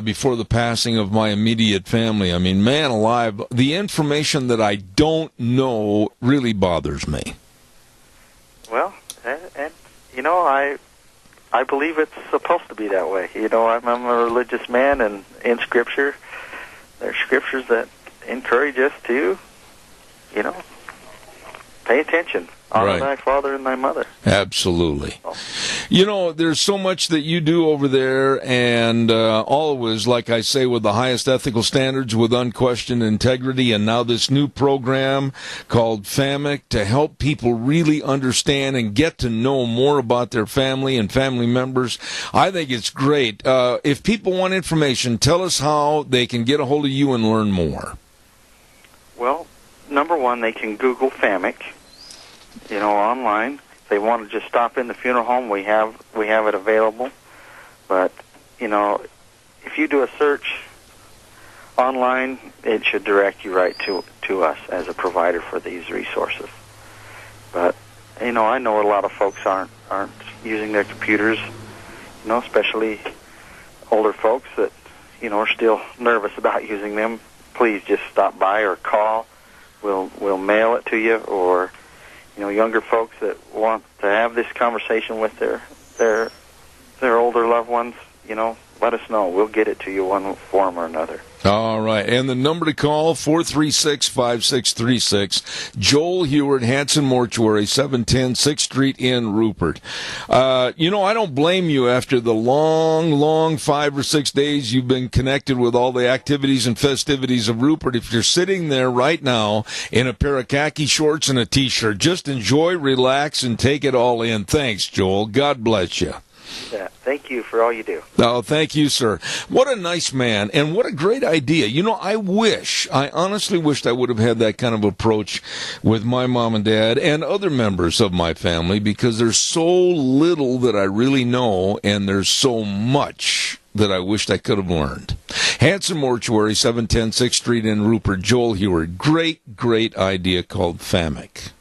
before the passing of my immediate family. I mean, man alive, the information that I don't know really bothers me. Well, and I believe it's supposed to be that way. I'm a religious man, and in Scripture, there's scriptures that encourage us to, pay attention. Honor thy father and thy mother. Absolutely. There's so much that you do over there, and always, like I say, with the highest ethical standards, with unquestioned integrity, and now this new program called FAMIC to help people really understand and get to know more about their family and family members. I think it's great. If people want information, tell us how they can get a hold of you and learn more. Well, number one, they can Google FAMIC. Online. If they want to just stop in the funeral home, we have it available. But, if you do a search online, it should direct you right to us as a provider for these resources. But, I know a lot of folks aren't using their computers, especially older folks that, are still nervous about using them. Please just stop by or call. We'll mail it to you, or younger folks that want to have this conversation with their older older loved ones, let us know. We'll get it to you one form or another. All right. And the number to call, 436-5636. Joel Heward, Hanson Mortuary, 710 6th Street in Rupert. I don't blame you after the long 5 or 6 days you've been connected with all the activities and festivities of Rupert. If you're sitting there right now in a pair of khaki shorts and a T-shirt, just enjoy, relax, and take it all in. Thanks, Joel. God bless you. Yeah, thank you for all you do. Oh, thank you, sir. What a nice man, and what a great idea. I honestly wished I would have had that kind of approach with my mom and dad and other members of my family, because there's so little that I really know, and there's so much that I wished I could have learned. Hanson Mortuary, 710 6th Street in Rupert. Joel Heward. Great idea called FAMIC.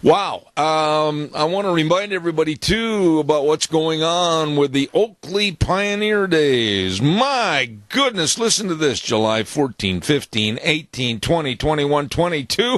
Wow. I want to remind everybody, too, about what's going on with the Oakley Pioneer Days. My goodness, listen to this. July 14, 15, 18, 20, 21, 22.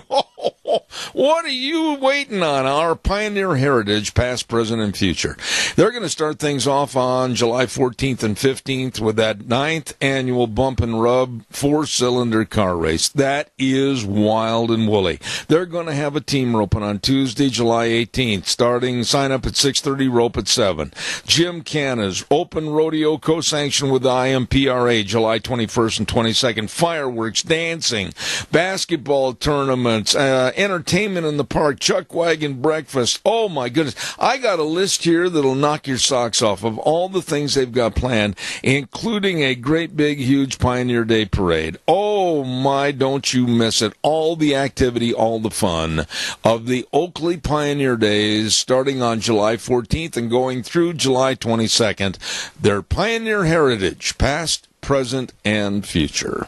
What are you waiting on? Our Pioneer heritage, past, present, and future. They're going to start things off on July 14th and 15th with that 9th annual Bump and Rub 4-cylinder car race. That is wild and woolly. They're going to have a team roping on Tuesday, July 18th, starting sign up at 6:30, rope at 7. Jim Canna's Open Rodeo co-sanctioned with the IMPRA, July 21st and 22nd. Fireworks, dancing, basketball tournaments, entertainment in the park, chuck wagon breakfast. Oh my goodness. I got a list here that'll knock your socks off of all the things they've got planned, including a great big huge Pioneer Day parade. Oh my, don't you miss it. All the activity, all the fun of the Oakley Pioneer Days starting on July 14th and going through July 22nd. Their Pioneer heritage, past, present, and future.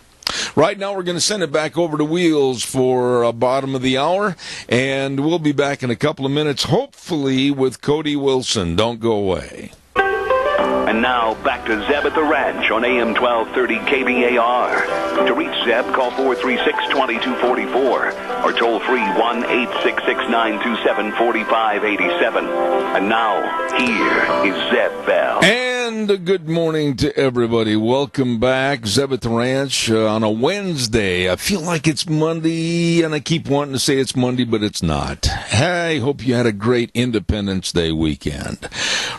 Right now, we're going to send it back over to Wheels for bottom of the hour, and we'll be back in a couple of minutes, hopefully with Cody Wilson. Don't go away. And now, back to Zeb at the Ranch on AM 1230 KBAR. To reach Zeb, call 436-2244 or toll free 1-866-927-4587. And now, here is Zeb Bell. And good morning to everybody. Welcome back. Zeb at the Ranch on a Wednesday. I feel like it's Monday, and I keep wanting to say it's Monday, but it's not. I hope you had a great Independence Day weekend.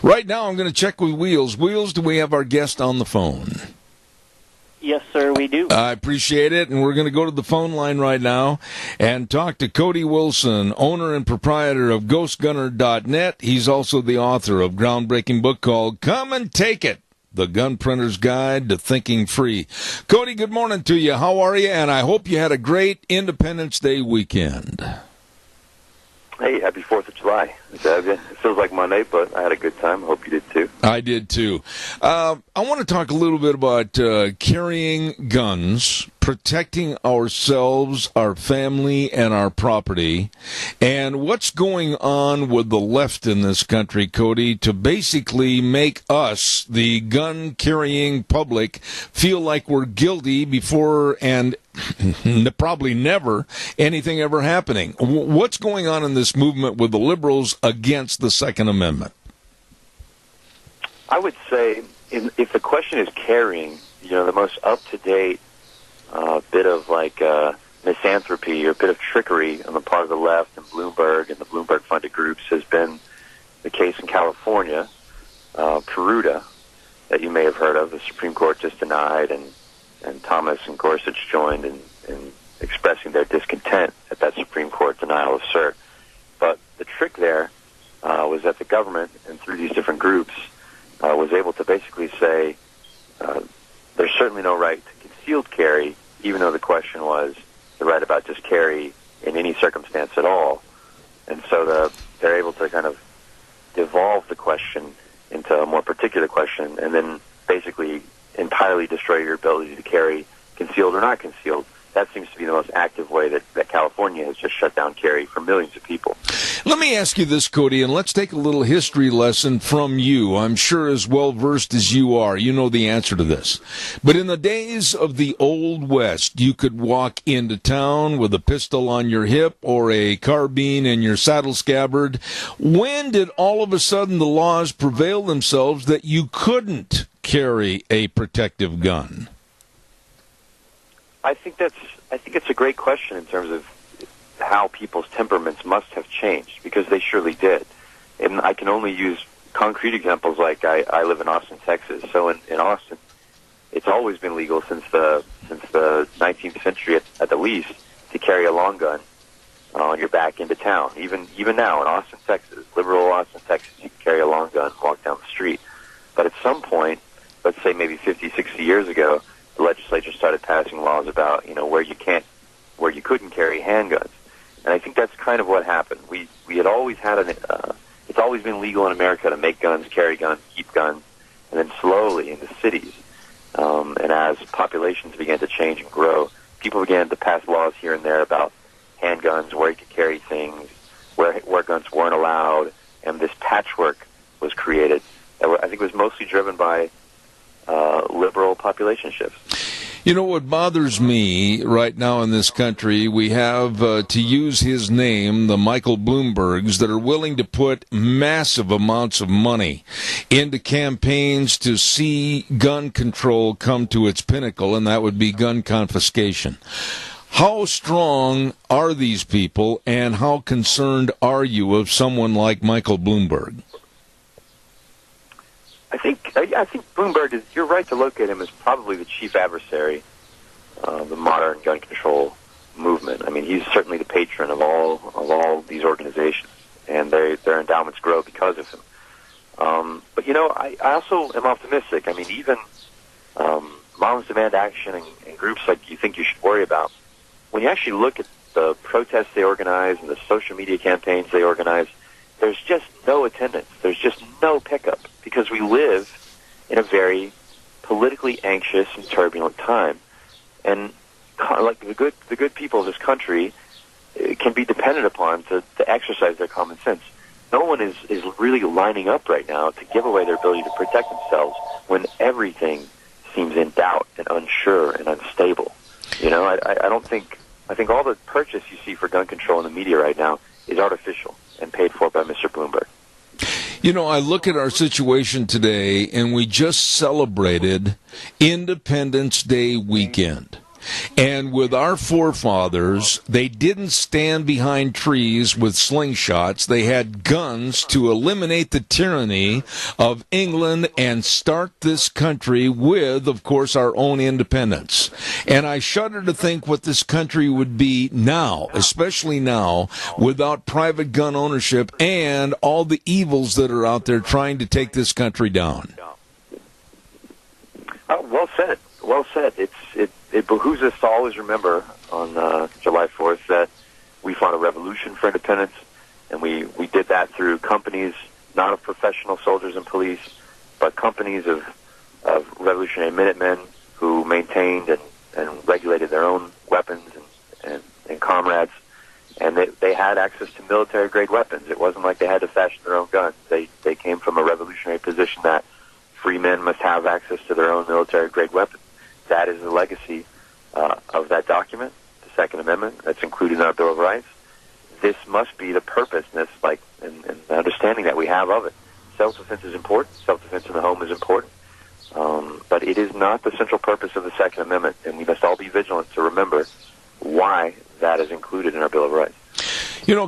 Right now, I'm going to check with Wheels. Wheels, do we have our guest on the phone? Yes, sir, we do. I appreciate it, and we're going to go to the phone line right now and talk to Cody Wilson, owner and proprietor of GhostGunner.net. He's also the author of a groundbreaking book called Come and Take It, The Gun Printer's Guide to Thinking Free. Cody, good morning to you. How are you? And I hope you had a great Independence Day weekend. Hey, happy 4th of July. It feels like Monday, but I had a good time. I hope you did too. I did too. I want to talk a little bit about carrying guns, protecting ourselves, our family, and our property, and what's going on with the left in this country, Cody, to basically make us, the gun-carrying public, feel like we're guilty before and probably never anything ever happening. What's going on in this movement with the liberals against the Second Amendment? I would say, if the question is carrying, the most up-to-date bit of misanthropy or a bit of trickery on the part of the left and Bloomberg and the Bloomberg-funded groups has been the case in California. Peruta, that you may have heard of, the Supreme Court just denied, and Thomas and Gorsuch joined in expressing their discontent at that Supreme Court denial of cert. But the trick there was that the government, and through these different groups, was able to basically say there's certainly no right to concealed carry, even though the question was the right about just carry in any circumstance at all. And so they're able to kind of devolve the question into a more particular question and then basically entirely destroy your ability to carry concealed or not concealed. that seems to be the most active way that California has just shut down carry for millions of people. Let me ask you this, Cody, and let's take a little history lesson from you. I'm sure as well-versed as you are, you know the answer to this. But in the days of the Old West, you could walk into town with a pistol on your hip or a carbine in your saddle scabbard. When did all of a sudden the laws prevail themselves that you couldn't carry a protective gun? I think it's a great question in terms of how people's temperaments must have changed, because they surely did. And I can only use concrete examples like I live in Austin, Texas. So in Austin, it's always been legal since the 19th century at the least to carry a long gun on your back into town. Even now in Austin, Texas, liberal Austin, Texas, you can carry a long gun and walk down the street. But at some point, let's say maybe 50, 60 years ago, the legislature started passing laws about, where you couldn't carry handguns. And I think that's kind of what happened. We had always had it's always been legal in America to make guns, carry guns, keep guns, and then slowly in the cities, and as populations began to change and grow, people began to pass laws here and there about handguns, where you could carry things, where guns weren't allowed, and this patchwork was created. I think it was mostly driven by liberal population shifts. You know what bothers me right now in this country? We have, to use his name, the Michael Bloombergs that are willing to put massive amounts of money into campaigns to see gun control come to its pinnacle, and that would be gun confiscation. How strong are these people, and how concerned are you of someone like Michael Bloomberg? I think Bloomberg is. You're right to locate him as probably the chief adversary of the modern gun control movement. I mean, he's certainly the patron of all these organizations, and their endowments grow because of him. But I also am optimistic. I mean, even Moms Demand Action and groups like You Think You Should Worry About, when you actually look at the protests they organize and the social media campaigns they organize, there's just no attendance. There's just no pickup, because we live in a very politically anxious and turbulent time. And like the good people of this country can be dependent upon to exercise their common sense. No one is really lining up right now to give away their ability to protect themselves when everything seems in doubt and unsure and unstable. I think all the purchase you see for gun control in the media right now is artificial and paid for by Mr. Bloomberg. I look at our situation today, and we just celebrated Independence Day weekend. And with our forefathers, they didn't stand behind trees with slingshots. They had guns to eliminate the tyranny of England and start this country with, of course, our own independence. And I shudder to think what this country would be now, especially now, without private gun ownership and all the evils that are out there trying to take this country down. Well said. Well said. It behooves us to always remember on July 4th that we fought a revolution for independence, and we did that through companies, not of professional soldiers and police, but companies of revolutionary Minutemen who maintained and regulated their own weapons and comrades. And they had access to military-grade weapons. It wasn't like they had to fashion their own guns. They came from a revolutionary position that free men must have access to their own military-grade weapons. That is the legacy of that document, the Second Amendment, that's included in our Bill of Rights. This must be the purpose and the understanding that we have of it. Self-defense is important. Self-defense in the home is important. But it is not the central purpose of the Second Amendment, and we must all be vigilant to remember why that is included in our Bill of Rights.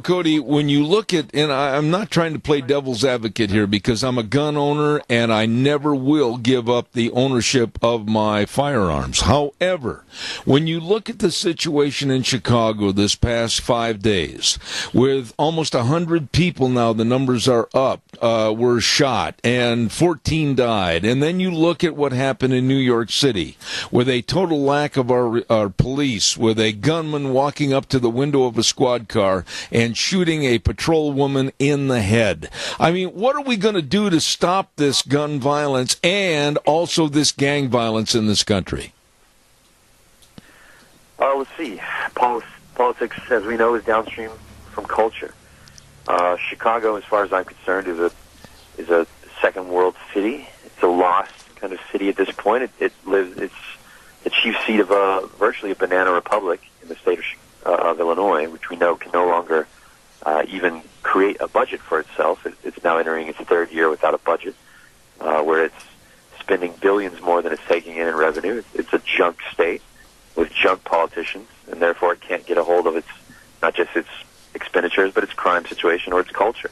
Cody, when you look at, and I'm not trying to play devil's advocate here because I'm a gun owner and I never will give up the ownership of my firearms. However, when you look at the situation in Chicago this past 5 days, with almost 100 people now, the numbers are up, were shot and 14 died. And then you look at what happened in New York City with a total lack of our police, with a gunman walking up to the window of a squad car and shooting a patrol woman in the head. I mean, what are we going to do to stop this gun violence and also this gang violence in this country? Let's see. Politics, as we know, is downstream from culture. Chicago, as far as I'm concerned, is a second world city. It's a lost kind of city at this point. It's the chief seat of virtually a banana republic in the state of Illinois, which we know can no longer even create a budget for itself. It's now entering its third year without a budget, where it's spending billions more than it's taking in revenue. It's a junk state with junk politicians, and therefore it can't get a hold of its, not just its expenditures, but its crime situation or its culture.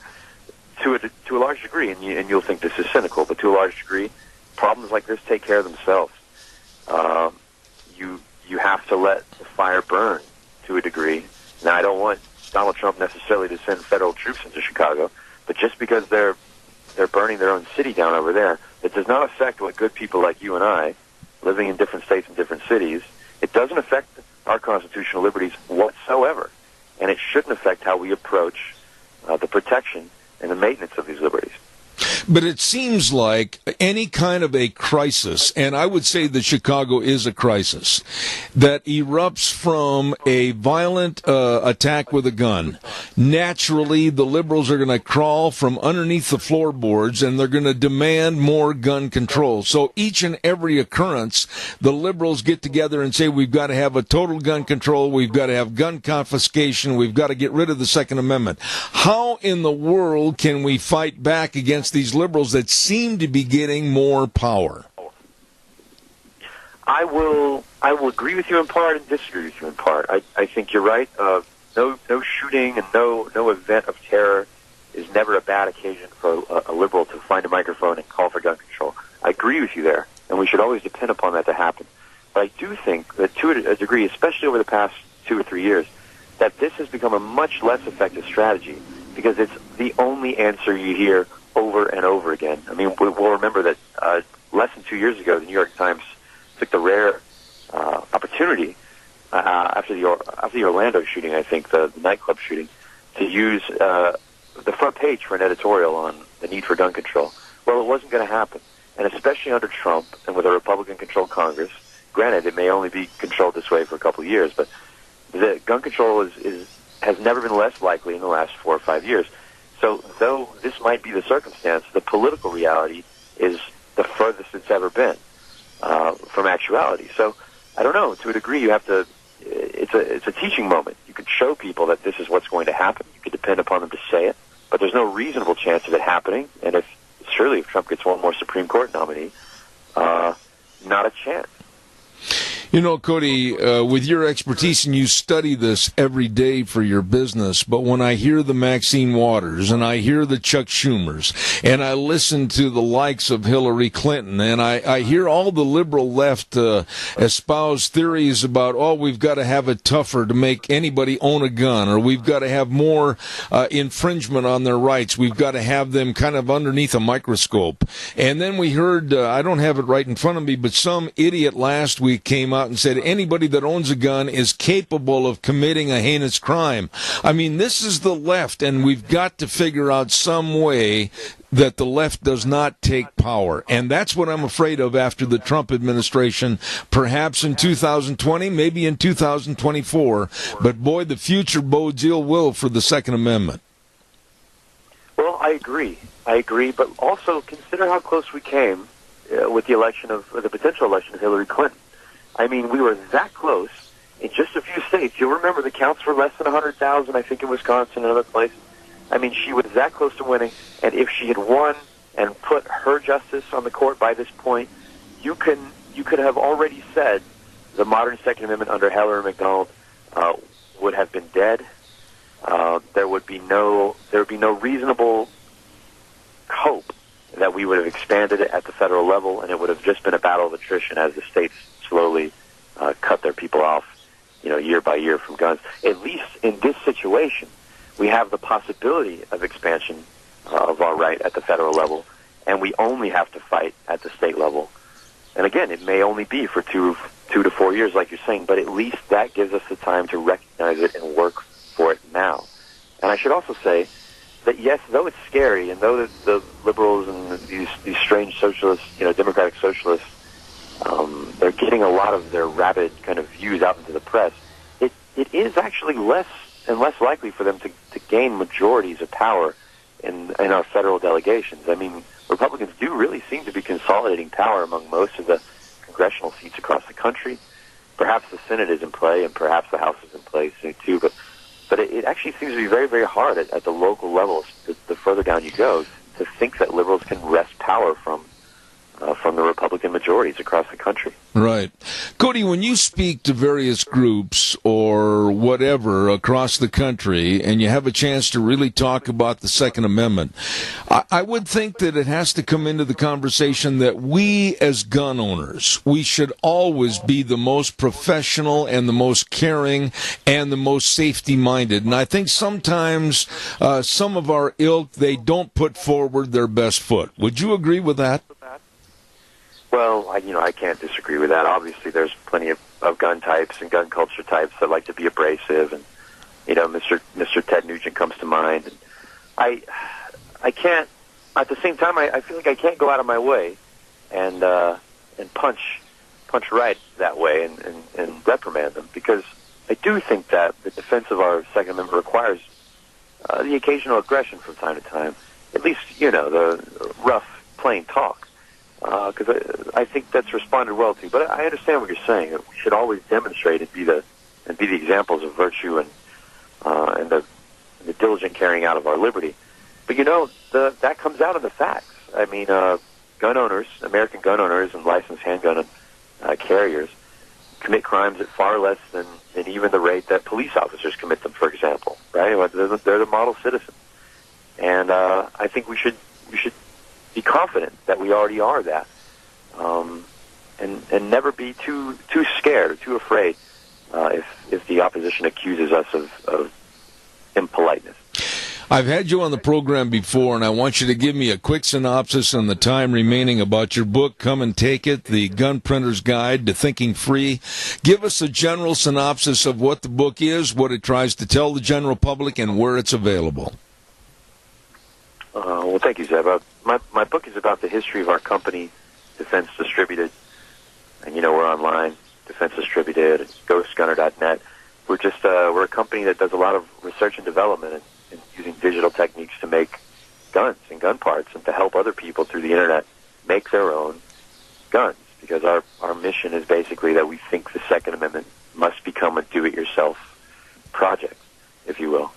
To a large degree, and you'll think this is cynical, but to a large degree, problems like this take care of themselves. You have to let the fire burn to a degree. Now, I don't want Donald Trump necessarily to send federal troops into Chicago, but just because they're burning their own city down over there, it does not affect what good people like you and I, living in different states and different cities, it doesn't affect our constitutional liberties whatsoever, and it shouldn't affect how we approach the protection and the maintenance of these liberties. But it seems like any kind of a crisis, and I would say that Chicago is a crisis, that erupts from a violent attack with a gun. Naturally, the liberals are going to crawl from underneath the floorboards, and they're going to demand more gun control. So each and every occurrence, the liberals get together and say, we've got to have a total gun control, we've got to have gun confiscation, we've got to get rid of the Second Amendment. How in the world can we fight back against these liberals that seem to be getting more power? I will agree with you in part and disagree with you in part. I think you're right. No shooting and no event of terror is never a bad occasion for a liberal to find a microphone and call for gun control. I agree with you there, and we should always depend upon that to happen. But I do think that to a degree, especially over the past 2 or 3 years, that this has become a much less effective strategy because it's the only answer you hear over and over again. I mean, we'll remember that less than 2 years ago, the New York Times took the rare opportunity after the Orlando shooting, I think, the nightclub shooting, to use the front page for an editorial on the need for gun control. Well, it wasn't going to happen, and especially under Trump and with a Republican-controlled Congress. Granted, it may only be controlled this way for a couple of years, but the gun control has never been less likely in the last 4 or 5 years. So, though this might be the circumstance, the political reality is the furthest it's ever been from actuality. So, I don't know. To a degree, you have to. It's a teaching moment. You could show people that this is what's going to happen. You could depend upon them to say it, but there's no reasonable chance of it happening. And if Trump gets one more Supreme Court nominee, not a chance. You know, Cody, with your expertise, and you study this every day for your business, but when I hear the Maxine Waters, and I hear the Chuck Schumers, and I listen to the likes of Hillary Clinton, and I hear all the liberal left espouse theories about, we've got to have it tougher to make anybody own a gun, or we've got to have more infringement on their rights, we've got to have them kind of underneath a microscope. And then we heard, I don't have it right in front of me, but some idiot last week came out and said anybody that owns a gun is capable of committing a heinous crime. I mean, this is the left, and we've got to figure out some way that the left does not take power. And that's what I'm afraid of after the Trump administration, perhaps in 2020, maybe in 2024. But boy, the future bodes ill will for the Second Amendment. Well, I agree, but also consider how close we came with the potential election of Hillary Clinton. I mean, we were that close in just a few states. You'll remember the counts were less than 100,000, I think, in Wisconsin and other places. I mean, she was that close to winning, and if she had won and put her justice on the court by this point, you could have already said the modern Second Amendment under Heller and McDonald would have been dead. There would be no reasonable hope that we would have expanded it at the federal level, and it would have just been a battle of attrition as the states slowly cut their people off, year by year from guns. At least in this situation, we have the possibility of expansion of our right at the federal level, and we only have to fight at the state level. And again, it may only be for 2 to 4 years, like you're saying, but at least that gives us the time to recognize it and work for it now. And I should also say that, yes, though it's scary, and though the liberals and these strange socialists, democratic socialists, They're getting a lot of their rabid kind of views out into the press. It is actually less and less likely for them to gain majorities of power in our federal delegations. I mean, Republicans do really seem to be consolidating power among most of the congressional seats across the country. Perhaps the Senate is in play, and perhaps the House is in play soon too. But it actually seems to be very, very hard at the local levels, the further down you go, to think that liberals can wrest power from the Republican majorities across the country. Right. Cody, when you speak to various groups or whatever across the country and you have a chance to really talk about the Second Amendment, I would think that it has to come into the conversation that we as gun owners, we should always be the most professional and the most caring and the most safety-minded. And I think sometimes some of our ilk, they don't put forward their best foot. Would you agree with that? Well, I can't disagree with that. Obviously, there's plenty of gun types and gun culture types that like to be abrasive, and Mr. Ted Nugent comes to mind. And I can't. At the same time, I feel like I can't go out of my way and punch right that way and reprimand them, because I do think that the defense of our Second Amendment requires the occasional aggression from time to time. At least the rough, plain talk. Because I think that's responded well to. But I understand what you're saying. That we should always demonstrate and be the examples of virtue and the diligent carrying out of our liberty. But that comes out of the facts. I mean, gun owners, American gun owners, and licensed handgun carriers commit crimes at far less than even the rate that police officers commit them. For example, right? They're the model citizen, and I think we should be confident that we already are that, and never be too scared or too afraid if the opposition accuses us of impoliteness. I've had you on the program before, and I want you to give me a quick synopsis in the time remaining about your book, Come and Take It, The Gun Printer's Guide to Thinking Free. Give us a general synopsis of what the book is, what it tries to tell the general public, and where it's available. Well, thank you, Zeb. My book is about the history of our company, Defense Distributed, and we're online, Defense Distributed, ghostgunner.net. We're a company that does a lot of research and development and using digital techniques to make guns and gun parts, and to help other people through the internet make their own guns. Because our mission is basically that we think the Second Amendment must become a do-it-yourself project, if you will.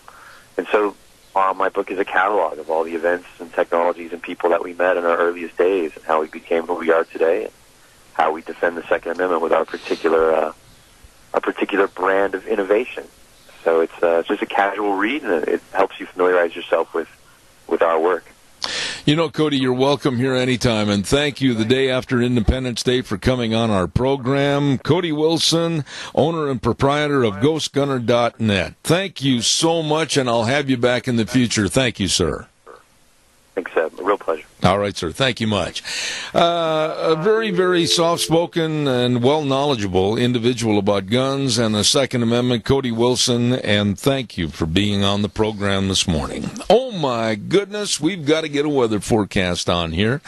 And so my book is a catalog of all the events and technologies and people that we met in our earliest days, and how we became who we are today, and how we defend the Second Amendment with our particular brand of innovation. So it's just a casual read, and it helps you familiarize yourself with our work. Cody, you're welcome here anytime, and thank you the day after Independence Day for coming on our program. Cody Wilson, owner and proprietor of ghostgunner.net. Thank you so much, and I'll have you back in the future. Thank you, sir. Thanks, Seb. A real pleasure. All right, sir. Thank you much. A very, very soft-spoken and well-knowledgeable individual about guns and the Second Amendment, Cody Wilson, and thank you for being on the program this morning. Oh, my goodness, we've got to get a weather forecast on here.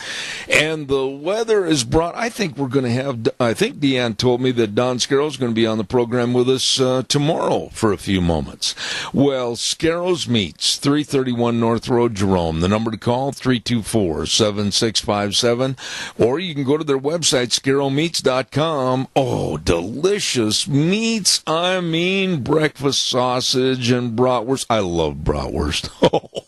And the weather is brought, I think Deanne told me that Don Scarrow's going to be on the program with us tomorrow for a few moments. Well, Scarrow's Meats, 331 North Road, Jerome. The number to call, 324-7657, or you can go to their website, scarrowmeats.com. Oh, delicious meats. I mean, breakfast sausage and bratwurst. I love bratwurst.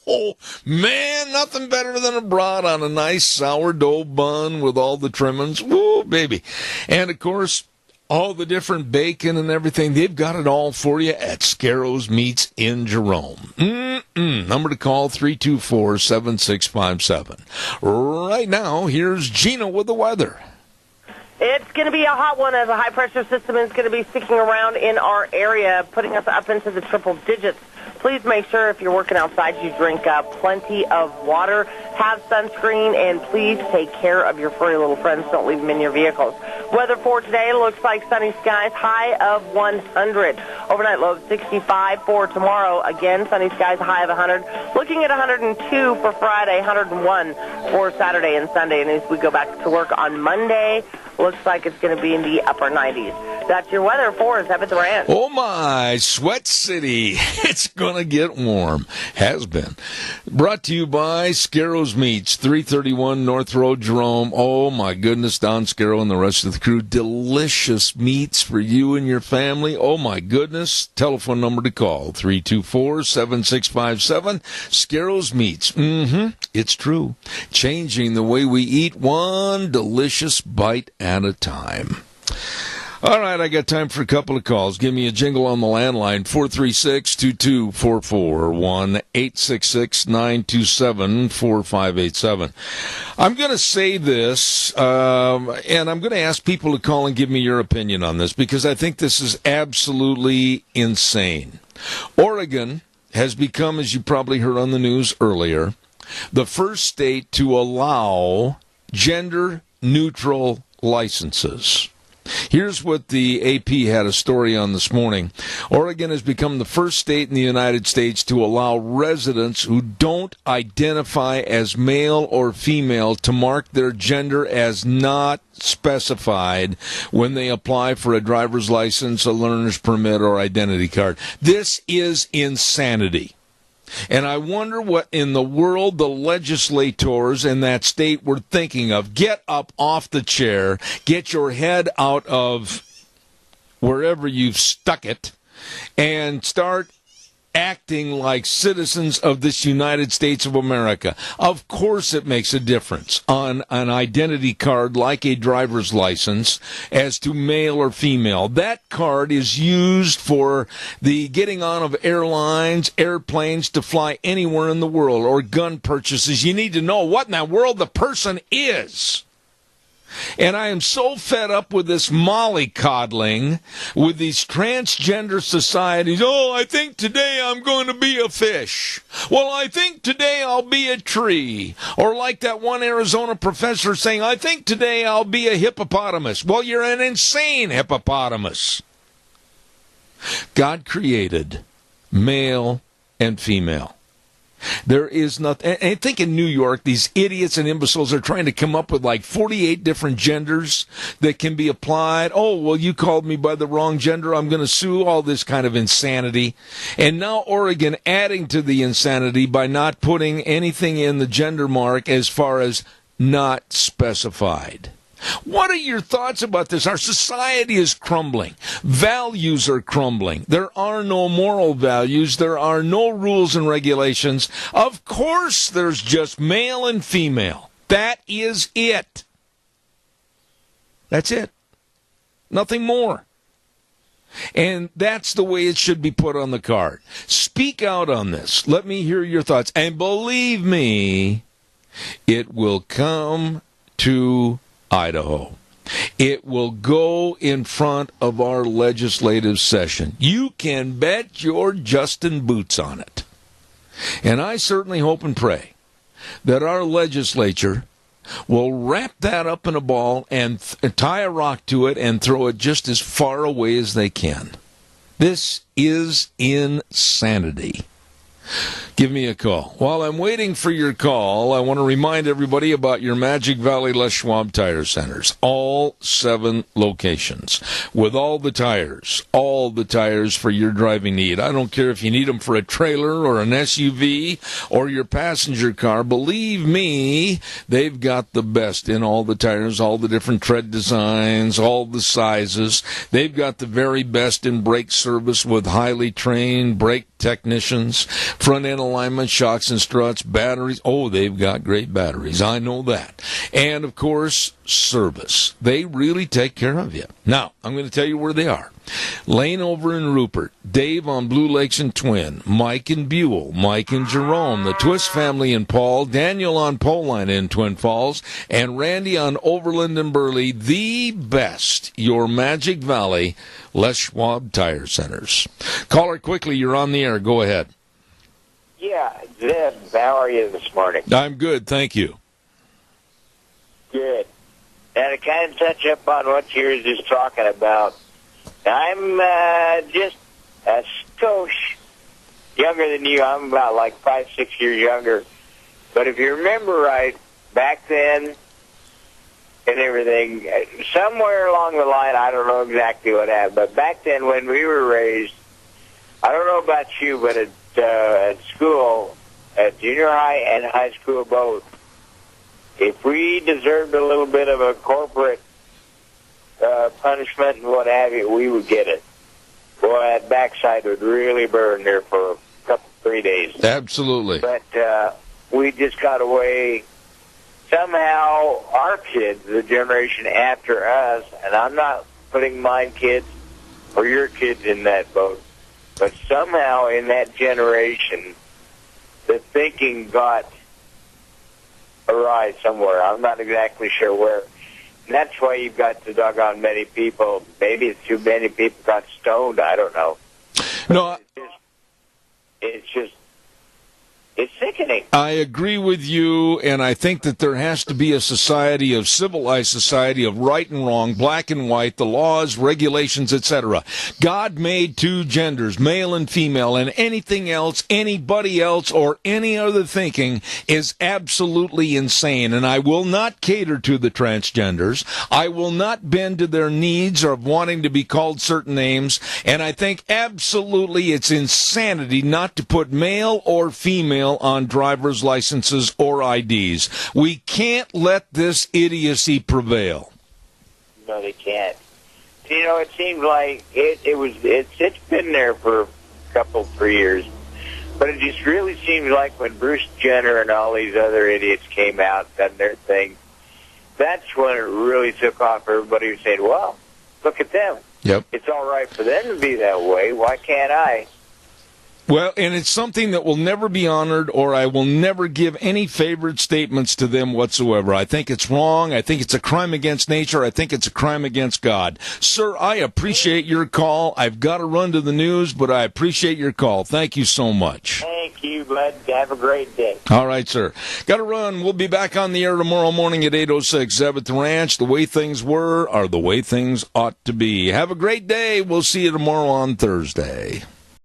Oh, man, nothing better than a brat on a nice sourdough bun with all the trimmings. Woo, baby. And, of course, all the different bacon and everything. They've got it all for you at Scarrow's Meats in Jerome. Number to call, 324-7657. Right now, here's Gina with the weather. It's going to be a hot one as a high-pressure system is going to be sticking around in our area, putting us up into the triple digits. Please make sure if you're working outside you drink plenty of water, have sunscreen, and please take care of your furry little friends. Don't leave them in your vehicles. Weather for today looks like sunny skies, high of 100. Overnight low of 65 for tomorrow. Again, sunny skies, high of 100. Looking at 102 for Friday, 101 for Saturday and Sunday. And as we go back to work on Monday, looks like it's going to be in the upper 90s. That's your weather for us up at the ranch. Oh, my, Sweat City. It's going to get warm. Has been. Brought to you by Scarro's Meats, 331 North Road, Jerome. Oh, my goodness, Don Scarrow and the rest of the crew. Delicious meats for you and your family. Oh, my goodness. Telephone number to call, 324-7657. Scarro's Meats. It's true. Changing the way we eat, one delicious bite at a time. All right, I got time for a couple of calls. Give me a jingle on the landline, 436-2244, 1-866-927-4587. I'm going to say this, and I'm going to ask people to call and give me your opinion on this, because I think this is absolutely insane. Oregon has become, as you probably heard on the news earlier, the first state to allow gender-neutral licenses. Here's what the AP had a story on this morning. Oregon has become the first state in the United States to allow residents who don't identify as male or female to mark their gender as not specified when they apply for a driver's license, a learner's permit, or identity card. This is insanity. And I wonder what in the world the legislators in that state were thinking of. Get up off the chair, get your head out of wherever you've stuck it, and start acting like citizens of this United States of America. Of course it makes a difference on an identity card like a driver's license as to male or female. That card is used for the getting on of airlines, airplanes to fly anywhere in the world, or gun purchases. You need to know what in that world the person is. And I am so fed up with this mollycoddling, with these transgender societies. Oh, I think today I'm going to be a fish. Well, I think today I'll be a tree. Or like that one Arizona professor saying, I think today I'll be a hippopotamus. Well, you're an insane hippopotamus. God created male and female. There is nothing. I think in New York, these idiots and imbeciles are trying to come up with like 48 different genders that can be applied. Oh, well, you called me by the wrong gender, I'm going to sue. All this kind of insanity. And now Oregon adding to the insanity by not putting anything in the gender mark as far as not specified. What are your thoughts about this? Our society is crumbling. Values are crumbling. There are no moral values. There are no rules and regulations. Of course, there's just male and female. That is it. That's it. Nothing more. And that's the way it should be put on the card. Speak out on this. Let me hear your thoughts. And believe me, it will come to Idaho. It will go in front of our legislative session. You can bet your Justin boots on it. And I certainly hope and pray that our legislature will wrap that up in a ball and tie a rock to it and throw it just as far away as they can. This is insanity. Give me a call. While I'm waiting for your call, I want to remind everybody about your Magic Valley Les Schwab Tire Centers. All 7 locations. With all the tires for your driving need. I don't care if you need them for a trailer or an SUV or your passenger car. Believe me, they've got the best in all the tires, all the different tread designs, all the sizes. They've got the very best in brake service with highly trained brake technicians, front-end alignment, shocks and struts, batteries. Oh, they've got great batteries. I know that. And, of course, service. They really take care of you. Now, I'm going to tell you where they are. Lane over in Rupert, Dave on Blue Lakes and Twin, Mike in Buell, Mike in Jerome, the Twist family in Paul, Daniel on Poline in Twin Falls, and Randy on Overland and Burley. The best, your Magic Valley Les Schwab Tire Centers. Caller, quickly, you're on the air. Go ahead. Yeah, Zeb, how are you this morning? I'm good, thank you. Good. And to kind of touch up on what you were just talking about, I'm just a skosh younger than you. I'm about like 5-6 years younger. But if you remember right, back then and everything, somewhere along the line, I don't know exactly what happened, but back then when we were raised, I don't know about you, but at school, at junior high and high school both, if we deserved a little bit of a corporate punishment and what have you, we would get it. Boy, that backside would really burn there for a couple, 3 days. Absolutely. But we just got away. Somehow, our kids, the generation after us, and I'm not putting my kids or your kids in that boat, but somehow in that generation, the thinking got awry somewhere. I'm not exactly sure where. And that's why you've got the doggone many people. Maybe it's too many people got stoned. I don't know. No, it's sickening. I agree with you, and I think that there has to be a society, of civilized society, of right and wrong, black and white, the laws, regulations, etc. God made two genders, male and female, and anything else, anybody else, or any other thinking is absolutely insane. And I will not cater to the transgenders. I will not bend to their needs of wanting to be called certain names. And I think absolutely it's insanity not to put male or female on driver's licenses or IDs. We can't let this idiocy prevail. No, they can't. You know, it seems like it's been there for a couple, 3 years, but it just really seems like when Bruce Jenner and all these other idiots came out and done their thing, that's when it really took off. Everybody was saying, well, look at them. Yep. It's all right for them to be that way. Why can't I? Well, and it's something that will never be honored, or I will never give any favored statements to them whatsoever. I think it's wrong. I think it's a crime against nature. I think it's a crime against God. Sir, I appreciate your call. I've got to run to the news, but I appreciate your call. Thank you so much. Thank you, bud. Have a great day. All right, sir. Got to run. We'll be back on the air tomorrow morning at 8:06. Zeb at the Ranch. The way things were are the way things ought to be. Have a great day. We'll see you tomorrow on Thursday.